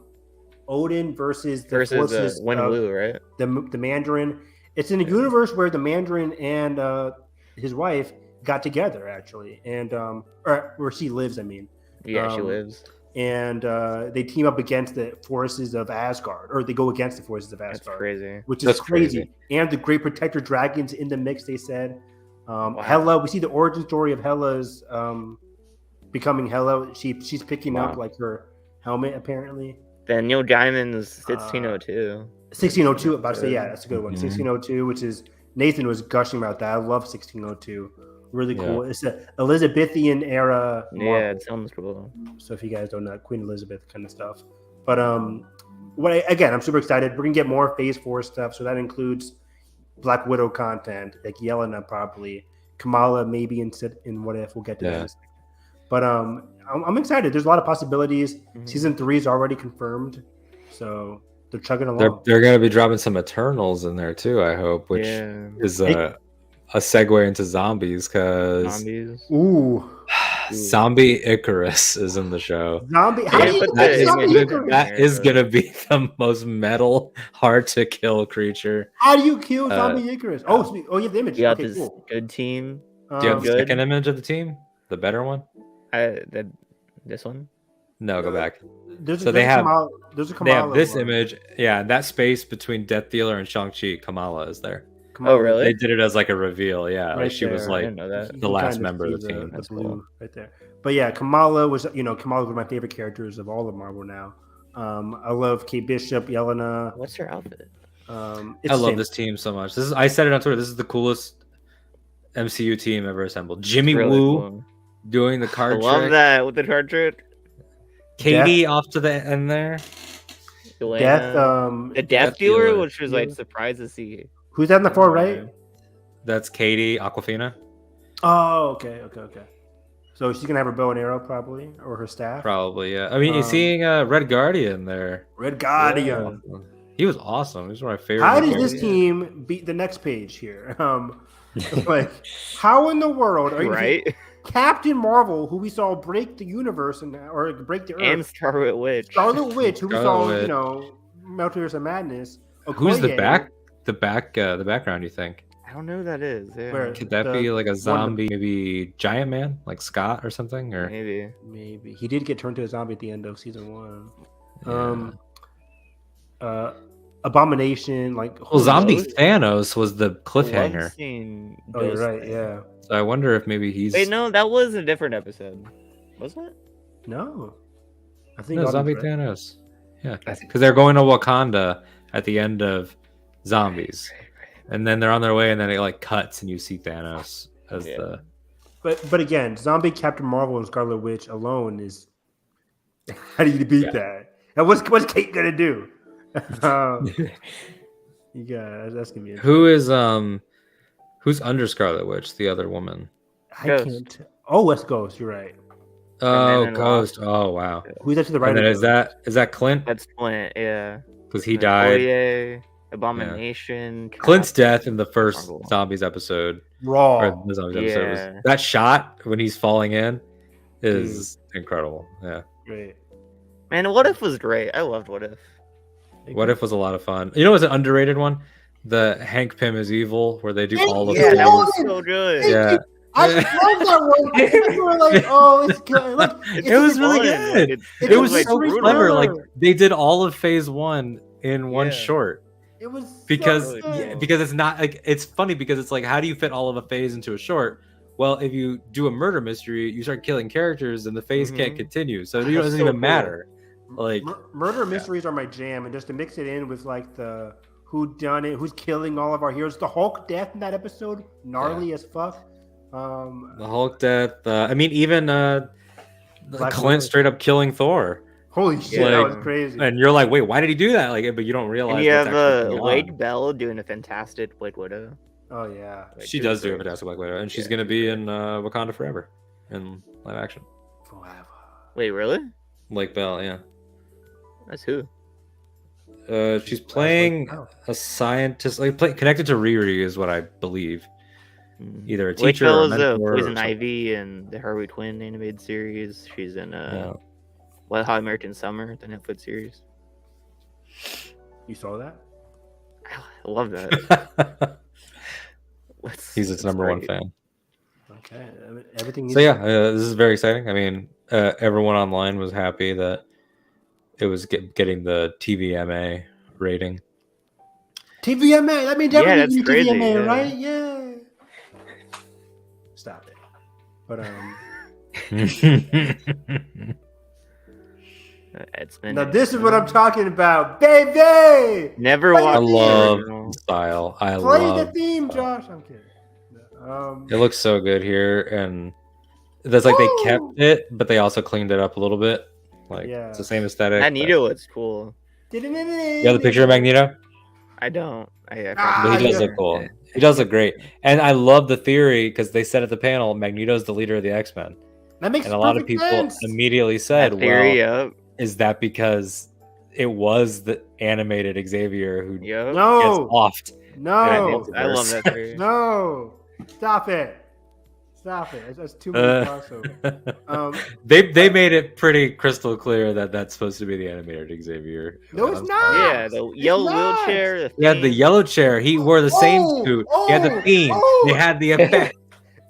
forces Wenwu, right? The Mandarin. It's in a universe where the Mandarin and his wife got together, actually, and or where she lives. I mean, she lives, and they team up against the forces of Asgard, or they go against the forces of Asgard. That's crazy. Which is crazy. And the Great Protector Dragons in the mix. They said Hela. We see the origin story of Hela's becoming Hela. She's picking up like her helmet apparently. Then Neil Gaiman's 1602. 1602. About to say, yeah, that's a good one. 1602, which is Nathan was gushing about that. I love 1602. Really cool. It's a Elizabethan era. Yeah, it sounds cool. So if you guys don't know, Queen Elizabeth kind of stuff. But again, I'm super excited. We're gonna get more Phase 4 stuff. So that includes Black Widow content, like Yelena probably, Kamala maybe in What If. We'll get to that in a second. But I'm excited. There's a lot of possibilities. Season 3 is already confirmed, so they're chugging along. They're going to be dropping some Eternals in there too, I hope, which is a segue into zombies because Zombie Icarus is in the show. Zombie, that is going to be the most metal, hard to kill creature. How do you kill Zombie Icarus? You have the image. You got this good team. Do you have the second image of the team? The better one? This one? No, go back. They have this image. Yeah, that space between Death Dealer and Shang-Chi, Kamala is there. Oh, really? They did it as like a reveal. Yeah, right like she was like the last member of the team. That's blue right there. But yeah, Kamala was one of my favorite characters of all of Marvel now. I love Kate Bishop, Yelena. What's her outfit? I love this team so much. I said it on Twitter. This is the coolest MCU team ever assembled. Jimmy Really Woo cool. doing the I card love trick. that with the card trick. Katie off to the end there. The Death Dealer, which was like surprised to see. Who's that in the far right? That's Katie Aquafina. Oh, okay. So she's gonna have her bow and arrow probably, or her staff. Probably, yeah. I mean, you're seeing Red Guardian there. Red Guardian. Yeah. He was awesome. He was one of my favorite. How does this team beat the next page here? Like, how in the world are you right? Captain Marvel, who we saw break the universe or break the earth, and Scarlet Witch, who we saw, Multiverse of Madness. Who's the background? You think? I don't know who that is. Yeah. Could that be like a zombie, maybe Giant Man, like Scott or something, or maybe he did get turned to a zombie at the end of season 1. Yeah. Abomination, like zombie Thanos was the cliffhanger. Oh, you're right. Yeah. So I wonder if maybe he's. Wait, no, that was a different episode, wasn't it? No, I think zombie Thanos. Yeah, because they're going to Wakanda at the end of Zombies, and then they're on their way, and then it like cuts, and you see Thanos as the. But again, zombie Captain Marvel and Scarlet Witch alone is. How do you beat that? And what's Kate gonna do? That's gonna be. Who's under Scarlet Witch? The other woman. Can't. Oh, it's Ghost. You're right. Oh, Ghost. Oh, wow. Who's that to the right? And then is that Clint? That's Clint. Yeah. Because he died. Oye, Abomination. Yeah. Clint's death in the first Zombies episode. Raw. Or the Zombies episode was, that shot when he's falling in is incredible. Yeah. Great. Man, What If was great. I loved What If. What If was a lot of fun. You know, it was an underrated one. The Hank Pym is Evil, where they do all of that was so good. Yeah. I love that one. People were like, "Oh, it's good." Like, it was really good. It was so clever. Like they did all of Phase 1 in one short. It was because it's not like it's funny because it's like, how do you fit all of a phase into a short? Well, if you do a murder mystery, you start killing characters, and the phase can't continue, so it doesn't even matter. Like murder mysteries are my jam, and just to mix it in with like the who done it, who's killing all of our heroes. The Hulk death in that episode, gnarly as fuck. The Hulk death. I mean, even Clint straight up killing Thor. Holy shit, that was crazy. And you're like, wait, why did he do that? Like, but you don't realize. And you have Lake Bell doing a fantastic Black Widow. Oh yeah, she does do a fantastic Black Widow, and she's gonna be in Wakanda Forever in live action. Forever. Wait, really? Lake Bell, yeah. That's who. She's playing a scientist, connected to Riri, is what I believe. Either a teacher or a mentor. Poison Ivy in the Harley Quinn animated series. She's in Wet Hot American Summer, the Netflix series. You saw that? I love that. He's its number one fan. Okay, everything. So yeah, this is very exciting. I mean, everyone online was happy that it was getting the TVMA rating. TVMA, that means definitely that's crazy, TVMA, right? Yeah. Stop it. But now this is what I'm talking about, baby. Never watched. I love the style. Play the theme, Josh. I'm kidding. It looks so good here, and that's like they kept it, but they also cleaned it up a little bit. Like it's the same aesthetic. Magneto looks cool. You have the picture of Magneto? I don't. But he does look cool. He does look great, and I love the theory because they said at the panel, Magneto's the leader of the X-Men. That makes and a lot of people sense. immediately said, theory, "Well, is that because it was the animated Xavier who gets offed?" No, I love that theory. No, stop it. Stop it. That's too many crossover. They made it pretty crystal clear that that's supposed to be the animated Xavier. No, it's not. Yeah, the yellow wheelchair. The yellow chair. He wore the same suit. He had the theme. They had the effect.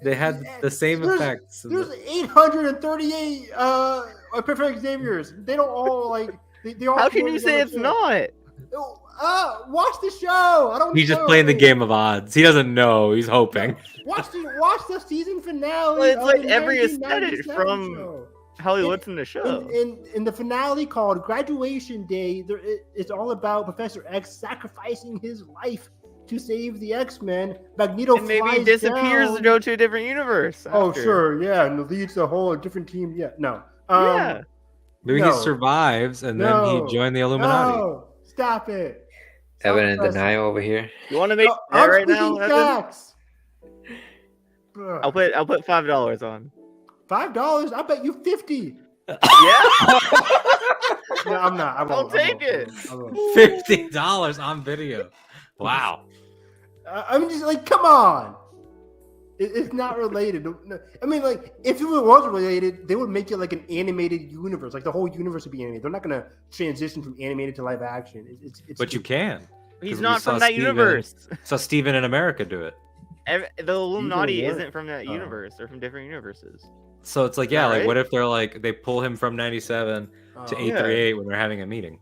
They had the same effects. There's 838 perfect Xaviers. They don't all like. They all. How can you say it's not? Watch the show. I don't. He's just playing the game of odds. He doesn't know. He's hoping. Watch the season finale. Well, it's like every aesthetic from Hollywood's in the show. In the finale called Graduation Day, it's all about Professor X sacrificing his life to save the X-Men. Magneto And maybe he flies disappears down. to go to a different universe. Oh, after. sure, yeah, and leads a whole different team. Yeah, no. Yeah. Maybe he survives and then he joined the Illuminati. No, stop it. Evan in denial over here. You want to make that I'm right now? speaking facts. I'll put $5 on. $5? I bet you 50. Yeah. No, I'm not. I won't. I'll take it. $50 on video. Wow. I'm just like, come on. It's not related. I mean, like, if it was related, they would make it like an animated universe. Like the whole universe would be animated. They're not going to transition from animated to live action. But you can. He's not from that universe. Saw Steven in America do it. The Illuminati isn't from that universe. They're from different universes. So it's like, yeah, like what if they're like they pull him from 97 to 838 when they're having a meeting?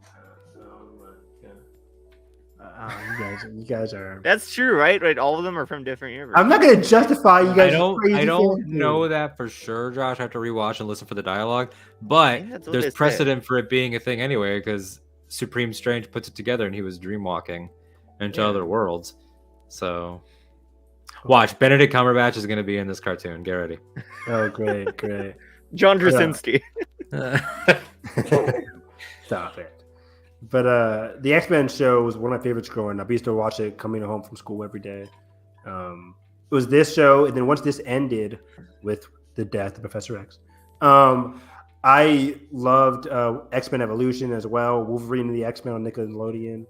You guys are. That's true, right? Right, all of them are from different universes. I'm not going to justify you guys. I don't know that for sure, Josh. I have to rewatch and listen for the dialogue, but there's precedent for it being a thing anyway because Supreme Strange puts it together and he was dreamwalking into other worlds. So watch, Benedict Cumberbatch is going to be in this cartoon. Get ready. Oh, great. John Krasinski. Stop it. But the X-Men show was one of my favorites growing up. I used to watch it coming home from school every day. It was this show, and then once this ended with the death of Professor X, I loved X-Men Evolution as well. Wolverine and the X-Men on Nickelodeon.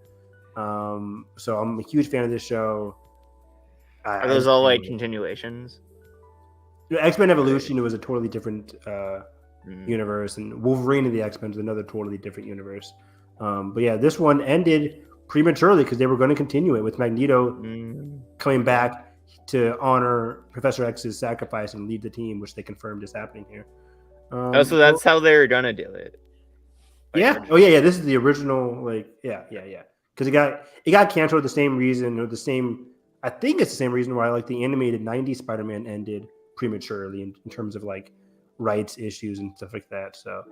So I'm a huge fan of this show. Are those all like continuations? X-Men Evolution was a totally different universe, and Wolverine and the X-Men is another totally different universe. But yeah, this one ended prematurely because they were going to continue it with Magneto coming back to honor Professor X's sacrifice and lead the team, which they confirmed is happening here. So that's how they're gonna do it. Yeah. Oh yeah. This is the original. Like yeah. Because it got canceled for the same reason or the same. I think it's the same reason why like the animated '90s Spider-Man ended prematurely in terms of like rights issues and stuff like that. So.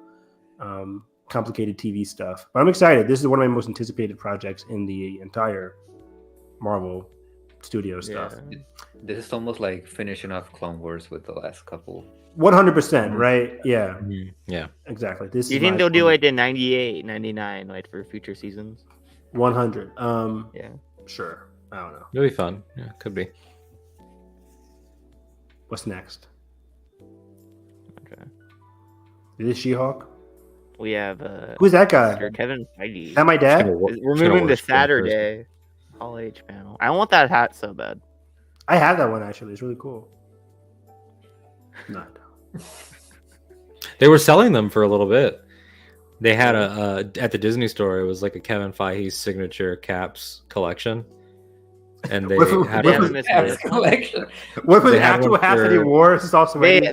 Complicated TV stuff, but I'm excited. This is one of my most anticipated projects in the entire Marvel studio stuff. This is almost like finishing off Clone Wars with the last couple. 100%, right? Yeah. Yeah. Exactly. This. You think they'll do like the 98, 99, like for future seasons? 100. Yeah. Sure. I don't know. It'll be fun. Yeah, could be. What's next? Okay. Is this She-Hulk? We have who's that guy? Mr. Kevin Feige. Is that my dad? We're moving to Saturday. All H panel. I want that hat so bad. I have that one actually. It's really cool. Not. They were selling them for a little bit. They had a at the Disney store. It was like a Kevin Feige signature caps collection, and they had a collection. What was the actual hat that he wore? It's also they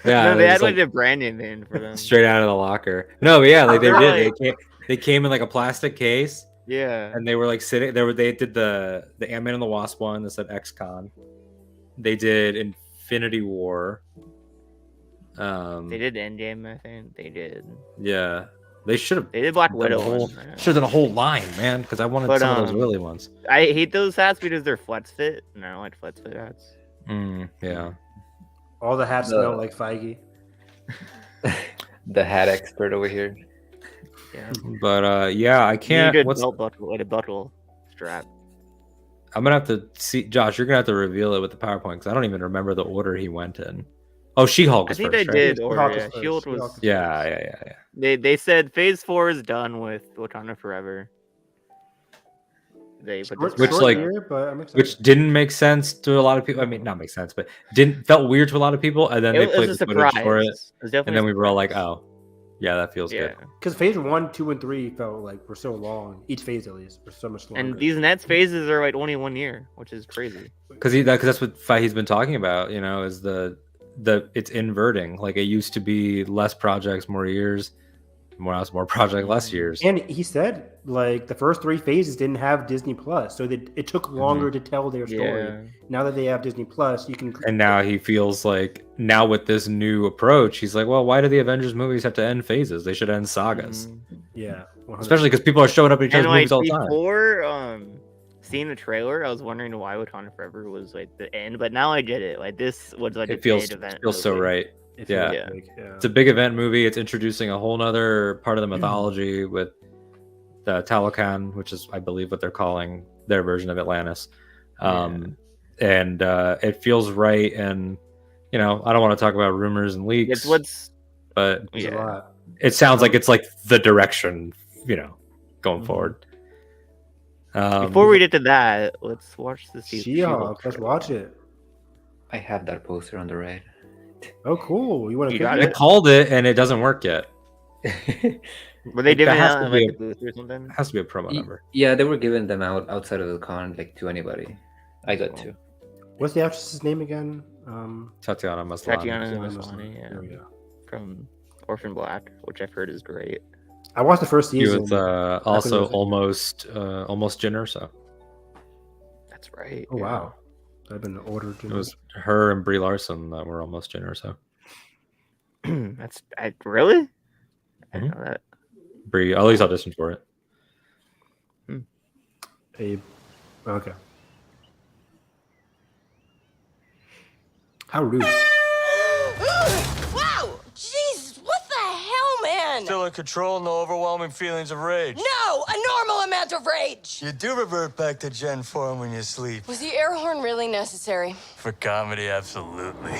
had like the branding name for them straight out of the locker. No, but yeah, like they did. They came in like a plastic case. Yeah, and they were like sitting there. They did the Ant-Man and the Wasp one that said XCon. They did Infinity War. They did Endgame, I think. They did. Yeah, they should have. They did Black Widow. Should have done a whole line, man, because I wanted some of those Willy ones. I hate those hats because they're flex fit, and I don't like flex fit hats. Yeah. All the hats smell like Feige. The hat expert over here. Yeah. But yeah, I can't. You need a belt buckle, like a buckle strap. I'm gonna have to see, Josh. You're gonna have to reveal it with the PowerPoint because I don't even remember the order he went in. Oh, She-Hulk was I think first, they right? did order. Yeah. She-Hulk was. Yeah. They said Phase 4 is done with Wakanda Forever. Which didn't make sense to a lot of people. I mean, not make sense, but felt weird to a lot of people. And then they played the footage for it, and then we were all like, "Oh, yeah, that feels good." Because Phase 1, 2, and 3 felt like were so long. Each phase, at least, was so much longer. And these next phases are like only 1 year, which is crazy. Because that's what Feige's been talking about. You know, is the it's inverting. Like it used to be less projects, more years, more project, less years. And he said like the first 3 phases didn't have Disney Plus, so that it took longer to tell their story. Yeah. Now that they have Disney Plus, you can. And now he feels like now with this new approach, he's like, well, why do the Avengers movies have to end phases? They should end sagas. Yeah, 100%. Especially because people are showing up in each And other's like movies all the time. before seeing the trailer, I was wondering why Wakanda Forever was like the end, but now I get it. Like this was like It feels event so movie. right. It feels Yeah. big, yeah. It's a big event movie. It's introducing a whole nother part of the mythology with the Talokan, which is, I believe, what they're calling their version of Atlantis. And it feels right. And, you know, I don't want to talk about rumors and leaks. But it sounds like it's like the direction, you know, going forward. Before we get to that, let's watch the She-Hulk. Let's watch it. I have that poster on the right. Oh, cool. You want to? They called it, and it doesn't work yet. Were they giving has out to in be like a- a booth or something? Has to be a promo number. Yeah, they were giving them out outside of the con, like to anybody. I got two. What's the actress's name again? Tatiana Maslany. Tatiana Maslany. Maslany, yeah. There we go. From Orphan Black, which I've heard is great. I watched the first He season. was also almost Jyn Erso. That's right. Oh wow, I've been ordered. It was her and Brie Larson that were almost Jyn Erso. Really? I didn't know that. Brie, at least auditioned for it. Okay. How rude. Wow! Jesus, what the hell, man? Still in control, no overwhelming feelings of rage. No! A normal amount of rage! You do revert back to Gen form when you sleep. Was the air horn really necessary? For comedy, absolutely.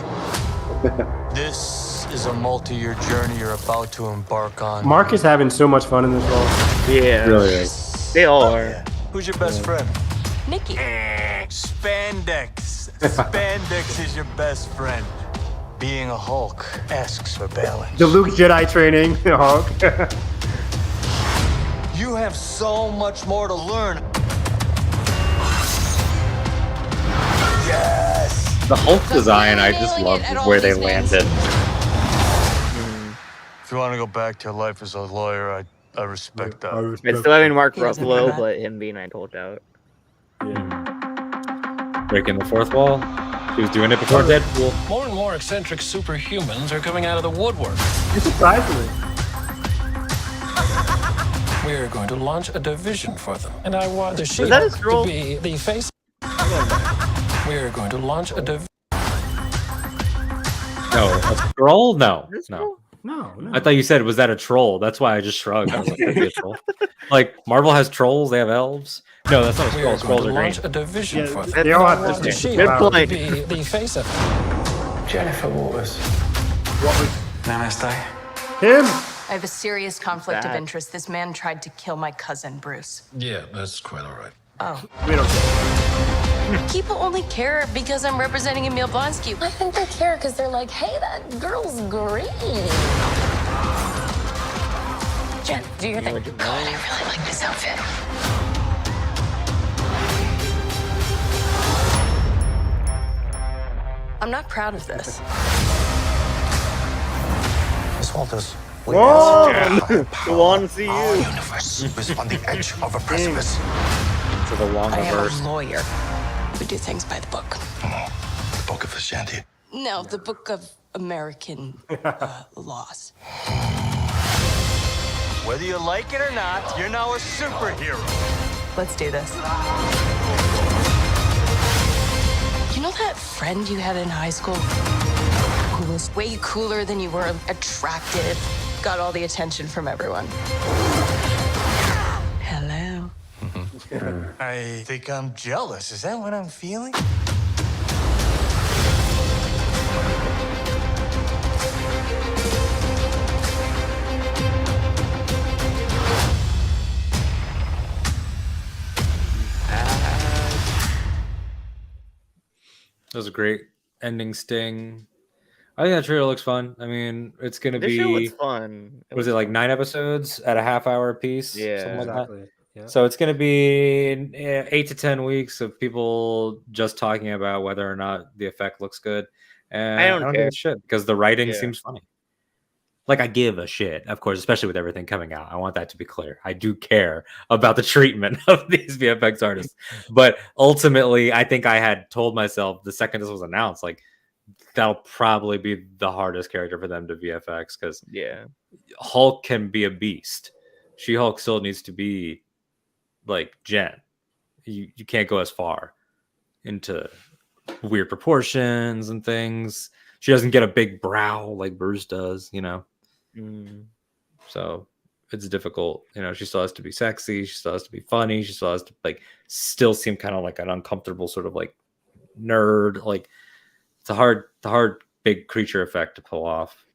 This is a multi-year journey you're about to embark on. Mark is having so much fun in this role. Yeah, really is. They all are. Who's your best friend? Nikki. Spandex. Spandex is your best friend. Being a Hulk asks for balance. The Luke Jedi training, Hulk. You have so much more to learn. Yes! The Hulk design, I just love where they landed. If you want to go back to your life as a lawyer, I respect that. It's still having Mark Ruffalo, but him being I told out. Breaking the fourth wall. He was doing it before Deadpool. More and more eccentric superhumans are coming out of the woodwork. It's surprising. We're going to launch a division for them, and I want the that a She-Hulk scroll? to be the face. We're going to launch a division. No, a troll? No. No. I thought you said, was that a troll? That's why I just shrugged. I was like, that'd be a troll. Like, Marvel has trolls, they have elves. No, that's not a We're scroll. going Scrolls to are green. launch a division for them. They all I have want the this She-Hulk to point. be the face of. Jennifer Waters. Namaste. Him. I have a serious conflict of That. interest. This man tried to kill my cousin, Bruce. Yeah, that's quite all right. Oh. We don't care. People only care because I'm representing Emil Blonsky. I think they care because they're like, hey, that girl's green. Jen, do your thing. God, I really like this outfit. I'm not proud of this. Miss Walters, we Whoa! One see Our you. universe is on the edge of a precipice. To the long I am reverse. a lawyer. We do things by the book. The Book of Ashanti. No, the book of American laws. Whether you like it or not, you're now a superhero. Let's do this. You know that friend you had in high school who was way cooler than you were, attractive, got all the attention from everyone? Hello. I think I'm jealous. Is that what I'm feeling? That was a great ending sting. I think that trailer looks fun. I mean, it's going to This show be, was fun. was it like 9 episodes at a half hour piece? Yeah. Something like that. Exactly. Yeah. So it's going to be 8 to 10 weeks of people just talking about whether or not the effect looks good. And I don't give care. a shit because the writing Yeah. seems funny. like I give a shit, of course, especially with everything coming out. I want that to be clear. I do care about the treatment of these VFX artists, but ultimately, I think I had told myself the second this was announced, like that'll probably be the hardest character for them to VFX because Hulk can be a beast. She-Hulk still needs to be like Jen. You can't go as far into weird proportions and things. She doesn't get a big brow like Bruce does, you know. So it's difficult. You know, she still has to be sexy. She still has to be funny. She still has to like still seem kind of like an uncomfortable sort of like nerd. Like it's a hard big creature effect to pull off.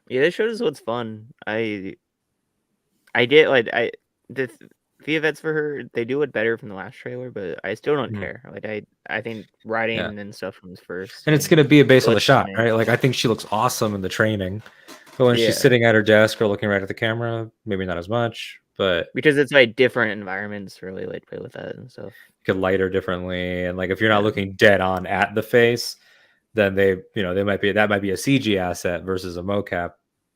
Yeah, this shows what's fun. I get like the VFX for her, they do it better from the last trailer, but I still don't care. Like I think writing and stuff comes first. And it's gonna be based on the shot, right? Like I think she looks awesome in the training. But when she's sitting at her desk or looking right at the camera, maybe not as much. But because it's like different environments, really like play with that and stuff. You could light her differently, and like if you're not looking dead on at the face, then they might be a CG asset versus a mocap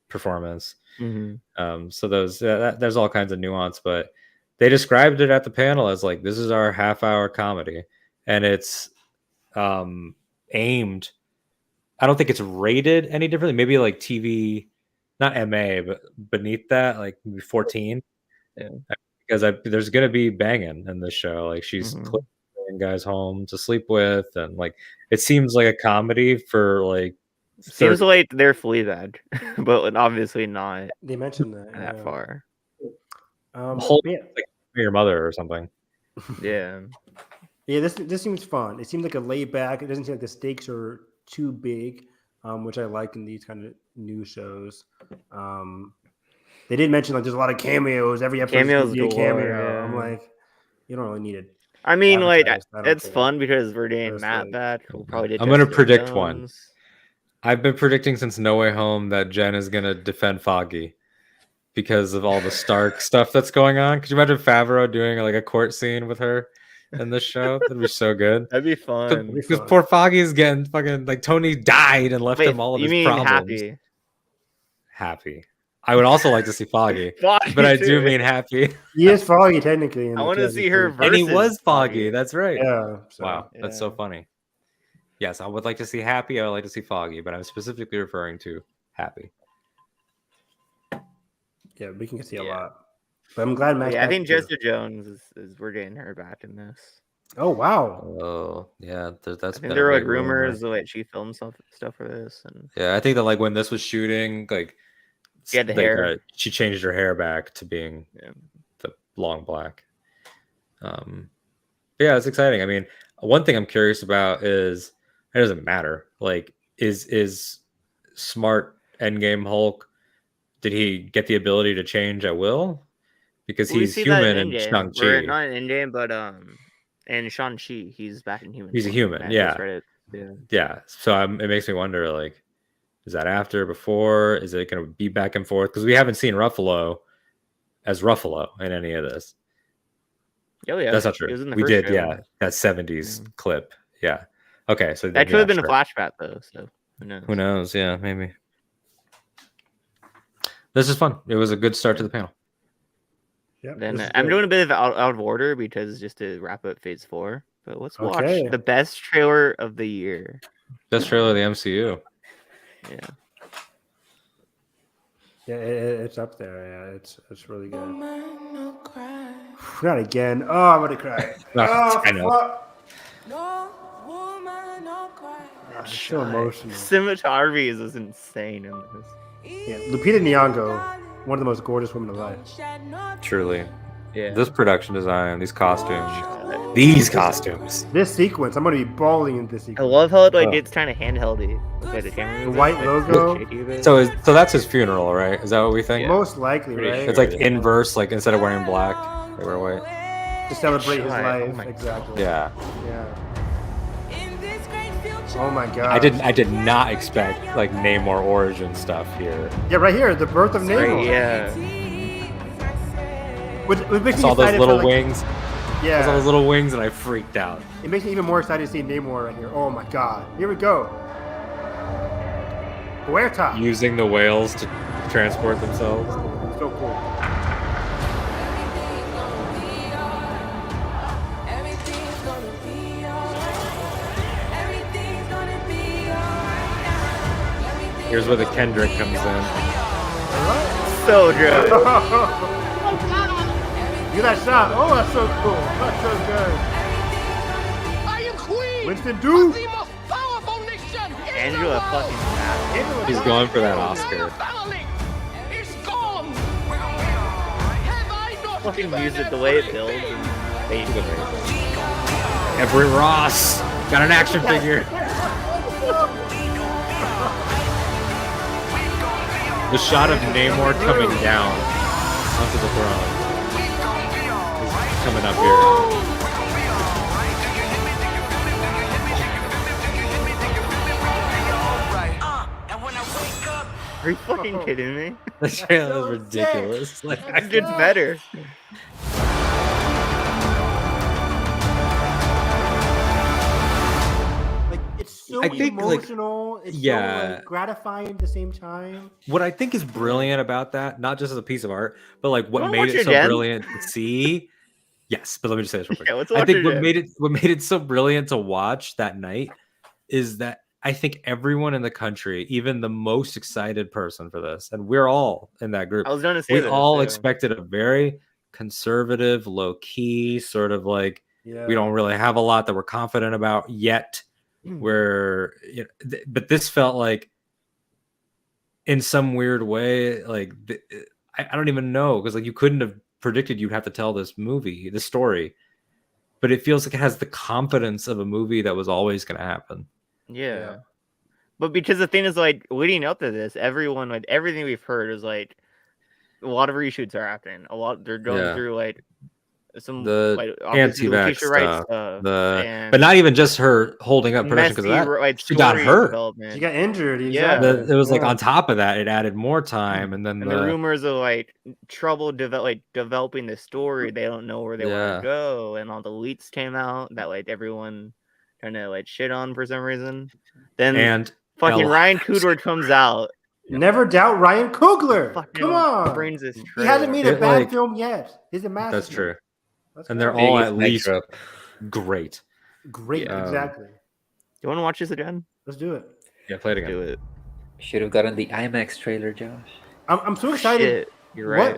performance. So there's all kinds of nuance, but they described it at the panel as like this is our half-hour comedy, and it's aimed. I don't think it's rated any differently. Maybe like TV. Not MA, but beneath that, like maybe 14. Yeah. Because there's gonna be banging in this show. Like she's bringing guys home to sleep with, and like it seems like a comedy for like. Seems like they're Fleabag, but obviously not. They mentioned that far. Like your mother or something. Yeah. Yeah, this seems fun. It seems like a laid back. It doesn't seem like the stakes are too big, which I like in these kind of new shows. They did mention like there's a lot of cameos. Every episode is a cameo. Yeah. I'm like, you don't really need it. I mean, like it's fun because we're getting Matt back. We'll probably I'm gonna predict one. I've been predicting since No Way Home that Jen is gonna defend Foggy because of all the Stark stuff that's going on. Could you imagine Favreau doing like a court scene with her in this show? That'd be so good. That'd be fun. Because poor Foggy's getting fucking like Tony died and left him all of his problems. Happy. I would also like to see Foggy, but I do mean happy. He is Foggy technically. I want to see her versus. And he was Foggy. That's right. Yeah. Wow, that's so funny. Yes, I would like to see Happy. I would like to see Foggy, but I'm specifically referring to Happy. Yeah, we can see a lot. But I'm glad Max. Yeah, I think Jessica Jones is we're getting her back in this. Oh wow. Oh yeah, that's. I think there were like rumors that she filmed stuff for this, and yeah, I think that like when this was shooting, like she had the hair. She changed her hair back to being the long black. Yeah, it's exciting. I mean, one thing I'm curious about is it doesn't matter. Like, is smart Endgame Hulk? Did he get the ability to change at will? Because he's human in Shang-Chi. Not in Endgame, but in Shang-Chi, he's back in human. He's a human, yeah. So it makes me wonder, like, is that after, before? Is it going to be back and forth? Because we haven't seen Ruffalo as Ruffalo in any of this. Oh yeah, that's not true. We did, that 70s clip. Yeah. Okay, so that could have been a flashback though. So who knows? Who knows? Yeah, maybe. This is fun. It was a good start to the panel. Yeah. Then I'm doing a bit of out of order because just to wrap up Phase 4. But let's watch the best trailer of the year. Best trailer of the MCU. Yeah. Yeah, it's up there. Yeah, it's really good. Not again. Oh, I'm gonna cry. I know. It's so emotional. Cinematography is insane in this. Yeah, Lupita Nyong'o, one of the most gorgeous women alive. Truly. Yeah. This production design, these costumes. This sequence, I'm gonna be bawling in this sequence. I love how it's kind of handheldy. Like the white logo. So that's his funeral, right? Is that what we think? Most likely, right? It's like inverse, like instead of wearing black, they wear white. To celebrate his life, exactly. Yeah. Oh my god! I did not expect like Namor origin stuff here. Yeah, right here, the birth of Namor. Right, yeah. Which makes me saw those little wings. Yeah. I saw those little wings and I freaked out. It makes me even more excited to see Namor right here. Oh my god! Here we go. Huerta. Using the whales to transport themselves. So cool. Here's where the Kendrick comes in. So good. Get that shot. Oh, that's so cool. That's so good. I am queen. Winston Duke. The most powerful nation. Angela fucking Bassett. He's going for that Oscar. It's gone. Have I not Fucking music, the way it builds. And Everett Ross got an action figure. The shot of Namor coming down onto the throne is coming up here. Are you fucking kidding me? The trailer is ridiculous. Like, It gets better. Like it's so I think, like, emotional. It's so yeah. like, gratifying at the same time. What I think is brilliant about that, not just as a piece of art, but like what Wanna made watch it it so again? brilliant to see. Yes, but let me just say this real quick. Yeah, let's I watch think it what again. made it so brilliant to watch that night is that I think everyone in the country, even the most excited person for this, and we're all in that group, I was gonna say we this, all yeah. expected a very conservative, low key, sort of like Yeah. we don't really have a lot that we're confident about yet. Where, you know, but this felt like, in some weird way, like I don't even know, because like you couldn't have predicted you'd have to tell this story, but it feels like it has the confidence of a movie that was always going to happen. Yeah. But because the thing is, like, leading up to this, everyone, like, everything we've heard is like a lot of reshoots are happening. They're going through like some The like obviously the anti-vax Letitia Wright stuff, and but not even just her holding up production because of messy, that. like, She got story hurt. development. She got injured. Yeah. Exactly. It was like Yeah. on top of that, it added more time, and then And the rumors of like trouble developing the story, they don't know where they want Yeah. to go, and all the leaks came out that like everyone kind of like shit on for some reason. Then And fucking Ella. Ryan Coogler comes out. Never doubt Ryan Coogler. Fucking Come on. brings this He hasn't made a It, bad like- film yet. He's a master. That's true. Let's And go. they're all Biggest at mic least drop. great. Great. Yeah. Exactly. You want to watch this again? Let's do it. Yeah, play it again. Do it. Should have gotten the IMAX trailer, Josh. I'm so excited. Shit, you're right.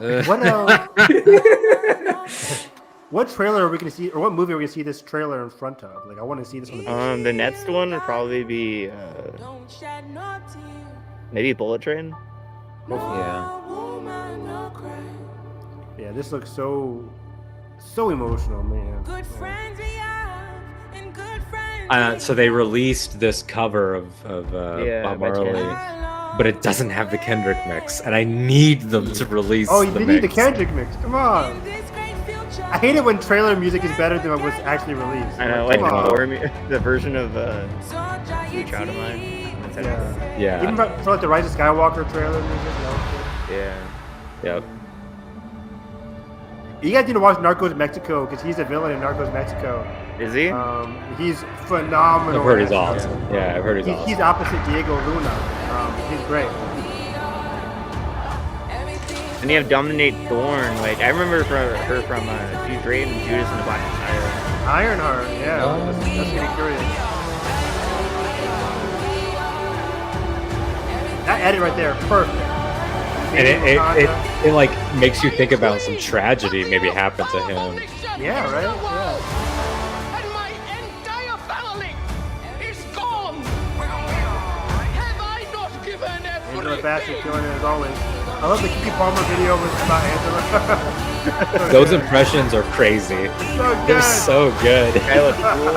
What trailer are we gonna see, or what movie are we gonna see this trailer in front of? Like, I want to see this on the The next one would probably be maybe Bullet Train. Yeah. Yeah, this looks so emotional, man. So they released this cover of Bob by Marley, Chance. but it doesn't have the Kendrick mix, and I need them to release. Oh, the you mix. need the Kendrick mix. Come on. I hate it when trailer music is better than what's actually released. I know, Come like on. the version of Sweet Child of Mine. Yeah. Even for like the Rise of Skywalker trailer music. That Yeah. Yep. you guys need to watch Narcos Mexico because he's a villain in Narcos Mexico. Is he? He's phenomenal. I've heard he's in that awesome. show. Yeah, I've heard he's awesome. He's opposite Diego Luna. He's great. And you have Dominique Thorne. Like I remember her from she's great in Judas and the Black Messiah. Ironheart, yeah. That's getting curious. That edit right there, perfect. And it like makes you think about some tragedy maybe happened to him. Yeah, right? Yeah. And my entire family is gone. Have I not given Angela everything? Bassett killing it as always. I love the Kiki Palmer video was about Angela. So Those good. impressions are crazy. So They're good. so good. I look cool.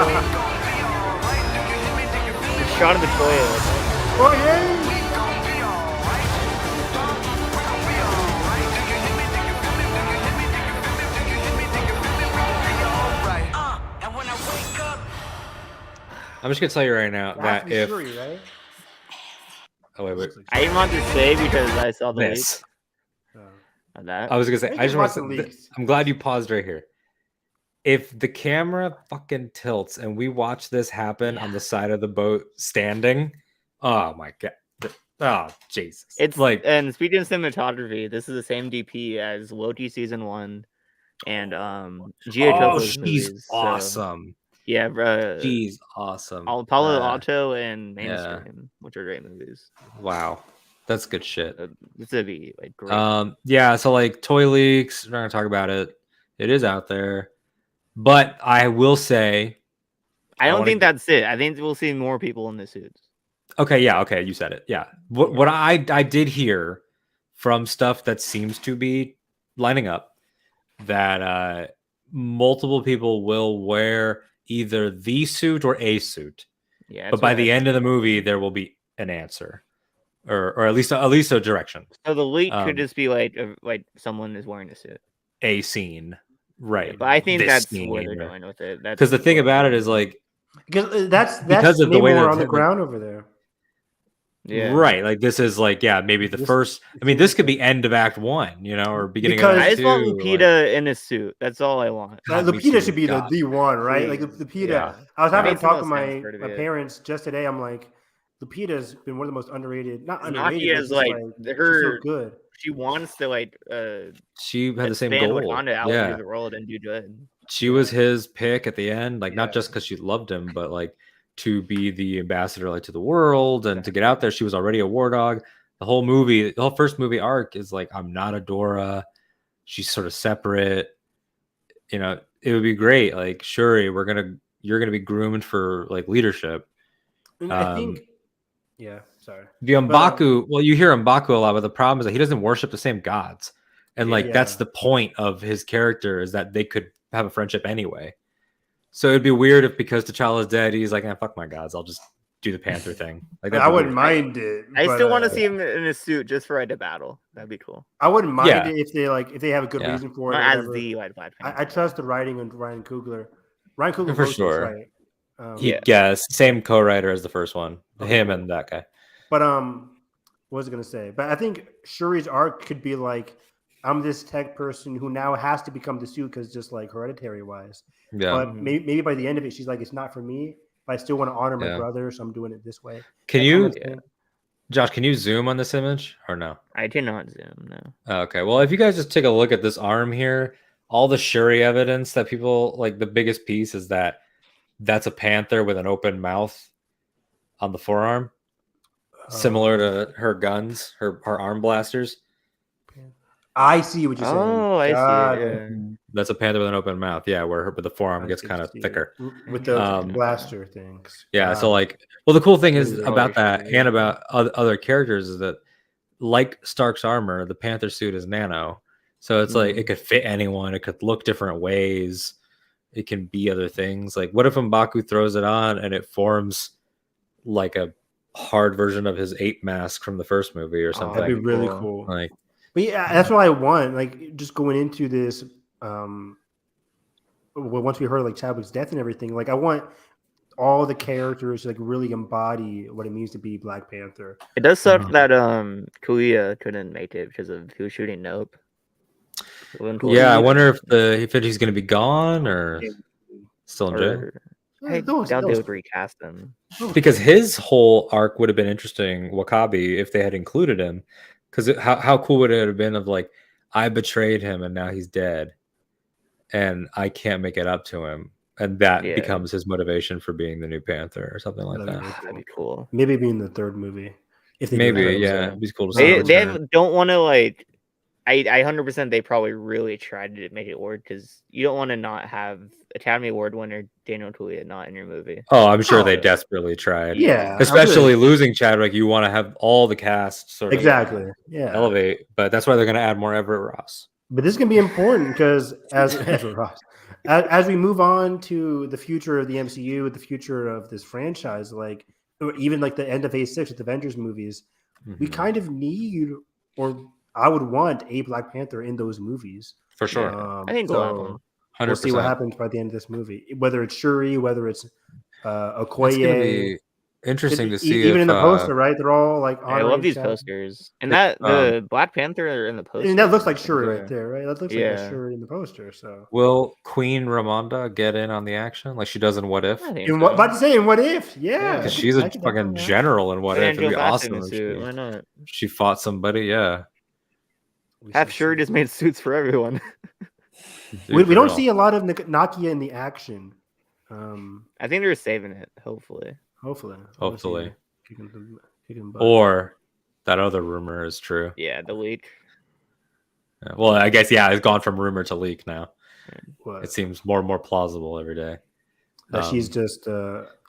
The shot of the toilet. Oh yeah. I'm just gonna tell you right now that if Shuri, right? oh wait, I didn't want to say because I saw the Miss. leak of that. I was gonna say I just want watch the to. leaks. I'm glad you paused right here. If the camera fucking tilts and we watch this happen on the side of the boat standing, oh my god, Oh Jesus! It's like, and speaking of cinematography, this is the same DP as Loki season 1 and Gio Tofo's she's movies. So, awesome. yeah, She's awesome. Palo Alto and yeah. Mainstream, which are great movies. Wow, that's good shit. This would be like great. Yeah. So like toy leaks, we're not gonna talk about it. It is out there, but I will say, I don't think that's it. I think we'll see more people in the suits. Okay, yeah, okay, you said it. Yeah. What I did hear from stuff that seems to be lining up that multiple people will wear either the suit or a suit. Yeah, but by the end of the movie there will be an answer. Or at least a direction. So the leak could just be like someone is wearing a suit. A scene. Right. Yeah, but I think This that's scene, where they're going with it. Because the thing about it is like because that's because of the way more that on the ground over there. Yeah. Right. Like this is like, yeah, maybe the first. I mean, this could be end of Act 1, you know, or beginning of Act 2. I just want Lupita in a suit. That's all I want. Lupita should be the one, right? Like Lupita. Yeah. I was having a Makes talk the with most sense for my it to be it. parents just today. I'm like, Lupita's been one of the most underrated. Not underrated. Nakia but is just, like she's her. so good. She wants to like. She had the same expand goal. Wakanda out Yeah. into the world and do good. She was his pick at the end, like not just because she loved him, but like to be the ambassador like to the world and to get out there. She was already a war dog. The whole movie, the whole first movie arc is like, I'm not a Dora. She's sort of separate. You know, it would be great. Like, Shuri, you're gonna be groomed for like leadership. And I think, yeah, sorry. The M'Baku, well, you hear M'Baku a lot, but the problem is that he doesn't worship the same gods. And like that's the point of his character, is that they could have a friendship anyway. So it'd be weird if because T'Challa's dead, he's like, fuck my gods, I'll just do the Panther thing. Like I wouldn't mind it. I still want to see him in a suit just for a battle. That'd be cool. I wouldn't mind it if they have a good Yeah. reason for it. Not or as whatever. the White Black Panther. I trust the writing of Ryan Coogler. Ryan Coogler For wrote this, sure. right? Yes, same co-writer as the first one. Okay, Him cool. and that guy. But what was I gonna say? But I think Shuri's arc could be like, I'm this tech person who now has to become the suit because just like hereditary wise. Yeah. But maybe by the end of it, she's like, it's not for me, but I still want to honor my Yeah. brother, so I'm doing it this way. Can That you, kind of thing. Josh? Can you zoom on this image or no? I cannot zoom. No. Okay. Well, if you guys just take a look at this arm here, all the Shuri evidence that people like, the biggest piece is that that's a panther with an open mouth on the forearm, similar to her guns, her arm blasters. I see what you're saying. Oh, I Got see. it. Yeah. That's a panther with an open mouth. Yeah, where the forearm I gets see, kind of see. thicker. With the blaster things. Yeah. Got So it. like, well, the cool thing is Really about cool. that and about other characters is that, like Stark's armor, the Panther suit is nano. So it's like it could fit anyone. It could look different ways. It can be other things. Like, what if M'Baku throws it on and it forms like a hard version of his ape mask from the first movie or something? That'd be really cool. Like, But yeah, that's what I want. Like, just going into this, once we heard like Chadwick's death and everything, like I want all the characters to like really embody what it means to be Black Panther. It does suck that Kuya couldn't make it because of he was shooting Nope. yeah, I wonder if he's going to be gone or still in jail. I doubt they would recast him. Because his whole arc would have been interesting, Wakabi, if they had included him. Because how cool would it have been of like, I betrayed him and now he's dead, and I can't make it up to him, and that becomes his motivation for being the new Panther or something like that. That'd be cool. Maybe being the third movie. If they Maybe, do that. it'd be cool to see. They don't want to like. I 100% they probably really tried to make it work because you don't want to not have Academy Award winner Daniel Kaluuya not in your movie. Oh, I'm sure they desperately tried. Yeah, especially losing Chadwick, you want to have all the cast sort of elevate. But that's why they're going to add more Everett Ross. But this is going to be important because as we move on to the future of the MCU, the future of this franchise, like or even like the end of Phase 6 with the Avengers movies, we kind of need, or I would want, a Black Panther in those movies. For sure. I think so. We'll see what happens by the end of this movie. Whether it's Shuri, whether it's Okoye. interesting to see even if in the poster, right? They're all like I love honoring these Chad. posters, and that the Black Panther in the poster. And that looks like Shuri right there, right? That looks like Yeah. a Shuri in the poster. So will Queen Ramonda get in on the action like she does in What If? I think in so. about to say in What If, yeah, Because she's a I could fucking definitely- general in What Put If. Angela It'd be Bassett in awesome a if suit. Why not? she fought somebody. Yeah. Half Shuri just made suits for everyone. We for don't real. see a lot of Nakia in the action. I think they're saving it. Hopefully. Hopefully. Kicking butt. Or that other rumor is true. Yeah, the leak. Yeah, well, I guess it's gone from rumor to leak now. What? It seems more and more plausible every day. That she's just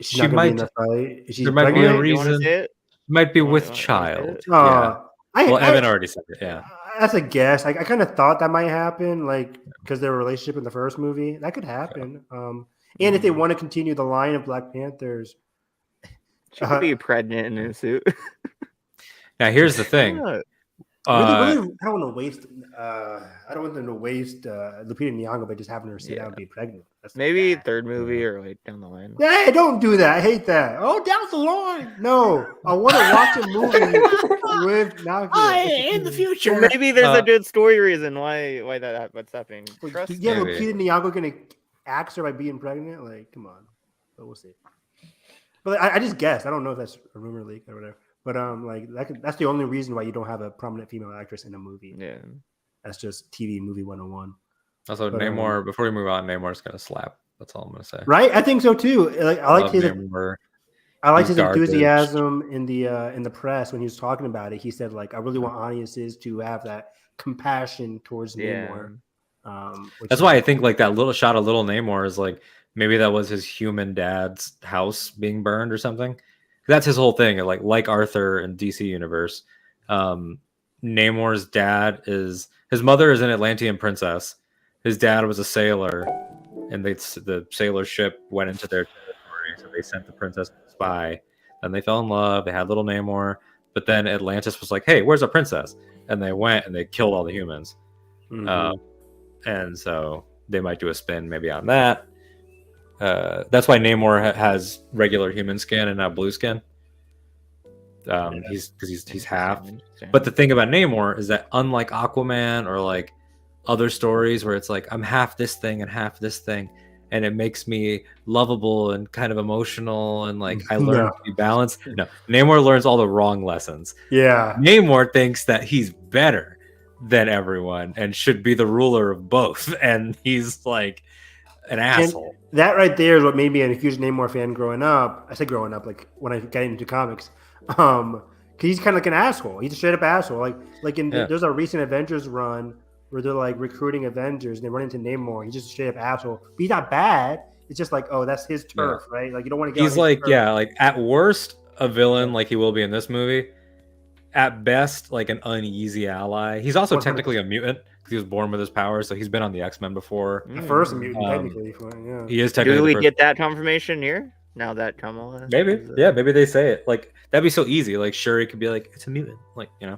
she's she not gonna be in might- the fight. Is she there might be pregnant? a You wanna reason. say it? Might be You wanna- with you wanna say child. it? Yeah. Well, Evan already said it. Yeah. That's a guess. I kind of thought that might happen, like because their relationship in the first movie. That could happen. And if they want to continue the line of Black Panthers, She could be pregnant in a suit. Now, here's the thing. really, I don't want to waste. I don't want them to waste Lupita Nyong'o by just having her sit down and be pregnant. That's Maybe third movie or like down the line. Hey, don't do that. I hate that. Oh, down the line. No, I want to watch a movie with Nakia. In the future. Well, maybe there's a good story reason why what's happening. Trust Yeah, me. Lupita Nyong'o gonna axe her by being pregnant? Like, come on. But we'll see. But I just guessed. I don't know if that's a rumor leak or whatever. But like that's the only reason why you don't have a prominent female actress in a movie. Yeah. That's just TV movie 101. Also, But, Namor. Before we move on, Namor's gonna slap. That's all I'm gonna say. Right? I think so too. Like I like his Namor. I like He's his garbage. enthusiasm in the press when he was talking about it. He said like I really want audiences to have that compassion towards Namor. That's why I think like that little shot of little Namor is like maybe that was his human dad's house being burned or something. That's his whole thing. Like Arthur in DC universe, Namor's dad is his mother is an Atlantean princess. His dad was a sailor, and the sailor ship went into their territory, so they sent the princess to spy. Then they fell in love. They had little Namor, but then Atlantis was like, "Hey, where's our princess?" And they went and they killed all the humans. And so they might do a spin maybe on that. That's why Namor has regular human skin and not blue skin. He's half. But the thing about Namor is that unlike Aquaman or like other stories where it's like I'm half this thing and half this thing, and it makes me lovable and kind of emotional and like I learn to be balanced. No, Namor learns all the wrong lessons. Yeah. Namor thinks that he's better than everyone and should be the ruler of both, and he's like an asshole. And that right there is what made me a huge Namor fan growing up. I say growing up, like when I got into comics. Because he's kind of like an asshole. He's a straight up asshole. There's a recent Avengers run where they're like recruiting Avengers and they run into Namor. He's just a straight up asshole. But he's not bad. It's just like, oh, that's his turf, right? Like you don't want to get. He's like, like at worst a villain, like he will be in this movie. At best, like an uneasy ally. He's also technically a mutant because he was born with his powers, so he's been on the X-Men before. The first mutant, technically. Yeah. He is technically. Do we the first. get that confirmation here? Now that Kamala. Maybe, maybe they say it. Like that'd be so easy. Like Shuri could be like, it's a mutant, like Yeah.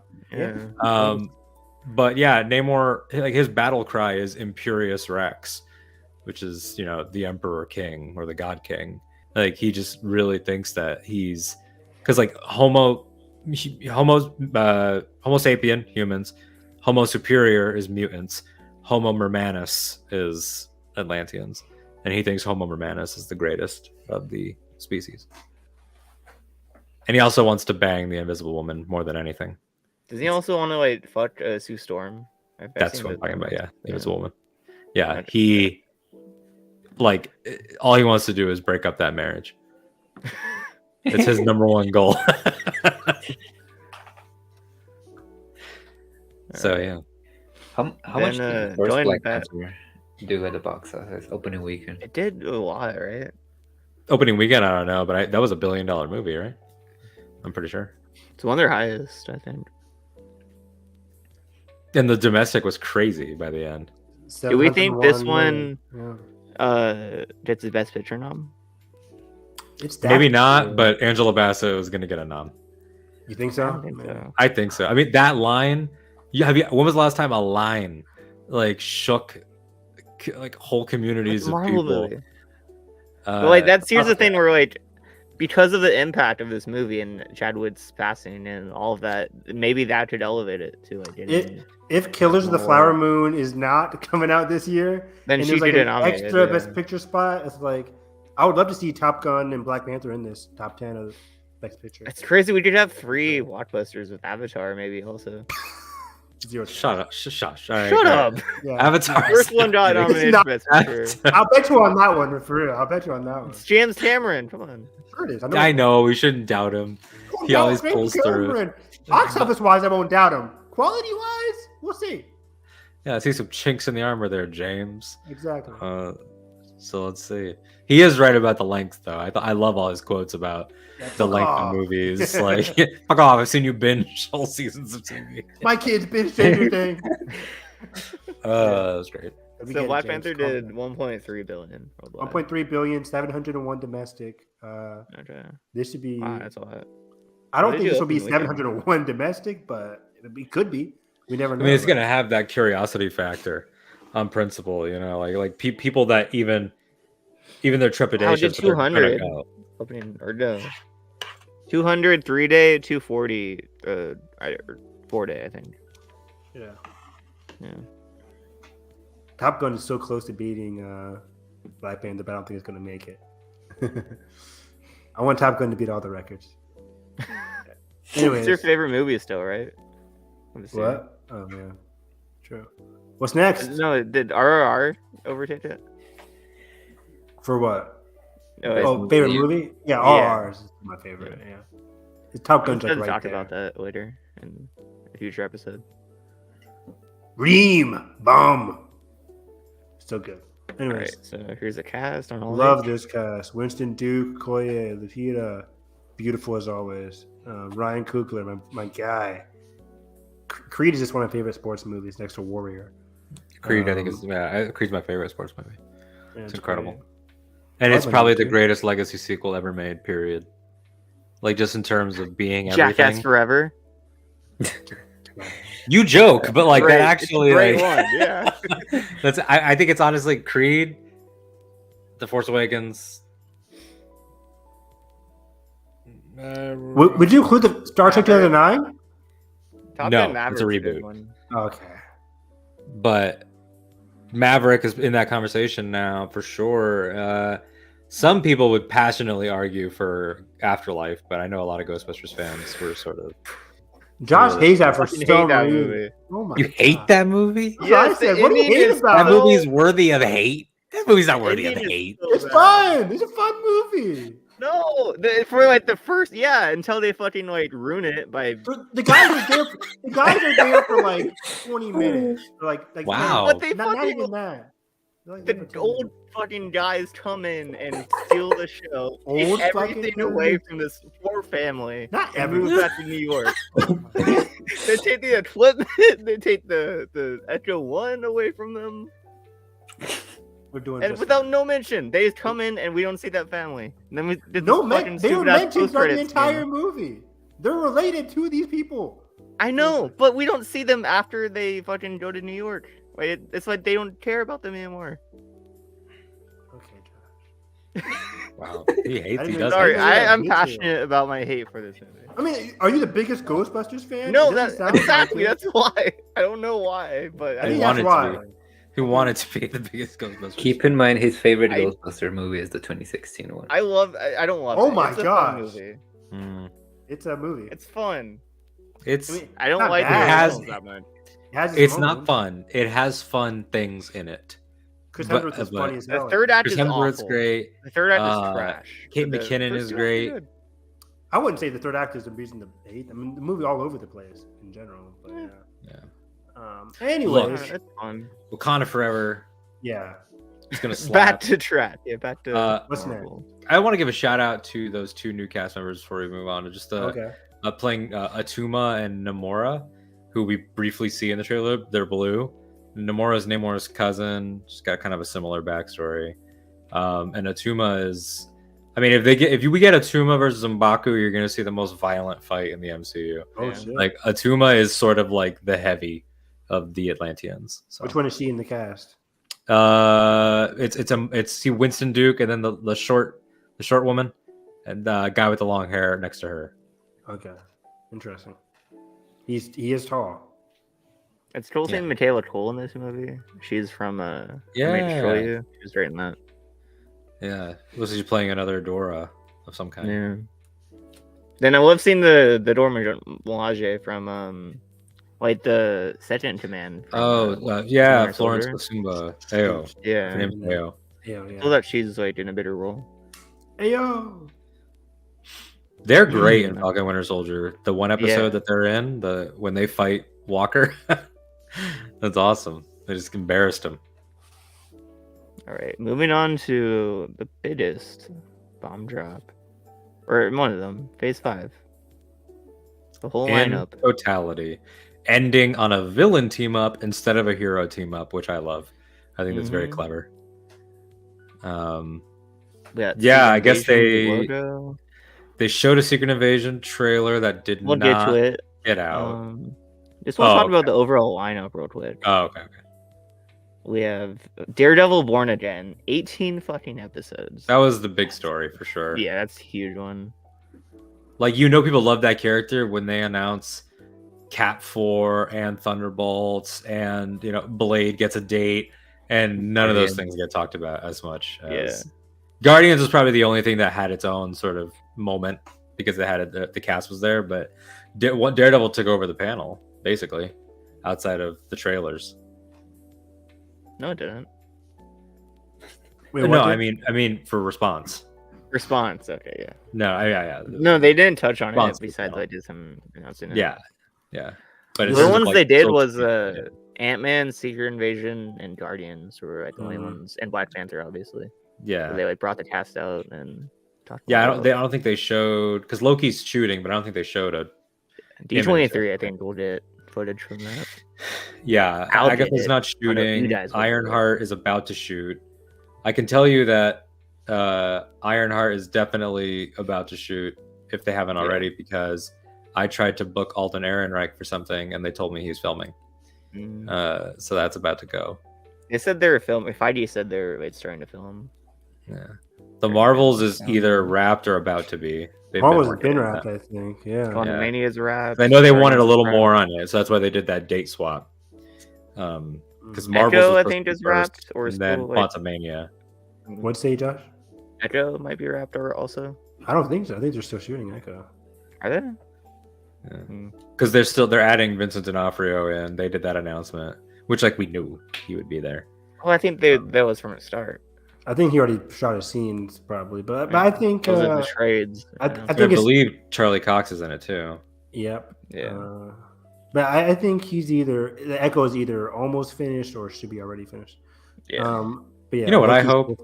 But yeah, Namor, like his battle cry is Imperious Rex, which is the Emperor King or the God King. Like he just really thinks that he's because like Homo sapien humans, Homo superior is mutants, Homo mermanus is Atlanteans, and he thinks Homo mermanus is the greatest of the species. And he also wants to bang the Invisible Woman more than anything. Does he also want to like fuck Sue Storm? That's what I'm talking about. Yeah, the Invisible Woman. Yeah, he like all he wants to do is break up that marriage. It's his number one goal. So yeah. How much did the first Black Panther do at the box office opening weekend? It did a lot, right? Opening weekend, I don't know, but that was $1 billion movie, right? I'm pretty sure. It's one of their highest, I think. And the domestic was crazy by the end. Do we think this one gets the Best Picture nom? Maybe not, but Angela Bassett was going to get a nom. You think so? I think so. I mean, that line. When was the last time a line like shook like whole communities of people? But like here's the thing where like because of the impact of this movie and Chadwick's passing and all of that, maybe that could elevate it to like if Killers of the Flower Moon is not coming out this year, then and she there's like could an nominate extra it, Best Picture spot, it's like I would love to see Top Gun and Black Panther in this top 10 of Best Picture. It's crazy. We could have 3 blockbusters with Avatar, maybe also. Shut up! Shush! All right, Shut great. up! Yeah. Avatar. First one got nominated for Best Picture. I'll bet you on that one for real. I'll bet you on that one. It's James Cameron. Come on. Sure it is. I know we shouldn't doubt him. He always pulls through. Box office wise, I won't doubt him. Quality wise, we'll see. Yeah, I see some chinks in the armor there, James. Exactly. So let's see. He is right about the length, though. I love all his quotes about the length of movies. Like, fuck off! I've seen you binge whole seasons of TV. My kids binge Stranger Things. That was great. So Black Panther did 1.3 billion. 1.3 billion, 701 domestic. Okay. This should be. Wow, that's a lot. I don't think this will be 701 domestic, but it could be. We never know. I mean, it's gonna have that curiosity factor on principle, you know, like people that even their trepidation. 200 opening or no? 200 3-day, 240 4-day, I think. Yeah. Yeah. Top Gun is so close to beating Black Panther, but I don't think it's gonna make it. I want Top Gun to beat all the records. Anyways, it's your favorite movie still, right? What? Oh man, true. What's next? No, did RRR overtake it? For what? No, favorite movie? Yeah, RRR is my favorite. Yeah, it's Top Gun's like right talk there. about that later in a future episode. Reem, bomb. So good. Anyways, all right, so here's a cast on all. Love this cast: Winston Duke, Koye, Lupita, beautiful as always. Ryan Coogler, my guy. Creed is just one of my favorite sports movies, next to Warrior. Creed, I think Creed's my favorite sports movie. Yeah, it's incredible, great. and it's probably the greatest legacy sequel ever made. Period. Like just in terms of being everything. Jackass Forever. You joke, but like that actually, great like, one, yeah. that's. I think it's honestly Creed, The Force Awakens. Would you include the Star Trek 2009? No, it's a reboot. Okay. But Maverick is in that conversation now for sure. Some people would passionately argue for Afterlife, but I know a lot of Ghostbusters fans were sort of. Josh hates that for some that reason. movie. Oh my You God. hate that movie? Yes, I said, what do you hate about That it? movie's worthy of hate. That movie's not worthy of hate. It's fun. It's a fun movie. No, for like the first, until they fucking like ruin it by. The guys are there. The guys are there for like 20 minutes. Like Wow. But they not fucking even that. They're like there for the 10 old minutes. fucking guys come in and steal the show, Old take fucking everything away dudes. from this poor family, Not and everyone. move back to New York. They take the equipment, they take the Echo One away from them, We're doing and just without no mention, they just come in and we don't see that family. And then we did no this fucking they were stupid-ass mentioned throughout the post-credits entire scene. movie. They're related to these people. I know, but we don't see them after they fucking go to New York. Like, it's like they don't care about them anymore. Okay, Josh. Wow. He hates. I He didn't does. know Sorry, that. I'm Me too. passionate about my hate for this movie. I mean, are you the biggest Ghostbusters fan? No, It that doesn't sound like exactly. it. That's why. I don't know why, but I I think Who that's wanted why. to be? Who wanted to be the biggest Ghostbusters? Keep in mind his favorite I- Ghostbuster movie is the 2016 one. I love. I don't love. Oh it. my It's a fun gosh. movie. It's a movie. It's fun. It's I mean, I don't not like bad. It has- the that much. It has its it's not moments. fun. It has fun things in it. Chris But- Hemsworth is but- funny as The hell. third act Chris is Hemsworth's awful. great. The third act is trash. Kate but the McKinnon first is two acts are great. good. I wouldn't say the third act is the reason to hate. I mean, the movie all over the place in general. But Yeah. Anyways, It's fun. Wakanda Forever yeah. is gonna slap. Back to track. Yeah, back to. What's normal. I want to give a shout out to those two new cast members before we move on. Just Okay. playing Atuma and Namora, who we briefly see in the trailer. They're blue. Namora's Namor's cousin. She's got kind of a similar backstory. And Atuma is, I mean, if we get Atuma versus M'Baku, you're gonna see the most violent fight in the MCU. Oh Yeah. shit. Like Atuma is sort of like the heavy of the Atlanteans. So. Which one is she in the cast? It's Winston Duke, and then the short woman, and the guy with the long hair next to her. Okay, interesting. He is tall. It's cool seeing Michaela Cole in this movie. She's from I May Destroy You. She was great in that. Yeah, was she playing another Dora of some kind? Yeah. Then I love seeing the Dora Milaje from like the second in command. From, yeah, Florence Basumba. Ayo. Yeah. Her name's Ayo. I feel that she's like in a bigger role. Ayo. They're great in Falcon Winter Soldier. The one episode that they're in, when they fight Walker, that's awesome. They just embarrassed him. All right, moving on to the biggest bomb drop, or one of them, Phase 5. The whole lineup. Totality, ending on a villain team up instead of a hero team up, which I love. I think that's very clever. Yeah, I guess they showed a Secret Invasion trailer that did not get to it. Get out. Just want to talk about the overall lineup real quick. Oh, okay. We have Daredevil Born Again, 18 fucking episodes. That was the big story for sure. Yeah, that's a huge one. Like, people love that character when they announce Cap 4 and Thunderbolts and, Blade gets a date, and none of those things get talked about as much as Guardians is probably the only thing that had its own sort of moment because they had the cast was there, but Daredevil took over the panel basically outside of the trailers. No, it didn't. Wait, no, I mean for response. Response, okay, yeah. No, yeah. No, they didn't touch on it besides like just him announcing it. Yeah. But the only ones they did was Ant-Man, Secret Invasion, and Guardians were like the only ones, and Black Panther, obviously. Yeah. Where they like brought the cast out and talked. Yeah, I don't think they showed because Loki's shooting, but I don't think they showed a D23. I think we'll get footage from that. Yeah, Agatha's not shooting. Ironheart is about to shoot. I can tell you that Ironheart is definitely about to shoot if they haven't already, because I tried to book Alden Ehrenreich for something and they told me he's filming. So that's about to go. They said they were filming. Feige said they're starting to film. Yeah, the Marvels is either wrapped or about to be. Marvel's been wrapped, I think. Yeah. Quantumania is wrapped. I know they wanted a little more on it, so that's why they did that date swap. Because Marvel's I think is wrapped, or then Quantumania. What'd you say, Josh? Echo might be wrapped or also. I don't think so. I think they're still shooting Echo. Are they? Because they're adding Vincent D'Onofrio in. They did that announcement, which we knew he would be there. Oh, I think that was from the start. I think he already shot his scenes probably, but I think those are the trades. I believe Charlie Cox is in it too. Yep. Yeah. But I think the Echo is either almost finished or should be already finished. Yeah. But yeah, you know what I hope?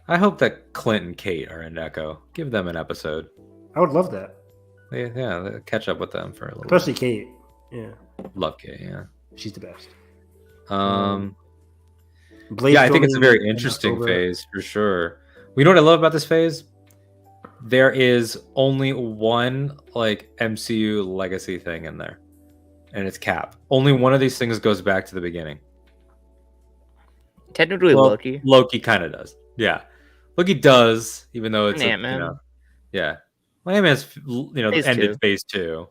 I hope that Clint and Kate are in Echo. Give them an episode. I would love that. Yeah, catch up with them for a little. Especially Kate. Yeah. Love Kate. Yeah. She's the best. I think it's a very interesting phase for sure. You know what I love about this phase? There is only one MCU legacy thing in there, and it's Cap. Only one of these things goes back to the beginning. Technically, Loki. Loki kind of does. Yeah, Loki does, even though it's Ant-Man. Yeah, well, Ant-Man's ended phase 2.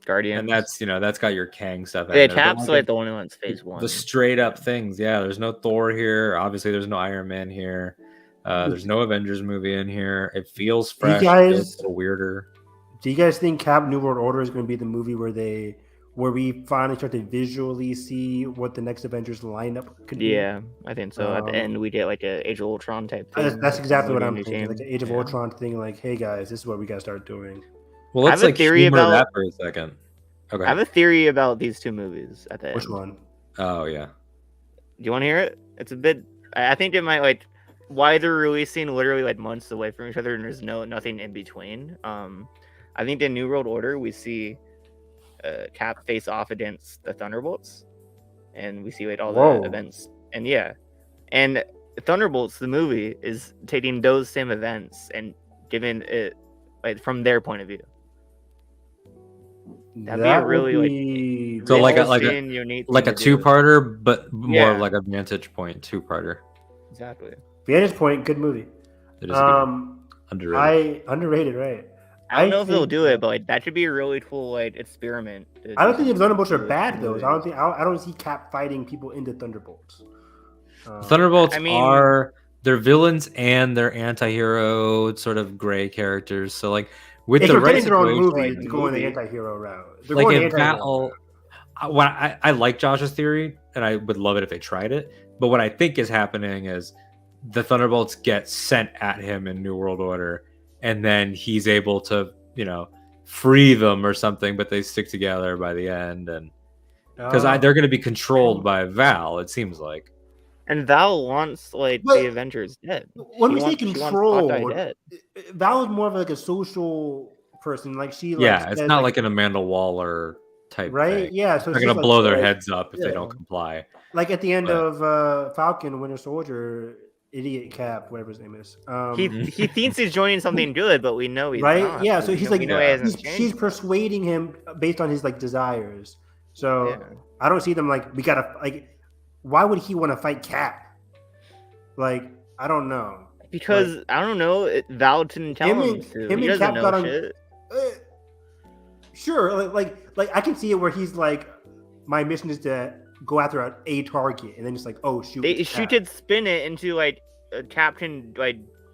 Guardians. And that's got your Kang stuff. Yeah, Cap's the only one's phase 1. The straight up things. Yeah, there's no Thor here. Obviously, there's no Iron Man here. There's no Avengers movie in here. It feels fresh. It feels a little weirder. Do you guys think Cap New World Order is going to be the movie where we finally start to visually see what the next Avengers lineup could be? Yeah, I think so. At the end, we get a Age of Ultron type thing. That's exactly what I'm thinking. Like an Age of Ultron thing. Like, hey guys, this is what we got to start doing. Well, let's humor that for a second. Okay. I have a theory about these two movies at the end. Which one? Oh yeah. Do you want to hear it? It's a bit. I think it might why they're releasing literally months away from each other and there's nothing in between. I think in New World Order we see Cap face off against the Thunderbolts, and we see all the events. And Thunderbolts, the movie, is taking those same events and giving it from their point of view. That'd be a really so like a 2-parter, but more like a Vantage Point 2-parter. Exactly. Vantage Point, good movie. It is a good movie. Underrated. Underrated, right? I don't know if they'll think- do it, but like, that should be a really cool like experiment. I don't think the Thunderbolts are really bad cool though. movies. I don't see Cap fighting people into Thunderbolts. Thunderbolts I mean- are they're villains and they're anti-hero sort of gray characters. So like with If the you're right getting their own situation, movie to go in the anti-hero route, they're like going the in anti-hero battle, route. what I like Josh's theory, and I would love it if they tried it. But what I think is happening is the Thunderbolts get sent at him in New World Order, and then he's able to, free them or something. But they stick together by the end, and because they're going to be controlled by Val, it seems like. And Val wants the Avengers dead. When She we say wants- she wants control, Hawkeye dead. Val is more of like a social person. Like she, It's says, not like an Amanda Waller type, right? thing. Yeah, so they're she's going to blow their says- heads up if they yeah. don't comply. Like at the end But- of Falcon, Winter Soldier, Idiot Cap, whatever his name is. He thinks he's joining something good, but we know he's right? not. Yeah, so he's like, we know he hasn't changed. she's persuading him based on his desires. So I don't see them we gotta why would he want to fight Cap? I don't know. Because I don't know, Val didn't tell him to. Him He and doesn't Cap know got on. shit. Sure, like I can see it where he's like, my mission is to go after a target, and then it's like, oh shoot, They it's shoot Cap. it, spin it into a Captain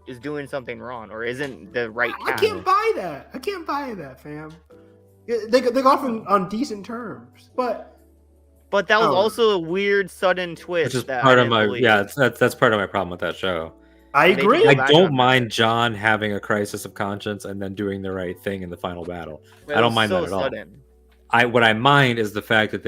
is doing something wrong or isn't the right I Cap. can't buy that. I can't buy that, fam. They got off on decent terms, but that was Oh. also a weird sudden twist. Which is that part I of didn't my believe. that's part of my problem with that show. I agree. I don't mind John having a crisis of conscience and then doing the right thing in the final battle. But I it don't was mind so that at all. sudden. What I mind is the fact that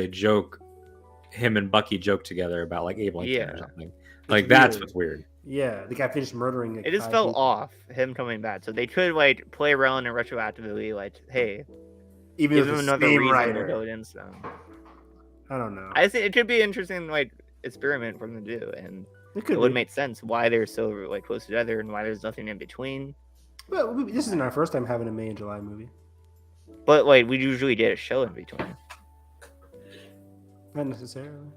him and Bucky joke together about Abe Lincoln or Yeah. something. It's That's weird. what's weird. Yeah, the guy finished murdering. It just felt off, him coming back. So they could play around and retroactively, hey, Even give with him the another same reason writer. to go against them. I don't know. I think it could be an interesting experiment for them to do, and It could would be. make sense why they're so close together and why there's nothing in between. Well, this isn't our first time having a May and July movie. But we usually did a show in between. Not necessarily.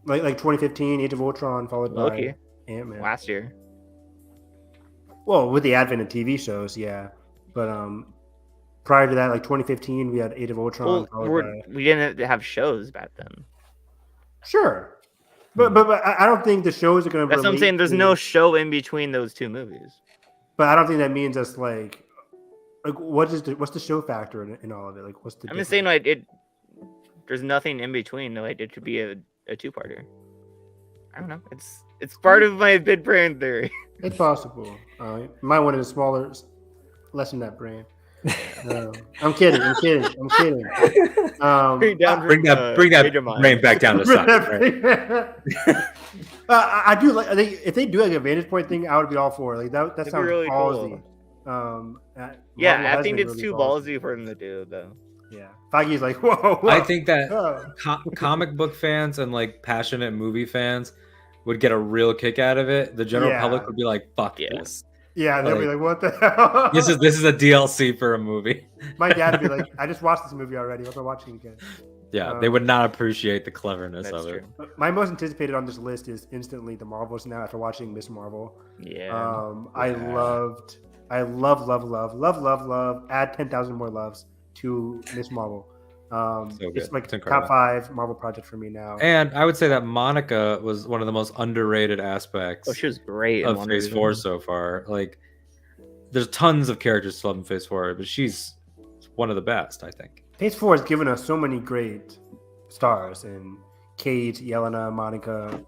Like 2015, Age of Ultron, followed Loki. by Ant-Man. Last year. Well, with the advent of TV shows, yeah. But prior to that, 2015, we had Age of Ultron. Well, followed by... we didn't have shows back then. Sure. But I don't think the shows are going to. That's what I'm saying. There's no show in between those two movies. But I don't think that means us what's the show factor in all of it? What's the? I'm just saying there's nothing in between. It could be a two-parter. I don't know. It's part of my big brain theory. It's possible. Might want it smaller, lessen that brain. I'm kidding. Bring that brain back down to size. I do if they do a vantage point thing, I would be all for it. That That'd be sounds really ballsy. cool. Marvel Yeah, I has think been it's really too ballsy for them to do, though. Yeah, Feige's like, whoa. I think that whoa. comic book fans and passionate movie fans would get a real kick out of it. The general Yeah. public would be like, "Fuck this." Yeah, they'll be like, what the hell? This is a DLC for a movie. My dad would be like, I just watched this movie already. What am I watching again? Yeah, they would not appreciate the cleverness of it. My most anticipated on this list is instantly the Marvels now after watching Miss Marvel. Yeah. I love, add 10,000 more loves to Miss Marvel. It's It's top incredible. 5 Marvel project for me now. And I would say that Monica was one of the most underrated aspects. Oh, she was great in of Wonder Phase Vision. 4 so far. There's tons of characters to love in Phase 4, but she's one of the best, I think. Phase 4 has given us so many great stars in Kate, Yelena, Monica,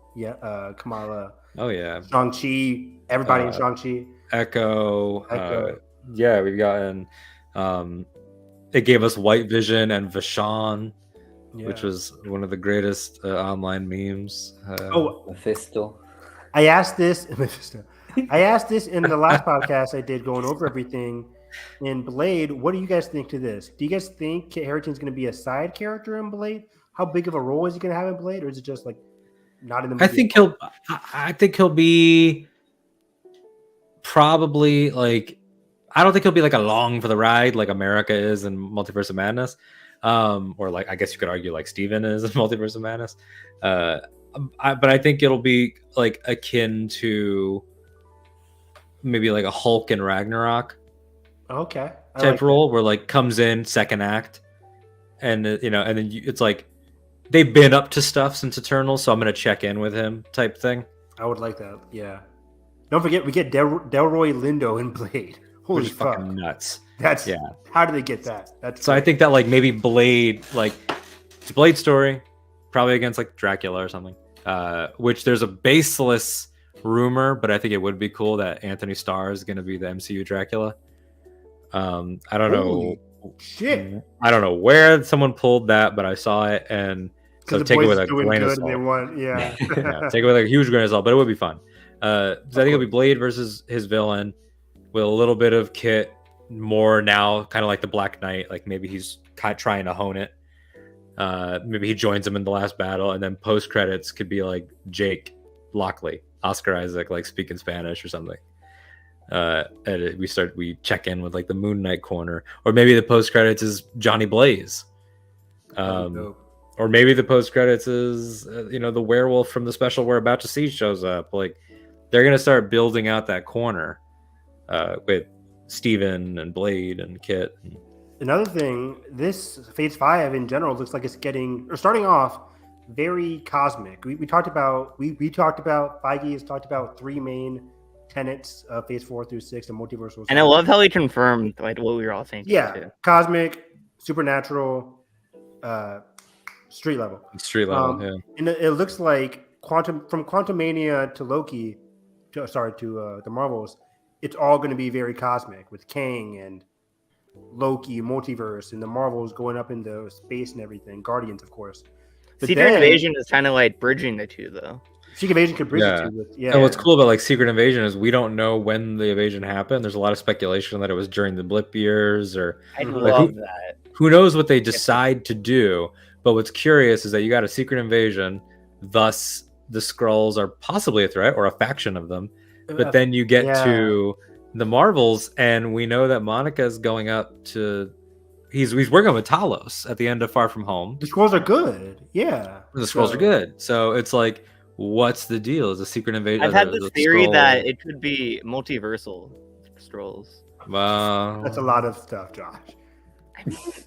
Kamala. Oh yeah, Shang-Chi, everybody in Shang-Chi. Echo. Yeah, we've gotten. It gave us White Vision and Vashon, which was one of the greatest online memes. Mephisto. I asked this in the last podcast I did, going over everything in Blade. What do you guys think to this? Do you guys think Kit Harington's going to be a side character in Blade? How big of a role is he going to have in Blade, or is it just not in the movie? I think he'll be probably I don't think he'll be along for the ride like America is in Multiverse of Madness, or I guess you could argue Steven is in Multiverse of Madness. But I think it'll be akin to maybe like a Hulk and Ragnarok Okay. I type like role, where like comes in second act, and you know, and then it's like they've been up to stuff since Eternals, so I'm gonna check in with him type thing. I would like that. Yeah. Don't forget, we get Delroy Lindo in Blade. Holy Which is fuck. fucking nuts. That's Yeah. How did they get that? That's So I think that like maybe Blade, like it's a Blade story, probably against like Dracula or something. Which there's a baseless rumor, but I think it would be cool that Anthony Starr is going to be the MCU Dracula. I don't know. Shit. I don't know where someone pulled that, but I saw it, and so the take it boys with a doing grain of good and they salt. won. Yeah. Yeah, take it with a huge grain of salt, but it would be fun. So I think it'll be Blade versus his villain with a little bit of Kit, more now, kind of like the Black Knight. Like maybe he's kind of trying to hone it. Maybe he joins him in the last battle, and then post credits could be like Jake Lockley, Oscar Isaac, like speaking Spanish or something. And we check in with like the Moon Knight corner, or maybe the post credits is Johnny Blaze. Or maybe the post credits is the werewolf from the special we're about to see shows up. Like they're gonna start building out that corner with Steven and Blade and Kit. Another thing, this Phase 5 in general looks like it's starting off very cosmic. We talked about Feige has talked about 3 main tenets of Phase 4 through 6, the multiversal. And I love how he confirmed like what we were all thinking. Yeah, too. cosmic, supernatural, street level. Street level, yeah. And it looks like from Quantumania to Loki, to the Marvels, it's all going to be very cosmic with Kang and Loki, multiverse, and the Marvels going up into space and everything. Guardians, of course. But Secret Invasion is kind of like bridging the two, though. Secret Invasion could bridge the two. And what's cool about like Secret Invasion is we don't know when the invasion happened. There's a lot of speculation that it was during the blip years, or I love that. Who knows what they decide to do? But what's curious is that you got a Secret Invasion, thus the Skrulls are possibly a threat or a faction of them. But then you get to the Marvels, and we know that Monica's going up to. He's working with Talos at the end of Far From Home. The Skrulls are good, yeah. The Skrulls are good, so it's like, what's the deal? Is a Secret Invasion? I've had this theory that it could be multiversal Skrulls. Wow, that's a lot of stuff, Josh.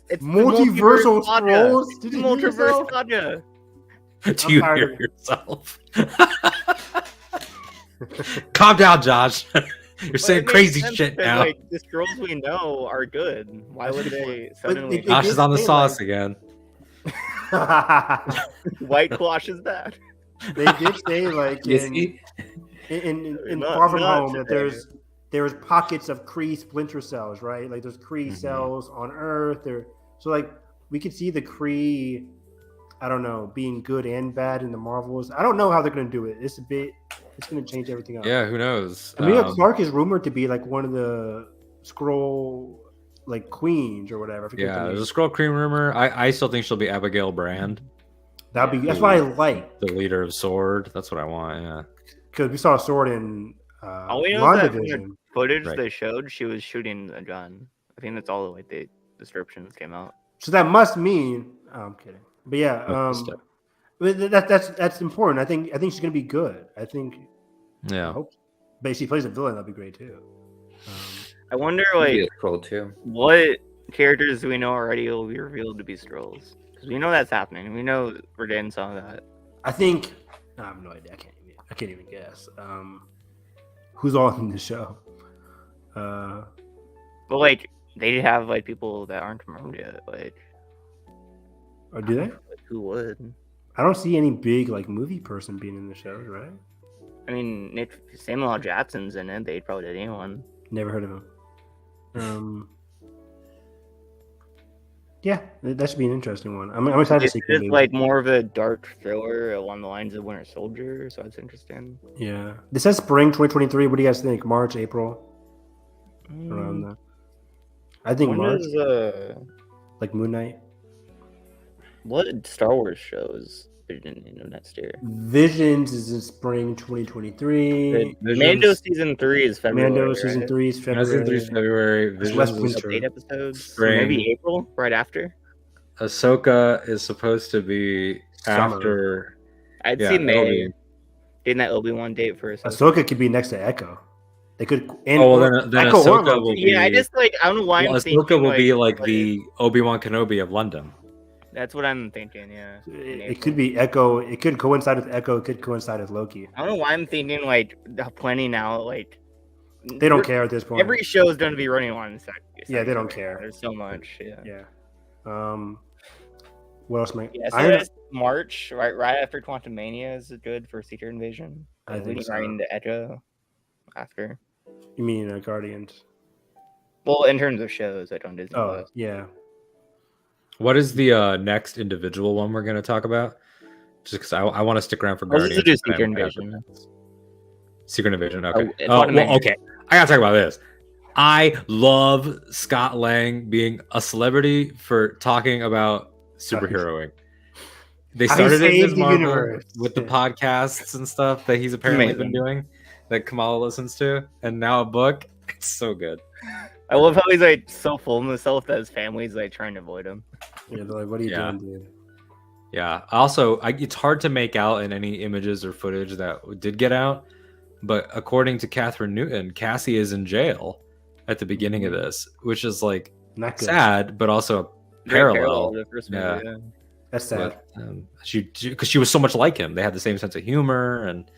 It's multiversal Skrulls. Did you multiverse saga? Do you hear yourself? Calm down, Josh. You're saying crazy shit now. Like, the Skrulls we know are good. Why would they suddenly? Josh is on the sauce again. White Quash is bad. They did say like in Far From Home that there's pockets of Kree splinter cells, right? Like there's Kree cells on Earth. So like we could see the Kree, I don't know, being good and bad in the Marvels. I don't know how they're gonna do it. It's gonna change everything up. Yeah, who knows? Emilia Clarke is rumored to be like one of the Skrull like queens or whatever. Yeah, there's a Skrull queen rumor. I still think she'll be Abigail Brand. That's what I like. The leader of Sword. That's what I want. Yeah, because we saw Sword in all we know is that from the footage they showed, she was shooting a gun. I think that's all the way the descriptions came out. So that must mean. Oh, I'm kidding, but yeah, that's important. I think she's gonna be good. I think. Yeah. I hope. But if she plays a villain, that'd be great too. I wonder, like, Skrull too. What characters do we know already will be revealed to be Skrulls? Because we know that's happening. We know we're getting some of that. I think I have no idea. I can't even guess. Who's all in the show? But like, they have like people that aren't confirmed yet. Like, or do they? Like, who would? I don't see any big like movie person being in the shows, right? I mean, Samuel L. Jackson's in it. They'd probably did anyone. Never heard of him. Yeah, that should be an interesting one. I'm excited to see. It's like more of a dark thriller along the lines of Winter Soldier, so it's interesting. Yeah, this says spring 2023. What do you guys think? March, April, around that. I think March. Like Moon Knight. What Star Wars shows Vision next year? Visions is in spring 2023. Mando season 3 is February. Mando season 3 is February. Season 3 is February. Visions is 8 episodes. Spring. So maybe April, right after. Ahsoka is supposed to be Summer. After. I'd see May. Didn't that Obi-Wan date for Ahsoka could be next to Echo. They could. And Oh, well, then Echo or Ahsoka Loki. will be. Yeah, I just like I don't know why Well, I'm Ahsoka thinking will be like like the Obi-Wan Kenobi of London. that's what I'm thinking. Yeah, It could be Echo. It could coincide with Echo. It could coincide with Loki. I don't know why I'm thinking like planning out like They don't care at this point. Every show is going to be running on second. Yeah, they don't care. There's so much. Yeah. Yeah. What else, Mike? Yeah, so that's March, right after Quantum Mania is good for Secret Invasion. I think so. Right into Echo after. You mean Guardians? Well, in terms of shows, like on Disney. Oh, yeah. What is the next individual one we're going to talk about? Just because I want to stick around for Guardians. Let's just do Secret Invasion. Secret Invasion, okay. Well, okay. I got to talk about this. I love Scott Lang being a celebrity for talking about superheroing. They started in Ms. Marvel with the podcasts and stuff that he's apparently been doing that Kamala listens to, and now a book. It's so good. I love how he's like so full of himself that his family's like trying to avoid him. Yeah, they're like, what are you doing, dude? Yeah. Also, it's hard to make out in any images or footage that did get out, but according to Catherine Newton, Cassie is in jail at the beginning of this, which is like sad, but also parallel. Yeah. That's sad. Because she was so much like him. They had the same sense of humor and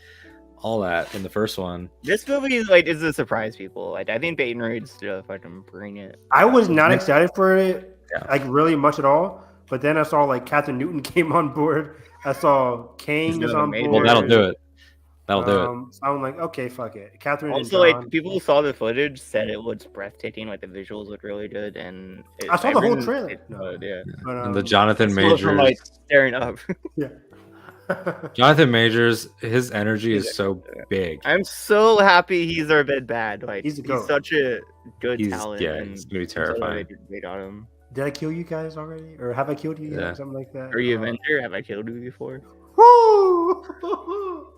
all that in the first one. This movie is a surprise people. Like I think Peyton Reed's if I can bring it. I was not excited for it, like really much at all. But then I saw like Catherine Newton came on board. I saw Kang is on board. Well, that'll do it. That'll do it. So I'm like, okay, fuck it. Catherine. Also, like people who saw the footage said it was breathtaking. Like the visuals look really good, and I saw the whole trailer. Yeah. But, and the Jonathan Majors from, like, staring up. Yeah. Jonathan Majors, his energy is so big. I'm so happy he's our bad. Like he's such a good talent. Yeah, he's gonna be terrifying. They got him. Did I kill you guys already, or have I killed you yet? Something like that. Are you Avenger? Have I killed you before? Woo!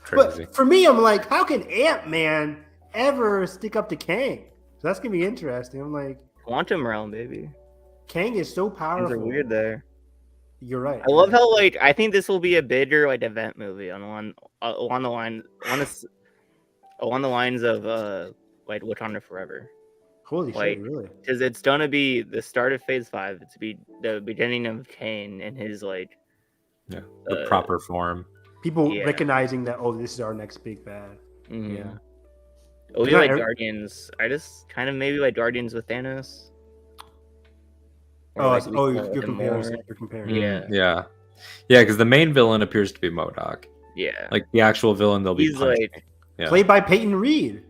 Crazy. But for me, I'm like, how can Ant-Man ever stick up to Kang? So that's gonna be interesting. I'm like, Quantum Realm, baby. Kang is so powerful. Things are weird there. You're right. I love how I think this will be a bigger event movie along the lines of Wakanda Forever. Holy shit! Really? Because it's gonna be the start of Phase 5. It's be the beginning of Kang and his the proper form. People recognizing that this is our next big bad. Mm-hmm. Yeah. It'll be like Guardians. I just kind of maybe like Guardians with Thanos. You're comparing. You're comparing. Yeah. Because the main villain appears to be MODOK. Yeah. Like the actual villain, they'll be played by Peyton Reed.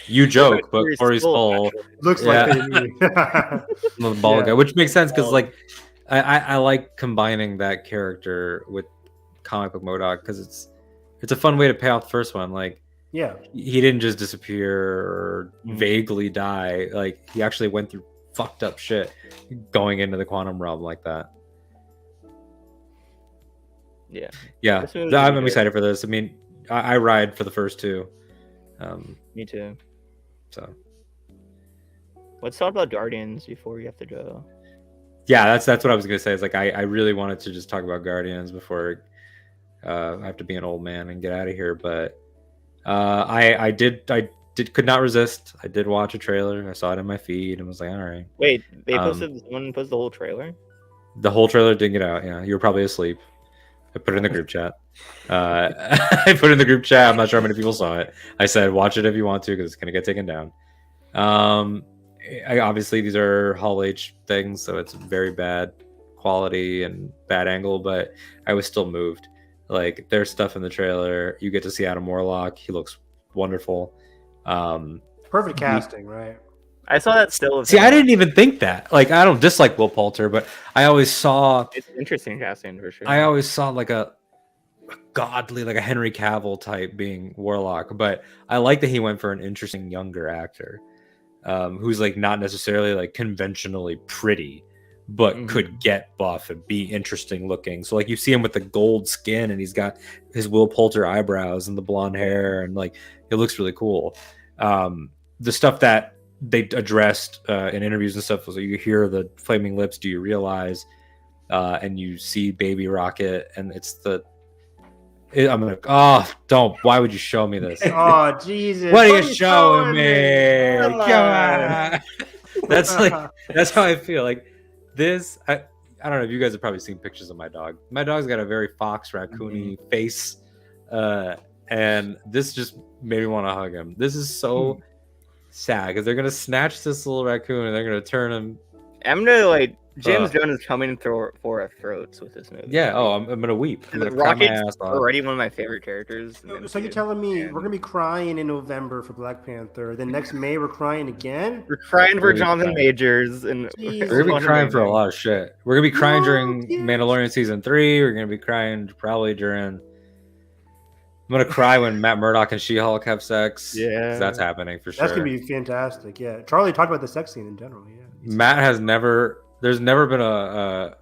You joke, but Corey's Skull looks like Peyton Reed. The bald guy, which makes sense because I like combining that character with comic book MODOK because it's a fun way to pay off the first one. Like, he didn't just disappear or vaguely die. Like, he actually went through fucked up shit going into the quantum realm like that. Yeah. I'm excited for this. I mean, I ride for the first two. Me too. So let's talk about Guardians before we have to go. Yeah, that's what I was gonna say. It's like I really wanted to just talk about Guardians before I have to be an old man and get out of here. But I could not resist. I did watch a trailer. I saw it in my feed and was like, all right. Wait, they posted someone posted the whole trailer? The whole trailer didn't get out. Yeah, you were probably asleep. I put it in the group chat. I put it in the group chat. I'm not sure how many people saw it. I said, watch it if you want to, because it's going to get taken down. Obviously, these are Hall H things, so it's very bad quality and bad angle, but I was still moved. Like, there's stuff in the trailer. You get to see Adam Warlock. He looks wonderful. Perfect casting, right? I saw that still. See, I didn't even think that. Like, I don't dislike Will Poulter, but I always saw it's interesting casting for sure. I always saw like a godly, like a Henry Cavill type being Warlock, but I like that he went for an interesting younger actor, who's like not necessarily like conventionally pretty, but could get buff and be interesting looking. So like you see him with the gold skin and he's got his Will Poulter eyebrows and the blonde hair, and like it looks really cool. The stuff that they addressed in interviews and stuff was like, you hear the flaming lips, do you realize? And you see Baby Rocket, and it's the I'm like, oh, don't. Why would you show me this? Oh Jesus! What are you showing me? Come Come on. on. That's how I feel. Like this, I don't know if you guys have probably seen pictures of my dog. My dog's got a very fox raccoony face, and this just made me want to hug him. This is so sad because they're gonna snatch this little raccoon and they're gonna turn him. I'm gonna like James Gunn is coming for our throats with this movie. Yeah. Oh, I'm gonna weep. I'm gonna cry my Rocket's ass off. already one of my favorite characters. So you're telling me we're gonna be crying in November for Black Panther, then next May we're crying again? We're crying for We're Jonathan crying. Majors, and We're gonna be crying for a lot of shit. We're gonna be crying during Mandalorian season 3. We're gonna be crying probably during. I'm gonna cry when Matt Murdock and She-Hulk have sex. Yeah, 'cause that's happening for sure. That's gonna be fantastic. Yeah, Charlie talked about the sex scene in general. Yeah, Matt has never. There's never been a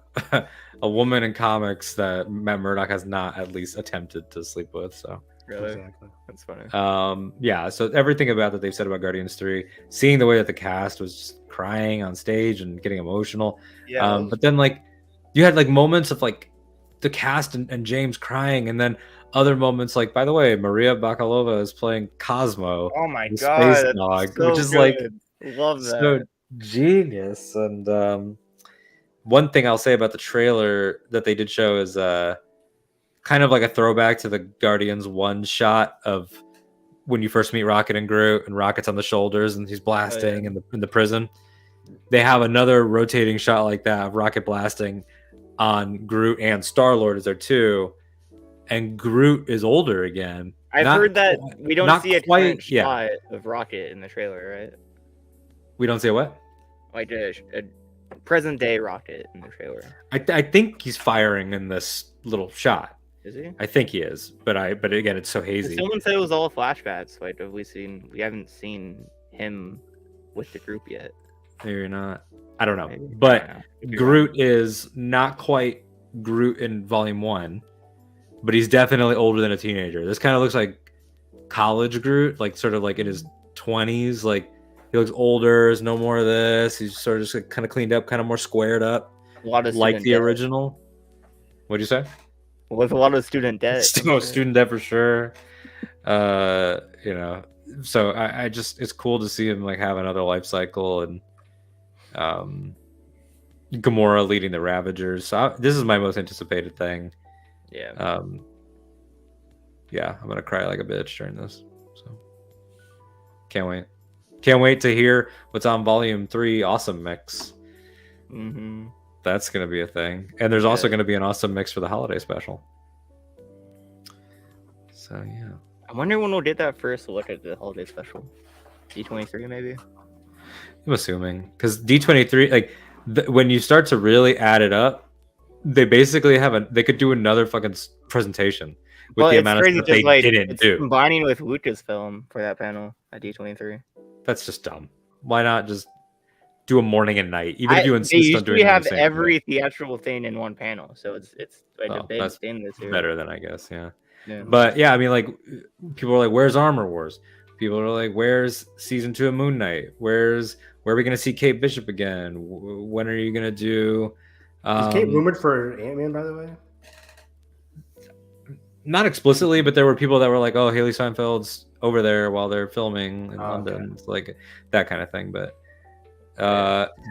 a woman in comics that Matt Murdock has not at least attempted to sleep with. So really, exactly. That's funny. Yeah. So everything about that they've said about Guardians 3, seeing the way that the cast was just crying on stage and getting emotional. Yeah. But then like you had like moments of like the cast and James crying, and then other moments like, by the way, Maria Bakalova is playing Cosmo. Oh my the god, Space that's Dog, so which is good. like Love that. so genius. And one thing I'll say about the trailer that they did show is kind of like a throwback to the Guardians 1 shot of when you first meet Rocket and Groot, and Rocket's on the shoulders and he's blasting in the prison. They have another rotating shot like that of Rocket blasting on Groot, and Star-Lord is there too. And Groot is older again. I've heard that we don't see a quite, current shot of Rocket in the trailer, right? We don't see a what? Like a present day Rocket in the trailer. I think he's firing in this little shot. Is he? I think he is, but again, it's so hazy. Someone said it was all flashbacks. Like, we haven't seen him with the group yet. Maybe not. I don't know. But Groot is not quite Groot in Volume 1, but he's definitely older than a teenager. This kind of looks like college Groot, like sort of like in his 20s. Like he looks older. There's no more of this. He's sort of just like kind of cleaned up, kind of more squared up, a lot of like the debt. original. What'd you say? With a lot of student debt. Student debt for sure. You know, so I just, it's cool to see him like have another life cycle, and Gamora leading the Ravagers. So this is my most anticipated thing. Yeah. Yeah, I'm gonna cry like a bitch during this. So can't wait. Can't wait to hear what's on Volume 3 Awesome Mix. Mm-hmm. That's gonna be a thing, and there's also gonna be an awesome mix for the holiday special. So yeah, I wonder when we'll get that first look at the holiday special. D23 maybe. I'm assuming because D23, like when you start to really add it up, they basically they could do another fucking presentation with the amount of stuff they didn't do. Combining with Lucasfilm for that panel at D23. That's just dumb. Why not just do a morning and night? Even if you insist on doing we have the same every thing. theatrical thing in one panel, so it's like a big that's thing this year. better than I guess, yeah. Yeah. But yeah, I mean, like people are like, "Where's Armor Wars?" People are like, "Where's season 2 of Moon Knight? Where are we gonna see Kate Bishop again? When are you gonna do?" Is Kate rumored for Ant-Man, by the way? Not explicitly, but there were people that were like, "Oh, Haley Steinfeld's over there while they're filming in London," it's like that kind of thing. But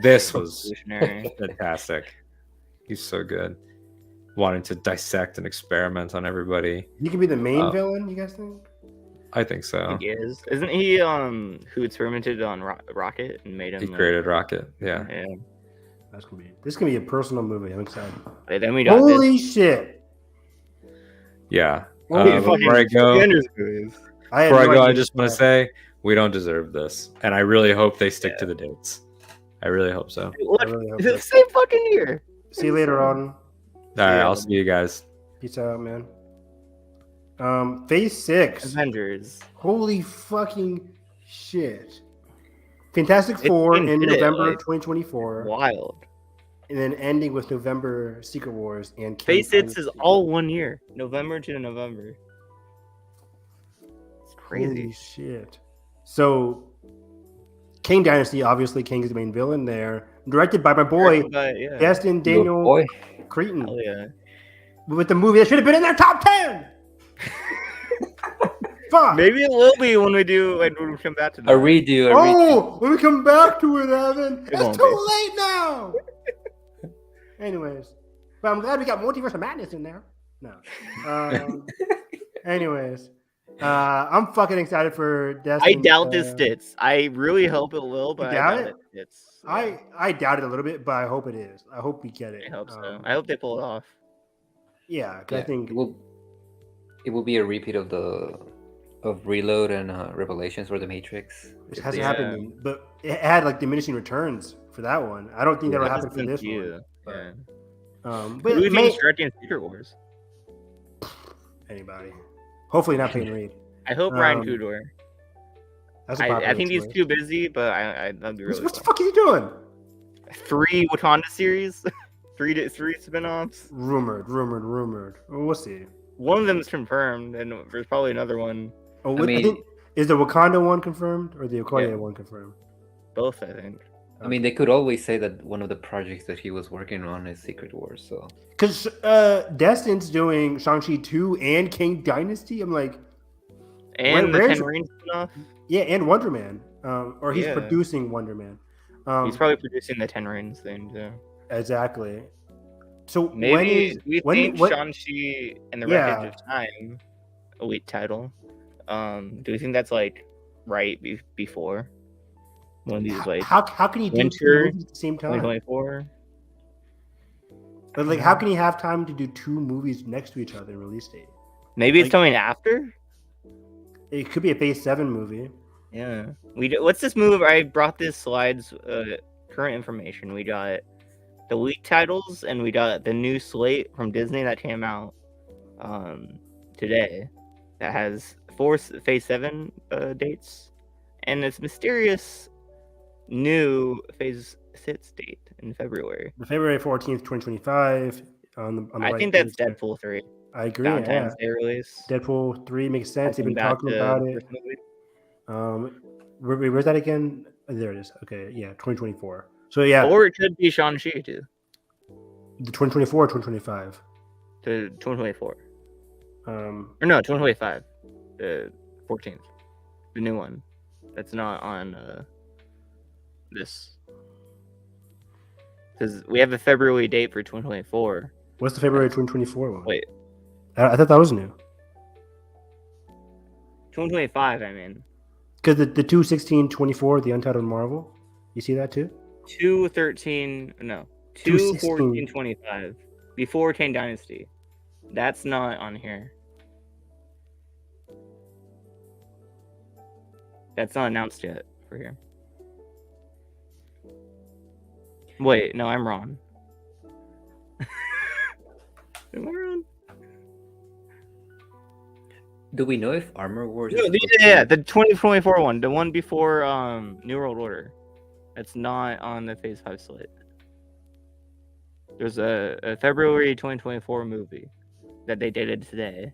this was fantastic. He's so good, wanting to dissect and experiment on everybody. He can be the main villain. You guys think? I think so. He is. Isn't he who experimented on Rocket and made him? He created Rocket. Yeah. Yeah. This can be a personal movie. I'm excited. And then we got holy shit. Yeah. Before I go, I just want to say we don't deserve this, and I really hope they stick to the dates. I really hope so. Look, really hope it's the same fucking year. See you later on. All right, I'll see you guys. Peace out, man. Phase 6. Avengers. Holy fucking shit. Fantastic Four in November 2024. Wild. And then ending with November Secret Wars and Phase 6 is all 1 year. November to November. It's crazy. Holy shit. So Kang Dynasty, obviously Kang is the main villain there. Directed by my boy, Destin Daniel Cretton. Hell yeah. With the movie that should have been in their top 10. Fuck. Maybe it will be when we come back to that. A redo. When we come back to it, Evan, It it's won't too late now. Anyways, but I'm glad we got Multiverse of Madness in there. No. Anyways, I'm fucking excited for Destiny. I doubt this fits. I really hope it will, but I doubt it fits. I doubt it a little bit, but I hope it is. I hope we get it. I hope so. I hope they pull it off. Yeah, I think it will be a repeat of Reload and Revelations or the Matrix. It hasn't happened, but it had like diminishing returns for that one. I don't think that'll happen for this one. But who do you think is directing Secret Wars? Anybody. Hopefully not Peyton Reed. I hope Ryan Coogler. I think he's choice. too busy, but that'd be really. What the fuck is he doing? 3 Wakanda series, 3 spin-offs. Rumored. Well, we'll see. One of them is confirmed, and there's probably another one. Oh, I think, is the Wakanda one confirmed or the Okoye one confirmed? Both, I think. I mean, they could always say that one of the projects that he was working on is Secret Wars. So, because Destin's doing Shang-Chi 2 and King Dynasty, I'm like, and the Ten Rings spin-off. Yeah, and Wonder Man, or he's producing Wonder Man. He's probably producing the Ten Rings thing too. Exactly. So maybe we think Shang-Chi and the Wreckage of Time, a weak title. Do we think that's like right before one of these like how can he do two movies at the same time? 2024. But like, how can he have time to do 2 movies next to each other in release date? Maybe it's coming after. It could be a Phase 7 movie. Yeah. What's this movie? I brought this slides. Current information. We got the leaked titles, and we got the new slate from Disney that came out today. That has 4 Phase 7 dates, and this mysterious new Phase 6 date in February. February 14th, 2025. I think that's Deadpool 3. I agree. Valentine's Day release. Deadpool 3 makes sense. They've been talking about it. Where's that again? Oh, there it is. Okay, yeah, 2024. So yeah, or it could be Shang-Chi too. The 2024 or 2025? To 2024. Or no, 2025. The 14th. The new one. That's not on this. Because we have a February date for 2024. What's the February 2024 one? Wait. I thought that was new. 2025, I mean. Because the 2/16/24, the Untitled Marvel, you see that too? 2/14/25 before Kang Dynasty. That's not on here. That's not announced yet for here. Wait, no, I'm wrong. Am I wrong? Do we know if Armor Wars? Yeah, the 2024 one, the one before New World Order. It's not on the Phase 5 slate. There's a February 2024 movie that they dated today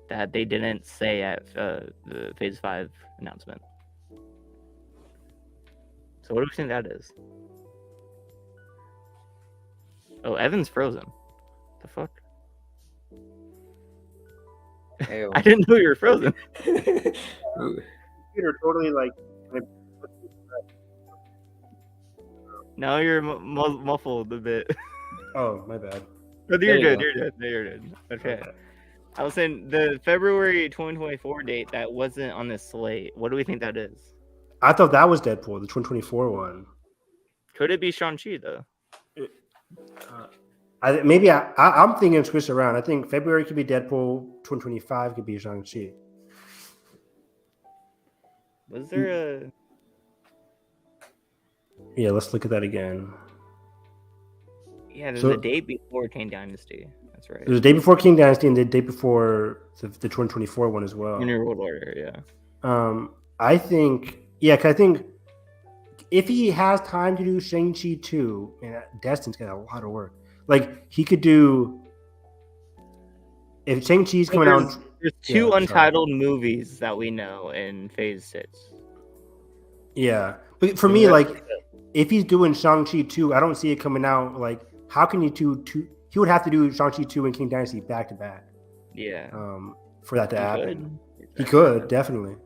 that they didn't say at the Phase 5 announcement. So what do you think that is? Oh, Evan's frozen. The fuck? Ew. I didn't know you were frozen. Computer totally like. Now you're muffled a bit. Oh, my bad. No, you're good. You're good. No, you're good. Okay. I was saying the February 2024 date that wasn't on this slate. What do we think that is? I thought that was Deadpool, the 2024 one. Could it be Shang-Chi though? I'm thinking switch around. I think February could be Deadpool, 2025 could be Shang-Chi. Was there a? Yeah, let's look at that again. Yeah, there's a day before Kang Dynasty. That's right. There's a day before King Dynasty and the day before the 2024 one as well. New World Order, yeah. I think, because I think if he has time to do Shang-Chi 2, and Destin's got a lot of work. Like, he could do... If Shang-Chi's coming out... There's 2 untitled movies that we know in Phase 6. Yeah. But for me, like, if he's doing Shang-Chi 2, I don't see it coming out, like, how can you do two? He would have to do Shang-Chi 2 and King Dynasty back to back. Yeah. for that to He happen. could. He could definitely.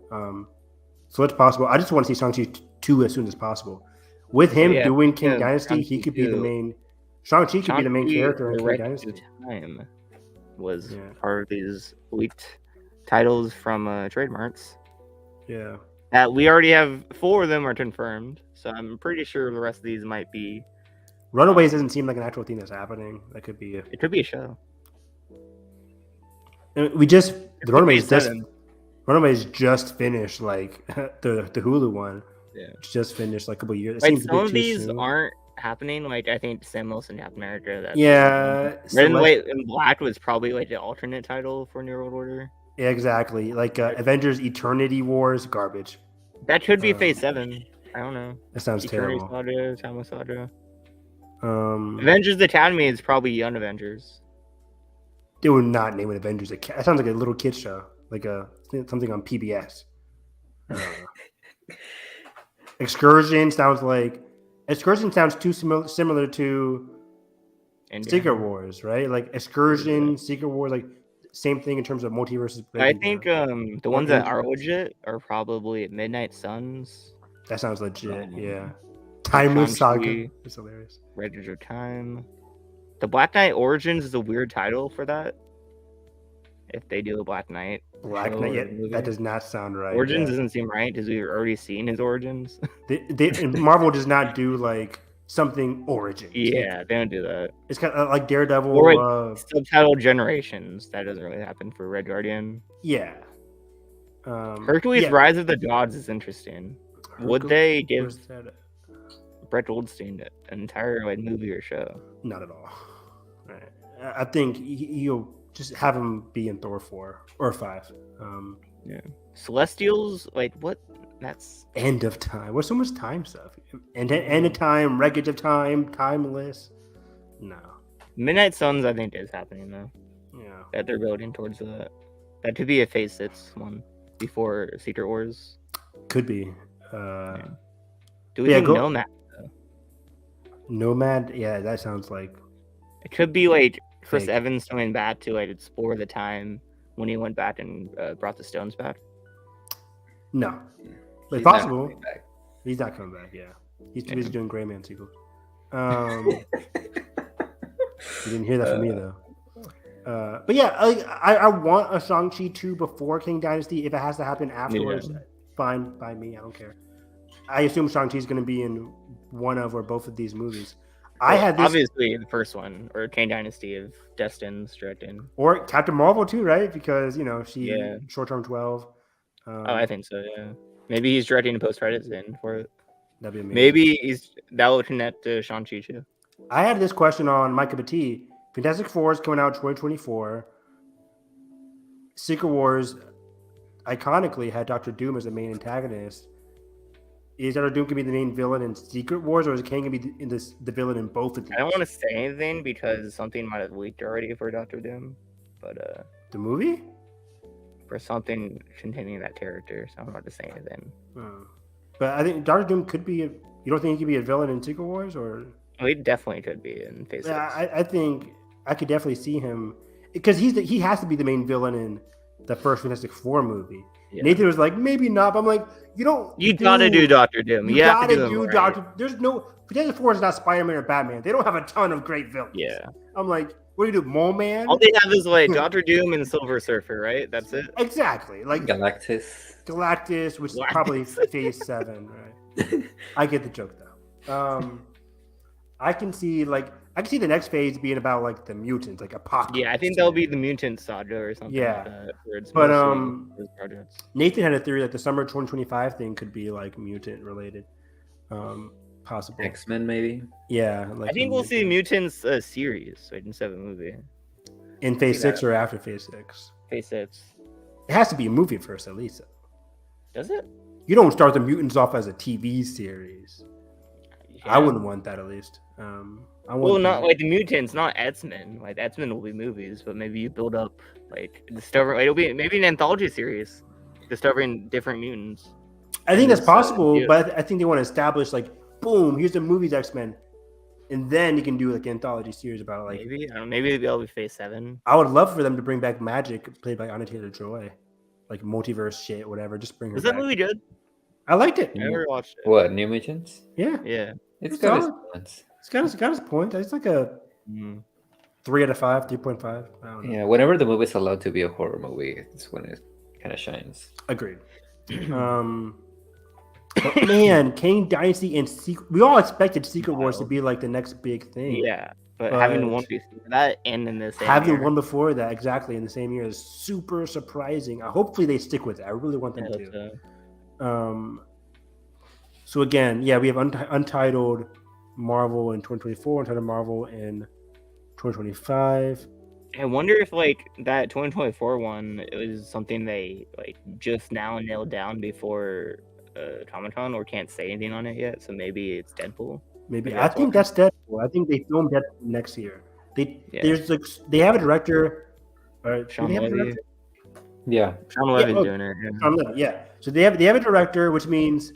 So it's possible. I just want to see Shang-Chi 2 as soon as possible. With him yeah, doing King yeah, Dynasty, he Shang-Chi could be the 2. main. Shang-Chi could be the main Shang-Chi character in The King Wreck Dynasty. of Time was Yeah. part of these leaked titles from trademarks. Yeah. We already have 4 of them are confirmed, so I'm pretty sure the rest of these might be. Runaways doesn't seem like an actual thing that's happening. That could be. It could be a show. We just the Runaways Phase just 7. Runaways just finished like the Hulu one. Yeah. Just finished like a couple years. It Like seems a some bit of too these soon. aren't happening. Like I think Sam Wilson Captain America. That's Yeah, Red and White and Black was probably like the alternate title for New World Order. Yeah, exactly. Like Avengers Eternity Wars, garbage. That could be Phase 7. I don't know. That sounds Eternity terrible. Saga, Time of Saga. Avengers Academy is probably Young Avengers. They would not name it Avengers. That sounds like a little kid show, like something on PBS. Excursion sounds too similar to Secret Wars, right? Like Excursion, Secret Wars, like same thing in terms of multiverses. I think the ones that are legit are probably Midnight Suns. That sounds legit. Yeah. Timeless Saga. It's hilarious. Records of Time. The Black Knight Origins is a weird title for that. If they do a Black Knight. Black Knight, yeah, that does not sound right. Origins doesn't seem right because we've already seen his origins. Marvel does not do like something origins. Yeah, they don't do that. It's kind of like Daredevil. Or like subtitle Generations. That doesn't really happen for Red Guardian. Yeah. Hercules Rise of the Gods is interesting. Would they give Brett Goldstein an entire movie or show? Not at all. Right. I think you'll just have him be in Thor 4 or 5. Yeah. Celestials, like what? That's End of Time. What's so much time stuff? End of Time, Wreckage of Time, Timeless. No. Midnight Suns, I think, is happening though. Yeah. That they're building towards that. That could be a Phase 6 one before Secret Wars. Could be. Do we think Nomad? Nomad? Yeah, that sounds like. It could be like Chris Evans coming back to like explore the time when he went back and brought the stones back. No, but it's possible. He's not coming back. Yeah, he's too busy doing Gray Man sequels. You didn't hear that from me though. But yeah, I want a Shang-Chi 2 before King Dynasty. If it has to happen afterwards, fine by me. I don't care. I assume Shang-Chi is going to be in one of or both of these movies. Obviously the first one, or King Dynasty of Destin's directing, or Captain Marvel too, right? Because she short-term 12. I think so. Yeah, maybe he's directing a post-credits in for it. That'd be amazing. Maybe that will connect to Shang-Chi too. I had this question on My Cup of Tea. Fantastic Four is coming out 2024. Secret Wars iconically had Dr. Doom as the main antagonist. Is Dr. Doom going to be the main villain in Secret Wars, or is Kang going to be the villain in both of these? I don't want to say anything because something might have leaked already for Dr. Doom, but the movie for something containing that character, so I don't want to say anything. But I think Dr. Doom could be. You don't think he could be a villain in Secret Wars, or? Oh, he definitely could be in Phase 6. I think I could definitely see him because he has to be the main villain in the first Fantastic Four movie. Yeah. Nathan was like, maybe not, but I'm like, you gotta do Dr. Doom. You have to do Dr. There's no Fantastic Four is not Spider-Man or Batman. They don't have a ton of great villains. Yeah. I'm like, what do you do, Mole Man? All they have is like Dr. Doom and Silver Surfer, right? That's it. Exactly. Like Galactus, which is probably Phase 7, right? I get the joke though. I can see the next phase being about like the mutants, like Apocalypse. Yeah, I think that'll be the mutant saga or something. Yeah, like that, but Nathan had a theory that the summer 2025 thing could be like mutant related, possible X-Men maybe. Yeah, I think we'll see mutants series instead of a movie. In Phase 6 or after Phase 6? Phase 6. It has to be a movie first, at least. Does it? You don't start the mutants off as a TV series. Yeah. I wouldn't want that, at least. Not like the mutants, not X-Men. Like X-Men will be movies, but maybe you build up like discovering. It'll be maybe an anthology series, discovering different mutants. I think that's possible, but I think they want to establish like, boom, here's the movies X-Men. and then you can do like an anthology series about it. Like Maybe I don't know, maybe they'll be Phase 7. I would love for them to bring back Magic, played by Anya Taylor-Joy, like multiverse shit, whatever. Just bring her Was back. that movie good? I liked it. I never watched it. What, New Mutants? Yeah, Yeah. It's It's got its solid. points. it's got its point. It's like a 3 out of 5, 3.5. I don't know. Yeah, whenever the movie's allowed to be a horror movie, it's when it kind of shines. Agreed. But man, Kang Dynasty and we all expected Secret Wars to be like the next big thing. Yeah, but having one before that and in the same having year. one before that exactly in the same year is super surprising. Hopefully they stick with it. I really want them to. So again, yeah, we have Untitled Marvel in 2024, Untitled Marvel in 2025. I wonder if like that 2024 one is something they like just now nailed down before Comic-Con or can't say anything on it yet. So maybe it's Deadpool. Maybe I think that's Deadpool. I think they film Deadpool next year. There's like they have a director. Sean Levy. Yeah, Sean Levy's doing it. Yeah. Sean Levy, yeah. So they have a director, which means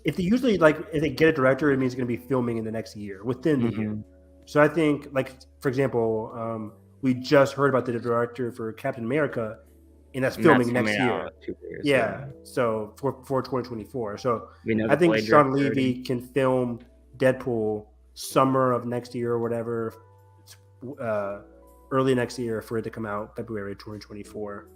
if they usually like if they get a director, it means it's going to be filming in the next year, within the year. So I think, like for example, we just heard about the director for Captain America, and that's filming next year. 2 years, Yeah, so for 2024. So We know I the think Blade Sean director Levy can film Deadpool summer of next year or whatever, early next year for it to come out February 2024.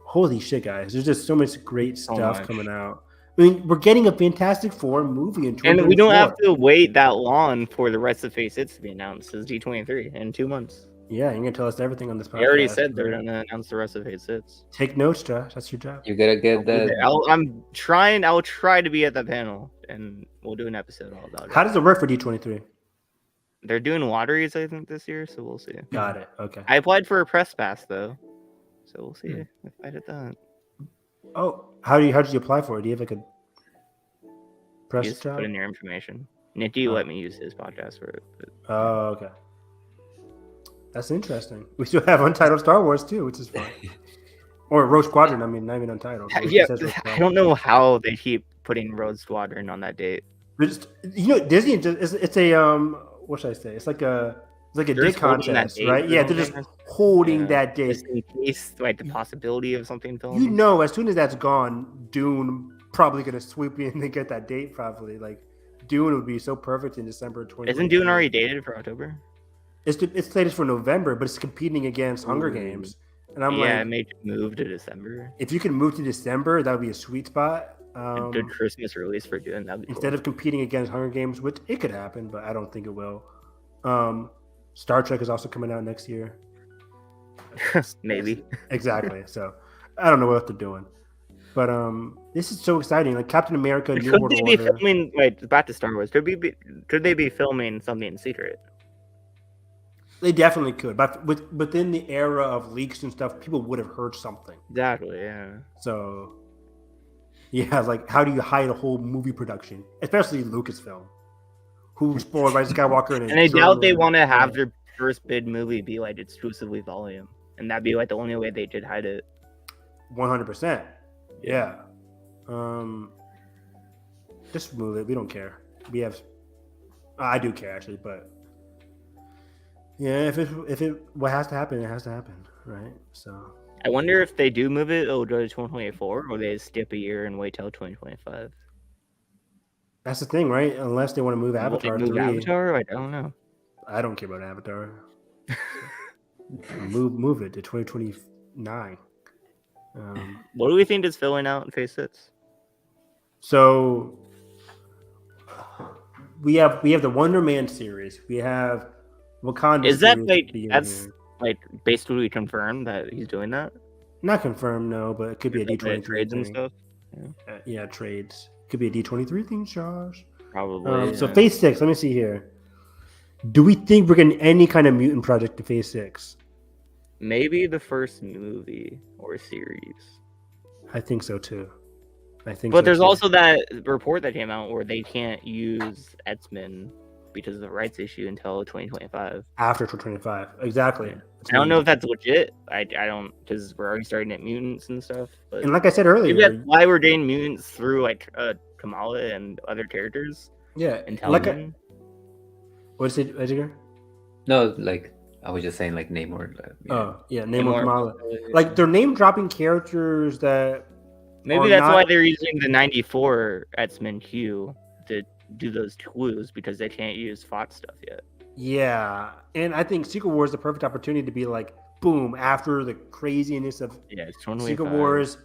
Holy shit, guys! There's just so much great stuff coming out. I mean, we're getting a Fantastic Four movie in 2024. And we don't have to wait that long for the rest of Phase 6 to be announced. It's D23 in 2 months. Yeah, you're gonna tell us everything on this podcast. They already said they're gonna announce the rest of Phase 6. Take notes, Josh. That's your job. You gotta get that. I'll try to be at the panel, and we'll do an episode all about it. How does it work for D23? They're doing lotteries, I think, this year, so we'll see. Got it. Okay. I applied for a press pass though, so we'll see if I did that. Oh, how did you apply for it? Do you have like a press You just job? put in your information. Nikki let me use his podcast for it. But... Oh, okay. That's interesting. We still have Untitled Star Wars too, which is fun. Or Rogue Squadron. I mean, not even Untitled. Yeah, I don't know how they keep putting Rogue Squadron on that date. Just, Disney. It's a what should I say? It's like a date contest, right? Yeah, they're just holding that date just in case, like the possibility of something filming. You know, as soon as that's gone, Dune probably gonna swoop in and get that date. Probably like Dune would be so perfect in December 2020. Isn't Dune already dated for October? It's slated for November, but it's competing against Hunger Games, and I'm like, it may move to December. If you can move to December, that would be a sweet spot. A good Christmas release for Dune. That'd be instead of competing against Hunger Games, which it could happen, but I don't think it will. Star Trek is also coming out next year. Maybe. Exactly. So I don't know what they're doing, but this is so exciting. Like Captain America, New Could World they be Order. filming? Like back to Star Wars. Could they be filming something in secret? They definitely could, but within the era of leaks and stuff, people would have heard something. Exactly. Yeah. So, yeah, like how do you hide a whole movie production, especially Lucasfilm, who spoiled Rise of Skywalker? And I doubt they want to have their first bid movie be like exclusively volume, and that'd be like the only way they could hide it. 100%. Yeah. Just move it. We don't care. We have. I do care actually, but. Yeah, if it what has to happen, it has to happen, right? So I wonder if they do move it, it'll go to 2024, or they skip a year and wait till 2025. That's the thing, right? Unless they want to move Avatar. Move 3. Avatar? I don't know. I don't care about Avatar. move it to 2029. What do we think is filling out in Phase 6? So we have the Wonder Man series. We have Wakanda. Is that like basically confirmed that he's doing that? Not confirmed, no, but it could be a D23 trades thing. and stuff. Yeah, trades. Could be a D23 thing, Josh. Probably. So Phase 6. Let me see here. Do we think we're getting any kind of mutant project to Phase 6? Maybe the first movie or series. I think so too. But there's also that report that came out where they can't use X-Men because of the rights issue until 2025. After 2025, exactly. Yeah. I don't know if that's legit. I don't, because we're already starting at mutants and stuff. But and like I said earlier, maybe that's why we're getting mutants through like Kamala and other characters. Yeah, and What's it, Edgar? No, like I was just saying, like Namor. Oh yeah, Namor Namor. Kamala. Like they're name dropping characters that Maybe are that's why not- they're using the 94 X-Men Q to do those clues because they can't use Fox stuff yet. Yeah, and I think Secret Wars is the perfect opportunity to be like, boom, after the craziness of it's Secret Wars.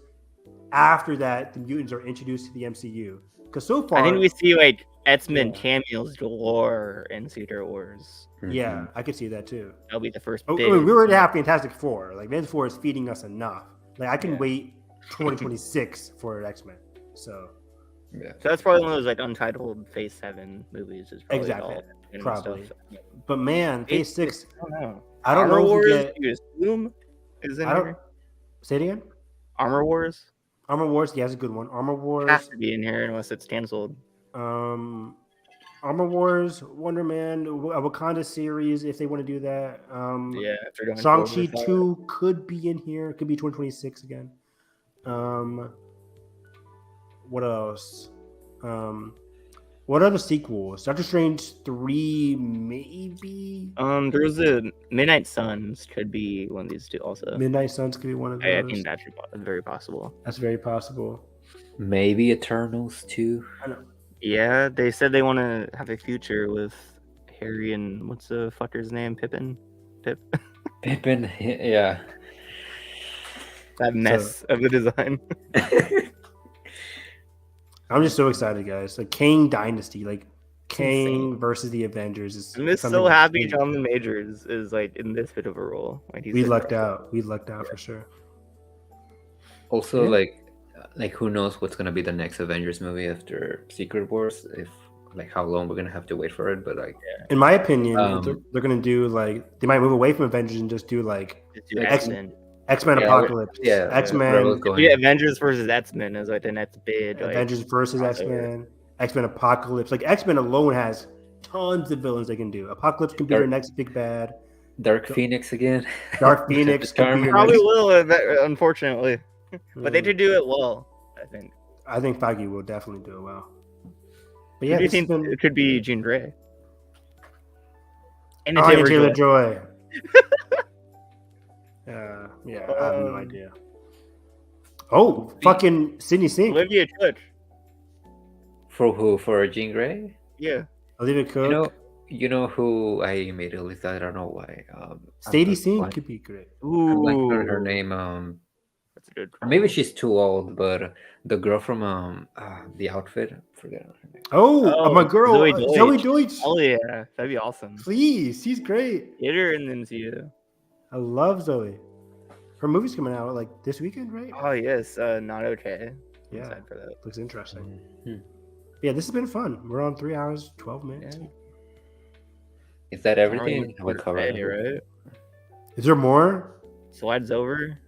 After that, the mutants are introduced to the MCU. Because so far, I think we see like X-Men cameos galore in Secret Wars. Yeah, I could see that too. That'll be the first. I Big mean, we already have Fantastic Four. Like Fantastic Four is feeding us enough. Like I can Yeah. wait 2026 for X-Men. So yeah, So that's probably one of those like untitled Phase 7 movies. Is probably exactly, all X-Men probably. stuff. But man, Phase 6. I don't know. I don't Armor know if Wars, we get. you assume is in I don't. here. Say it again. Armor Wars Armor Wars, yeah, that's a good one. Armor Wars has to be in here unless it's canceled. Armor Wars, Wonder Man, a Wakanda series if they want to do that. Yeah, if they're going Shang-Chi forward with that. 2 could be in here. Could be 2026 again. What else? What other sequels? Doctor Strange 3 maybe. There's a Midnight Suns could be one of these two also. Midnight Suns could be one of those. I think that's very possible. That's very possible. maybe Eternals too. I know. Yeah, they said they want to have a future with Harry and what's the fucker's name? Pip. Pippin, yeah. That mess of the design. I'm just so excited, guys. Like Kang Dynasty, like Kang versus the Avengers is. I'm just something so happy crazy. Jonathan Majors is like in this bit of a role. Like he's We like, lucked out. We lucked out for sure. Also, Yeah. like who knows what's gonna be the next Avengers movie after Secret Wars? If like how long we're gonna have to wait for it, but like In my opinion, they're gonna do like they might move away from Avengers and just do like X-Men. X-Men Yeah, Apocalypse. yeah, X-Men. Yeah, Avengers versus X-Men is like the next big. Like, Avengers versus crossover. X-Men. X-Men Apocalypse. Like X-Men alone has tons of villains they can do. Apocalypse can be their next big bad. Dark Phoenix again. Dark Phoenix could be your Probably next. will, unfortunately, but they did do it well. I think. I think Feige will definitely do it well. But Who yeah, do you this has think been... it could be Jean Grey? And Anya Taylor-Joy. Taylor-Joy. Yeah, I have no idea. Oh, fucking Sydney Sink. Olivia Cook. For who? For Jean Grey? Yeah. Olivia Cook. You know who I immediately thought? I don't know why. Sadie Sink could be great. I'm blanking on her name. That's a good. Maybe she's too old, but the girl from the outfit. I forget her name. Oh, my girl, Zoe Deutsch. Oh yeah, that'd be awesome. Please, she's great. Get her in the MCU. I love Zoe. Her movie's coming out like this weekend, right? Oh yes, Not Okay. I'm Yeah, excited for that. looks interesting. Yeah, this has been fun. We're on 3 hours, 12 minutes. Is that everything? Have we covered Hey, right? Is there more? Slides over.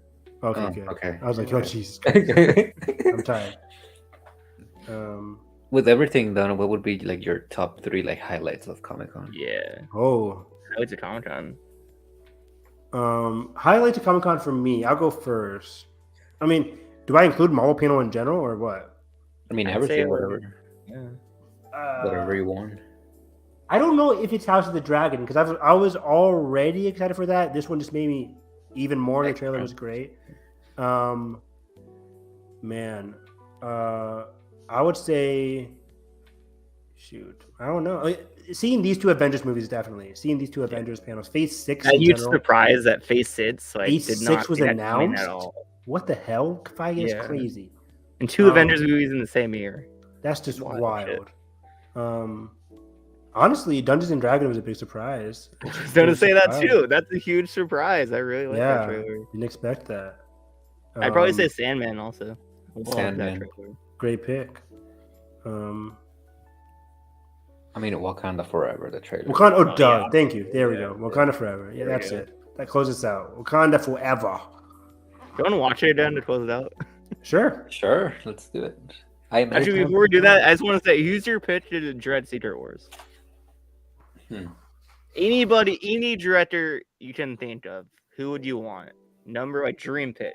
Okay, Oh, good. okay. I was like, oh, Jesus Christ. I'm tired. With everything done, what would be like your top 3 like highlights of Comic Con? Yeah. Oh. Highlights of Comic Con. Highlights of Comic Con for me. I'll go first. I mean, do I include Marvel panel in general or what? I mean, I'd everything, say whatever. Yeah. Whatever you want. I don't know if it's House of the Dragon because I was already excited for that. This one just made me even more. The trailer was great. Man, I would say, shoot, I don't know. Like, seeing these two Avengers movies, definitely. Seeing these two Avengers panels, Phase 6. A in huge general. surprise that Phase 6 like Phase did 6 not was see that coming announced. at all. What the hell? Feige is Yeah. crazy. And 2 Avengers movies in the same year. That's just Wild wild. Honestly, Dungeons and Dragons was a big surprise. I was going to say that too. That's a huge surprise. I really like that Yeah, trailer. didn't expect that. I'd probably say Sandman also. I love that Sandman. trailer. Great pick. I mean, Wakanda Forever, the trailer. Wakanda. Oh, duh. yeah. Thank you. There we go. Wakanda Forever. Yeah, There we that's go. it. That closes out. Wakanda Forever. Do you want to watch it then to close it out? Sure. Sure, let's do it. Actually, before we do that, I just want to say, who's your pitch to Dread Secret Wars? Anybody, any director you can think of, who would you want? Dream pick.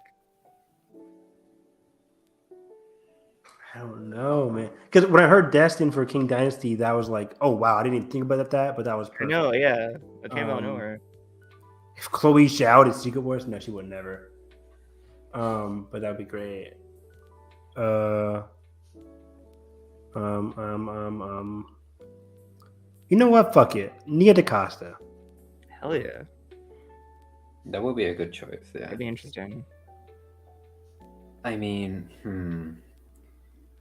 I don't know, man. Because when I heard Destin for King Dynasty, that was like, oh wow, I didn't even think about that, but that was I perfect. know, yeah. It came out of nowhere. If Chloe Zhao did Secret Wars, no, she would never. But that'd be great. You know what? Fuck it. Nia DaCosta. Hell yeah. That would be a good choice. Yeah. That'd be interesting. I mean,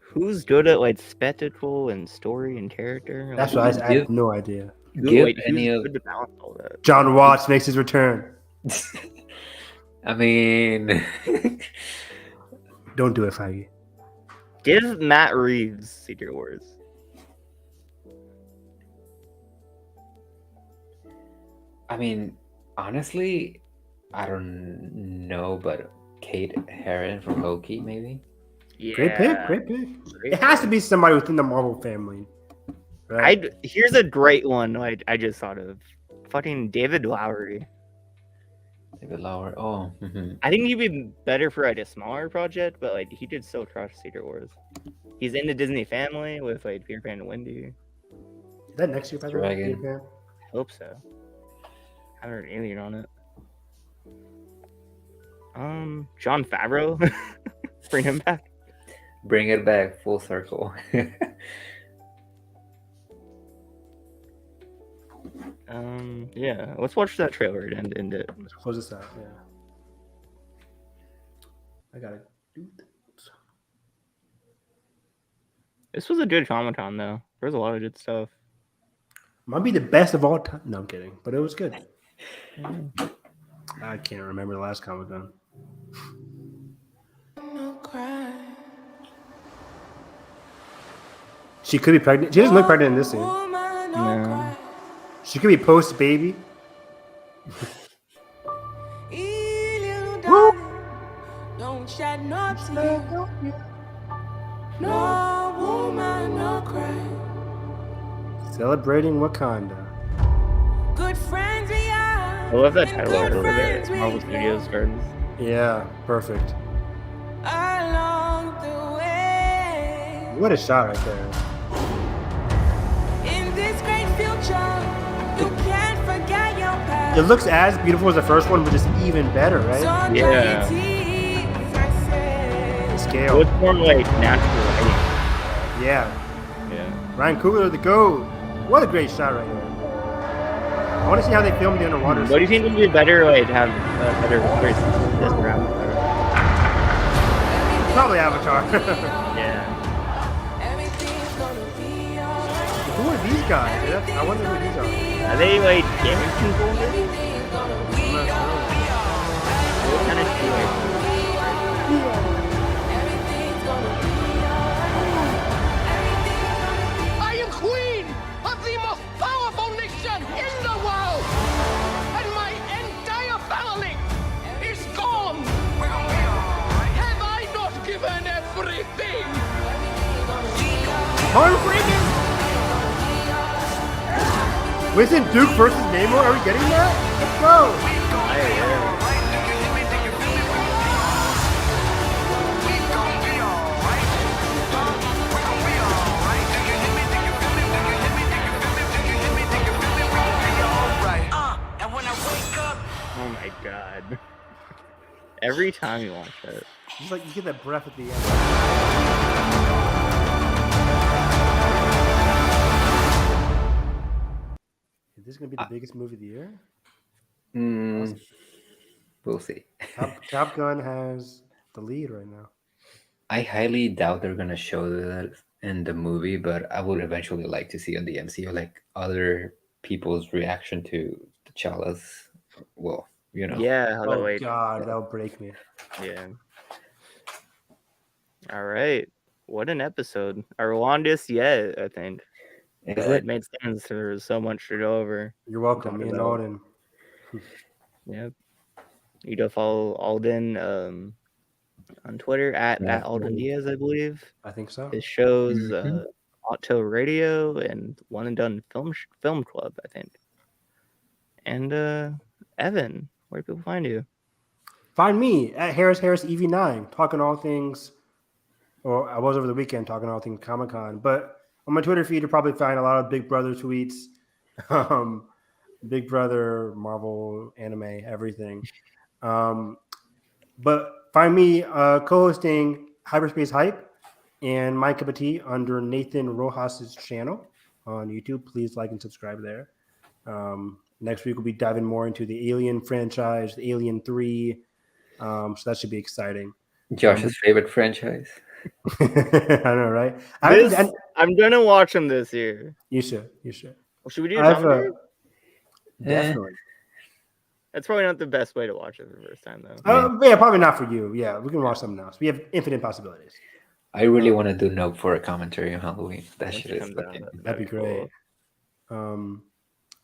Who's good at like spectacle and story and character? That's Like, what I have no idea. Give who's any of good to balance all that? John Watts makes his return. I mean, don't do it, Feige. Give Matt Reeves Secret Wars. I mean, honestly, I don't know, but Kate Herron from Loki, maybe. Yeah. Great pick. It has to be somebody within the Marvel family. Right? Here's a great one I just thought of. Fucking David Lowery. David Lowery. Oh. I think he'd be better for like a smaller project, but like he did so crush Secret Wars. He's in the Disney family with like Peter Pan and Wendy. Is that next year, by the way? Peter Pan? Hope so. I haven't heard anything on it. Jon Favreau. Bring him back. Bring it back full circle. Yeah. Let's watch that trailer and end it. Let's close this out. Yeah. I gotta do this. This was a good Comic-Con though. There was a lot of good stuff. Might be the best of all time. No, I'm kidding. But it was good. I can't remember the last Comic-Con. She could be pregnant. She doesn't look pregnant in this scene. No. She could be post-baby. Woo! Don't shed no tears. No woman, no cry. Celebrating Wakanda. Good friends we are. I love that title card over there. Marvel Studios Gardens. Yeah, perfect. Along the way. What a shot right there. In this great future, you can't forget your past. It looks as beautiful as the first one, but just even better, right? Yeah. The scale. So it's more like natural lighting. Yeah. Yeah. Ryan Coogler, the GOAT. What a great shot right here. I want to see how they filmed the underwater. What do you think would be better, like, have better water scenes this round? Probably Avatar. Yeah. Who are these guys? I wonder who these are. Are they, like, damage control maybe? What kind of shit? I am queen of the most powerful nation in the world, and my entire family is gone. Have I not given everything? Martin Freeman! Wasn't Duke versus Namor? Are we getting that? Let's go! Oh my god. Every time you watch it. It's like you get that breath at the end. Is this going to be the biggest movie of the year? We'll see. Top Gun has the lead right now. I highly doubt they're gonna show that in the movie, but I would eventually like to see on the MCU like other people's reaction to T'Challa's. Well, you know. Yeah. Oh god, that'll break me. Yeah. All right. What an episode. Our longest yet, I think. Is But it? it made sense. There was so much to go over. You're welcome, me and Alden. Yep. You can follow Alden on Twitter at Alden Diaz, I believe. I think so. His shows Auto Radio and One and Done Film Club, I think. And Evan, where do people find you? Find me at Harris EV9, talking all things or I was over the weekend talking all things Comic Con. But on my Twitter feed, you'll probably find a lot of Big Brother tweets, Big Brother, Marvel, anime, everything. But find me co-hosting Hyperspace Hype and My Cup of Tea under Nathan Rojas's channel on YouTube. Please like and subscribe there. Next week we'll be diving more into the Alien franchise, the Alien 3. So that should be exciting. Josh's favorite franchise. I know, right? I'm gonna watch them this year. You should. You should. Well, should we do a commentary? Definitely. That's probably not the best way to watch it for the first time, though. Yeah, probably not for you. Yeah, we can watch something else. We have infinite possibilities. I really want to do Nope for a commentary on Halloween. That shit is that'd be great. Cool.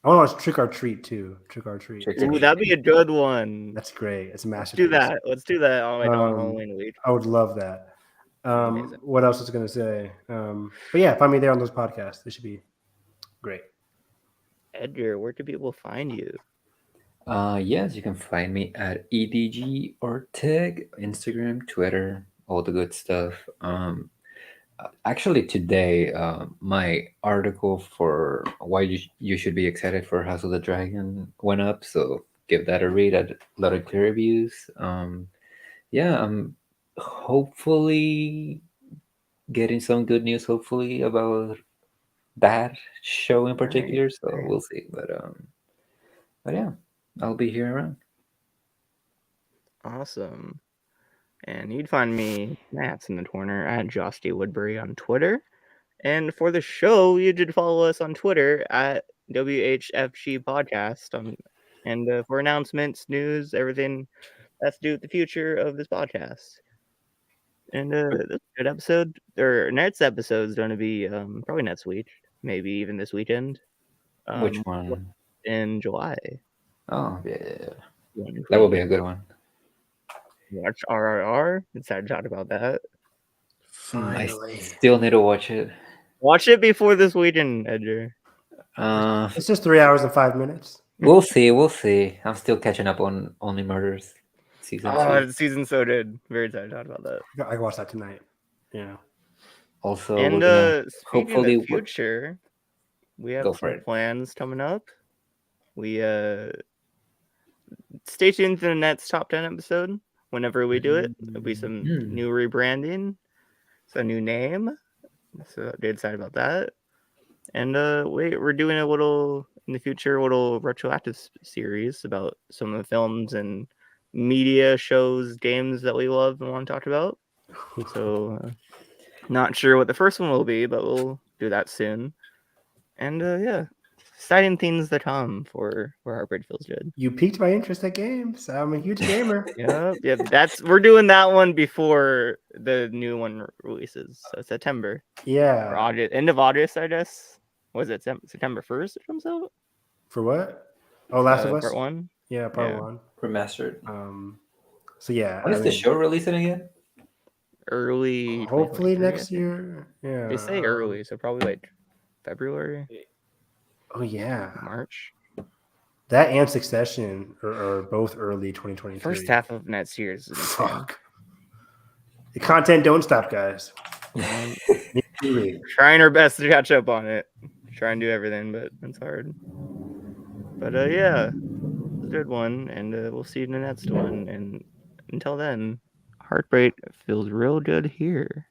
I want to watch Trick or Treat too. Trick or Treat. Ooh, that'd be a good one. That's great. It's a masterpiece. Let's do that on Halloween week. I would love that. What else was I going to say? But yeah, find me there on those podcasts. This should be great. Edgar, where do people find you? Yes, you can find me at EDG Orteg, Instagram, Twitter, all the good stuff. Actually, today, my article for why you should be excited for House of the Dragon went up, so give that a read. A lot of clear reviews. Yeah, I'm hopefully getting some good news. Hopefully about that show in particular. So we'll see. But yeah, I'll be here around. Awesome. And you'd find me, Matt's in the corner, at Josh D. Woodbury on Twitter. And for the show, you should follow us on Twitter at WHFG Podcast. And for announcements, news, everything that's to do with the future of this podcast. And this good episode, or next episode is going to be probably next week, maybe even this weekend. Which one? In July. Oh, yeah. That will be a good one. Watch RRR. Excited to talk about that. Finally. I still need to watch it. Watch it before this weekend, Edgar. It's just 3 hours and 5 minutes. We'll see. I'm still catching up on Only Murders season 2. The season's so good. Very excited to talk about that. I can watch that tonight. Yeah. Also, and hopefully, in the future, we have some plans coming up. We stay tuned to the next top 10 episode. Whenever we do it, there'll be some new rebranding, a new name. So I'm excited about that. And we're doing a little in the future, a little retroactive series about some of the films and media shows, games that we love and want to talk about. So not sure what the first one will be, but we'll do that soon. And yeah, exciting things that come for where Heartbreak Feels Good. You piqued my interest at games. I'm a huge gamer. Yeah. We're doing that one before the new one releases. So September. Yeah. Or August, end of August, I guess. Was it September 1st it comes out? For what? Oh, Last of Us? Part 1? Yeah, part 1. Remastered. So yeah. When is the show releasing again? Early. Hopefully next year. Yeah. They say early, so probably like February. Oh yeah, March. That and Succession are both early 2023. First half of next year is fuck. The content don't stop, guys. Trying our best to catch up on it. Try and do everything, but it's hard. But yeah, it's a good one, and we'll see you in the next one. And until then, Heartbreak feels real good here.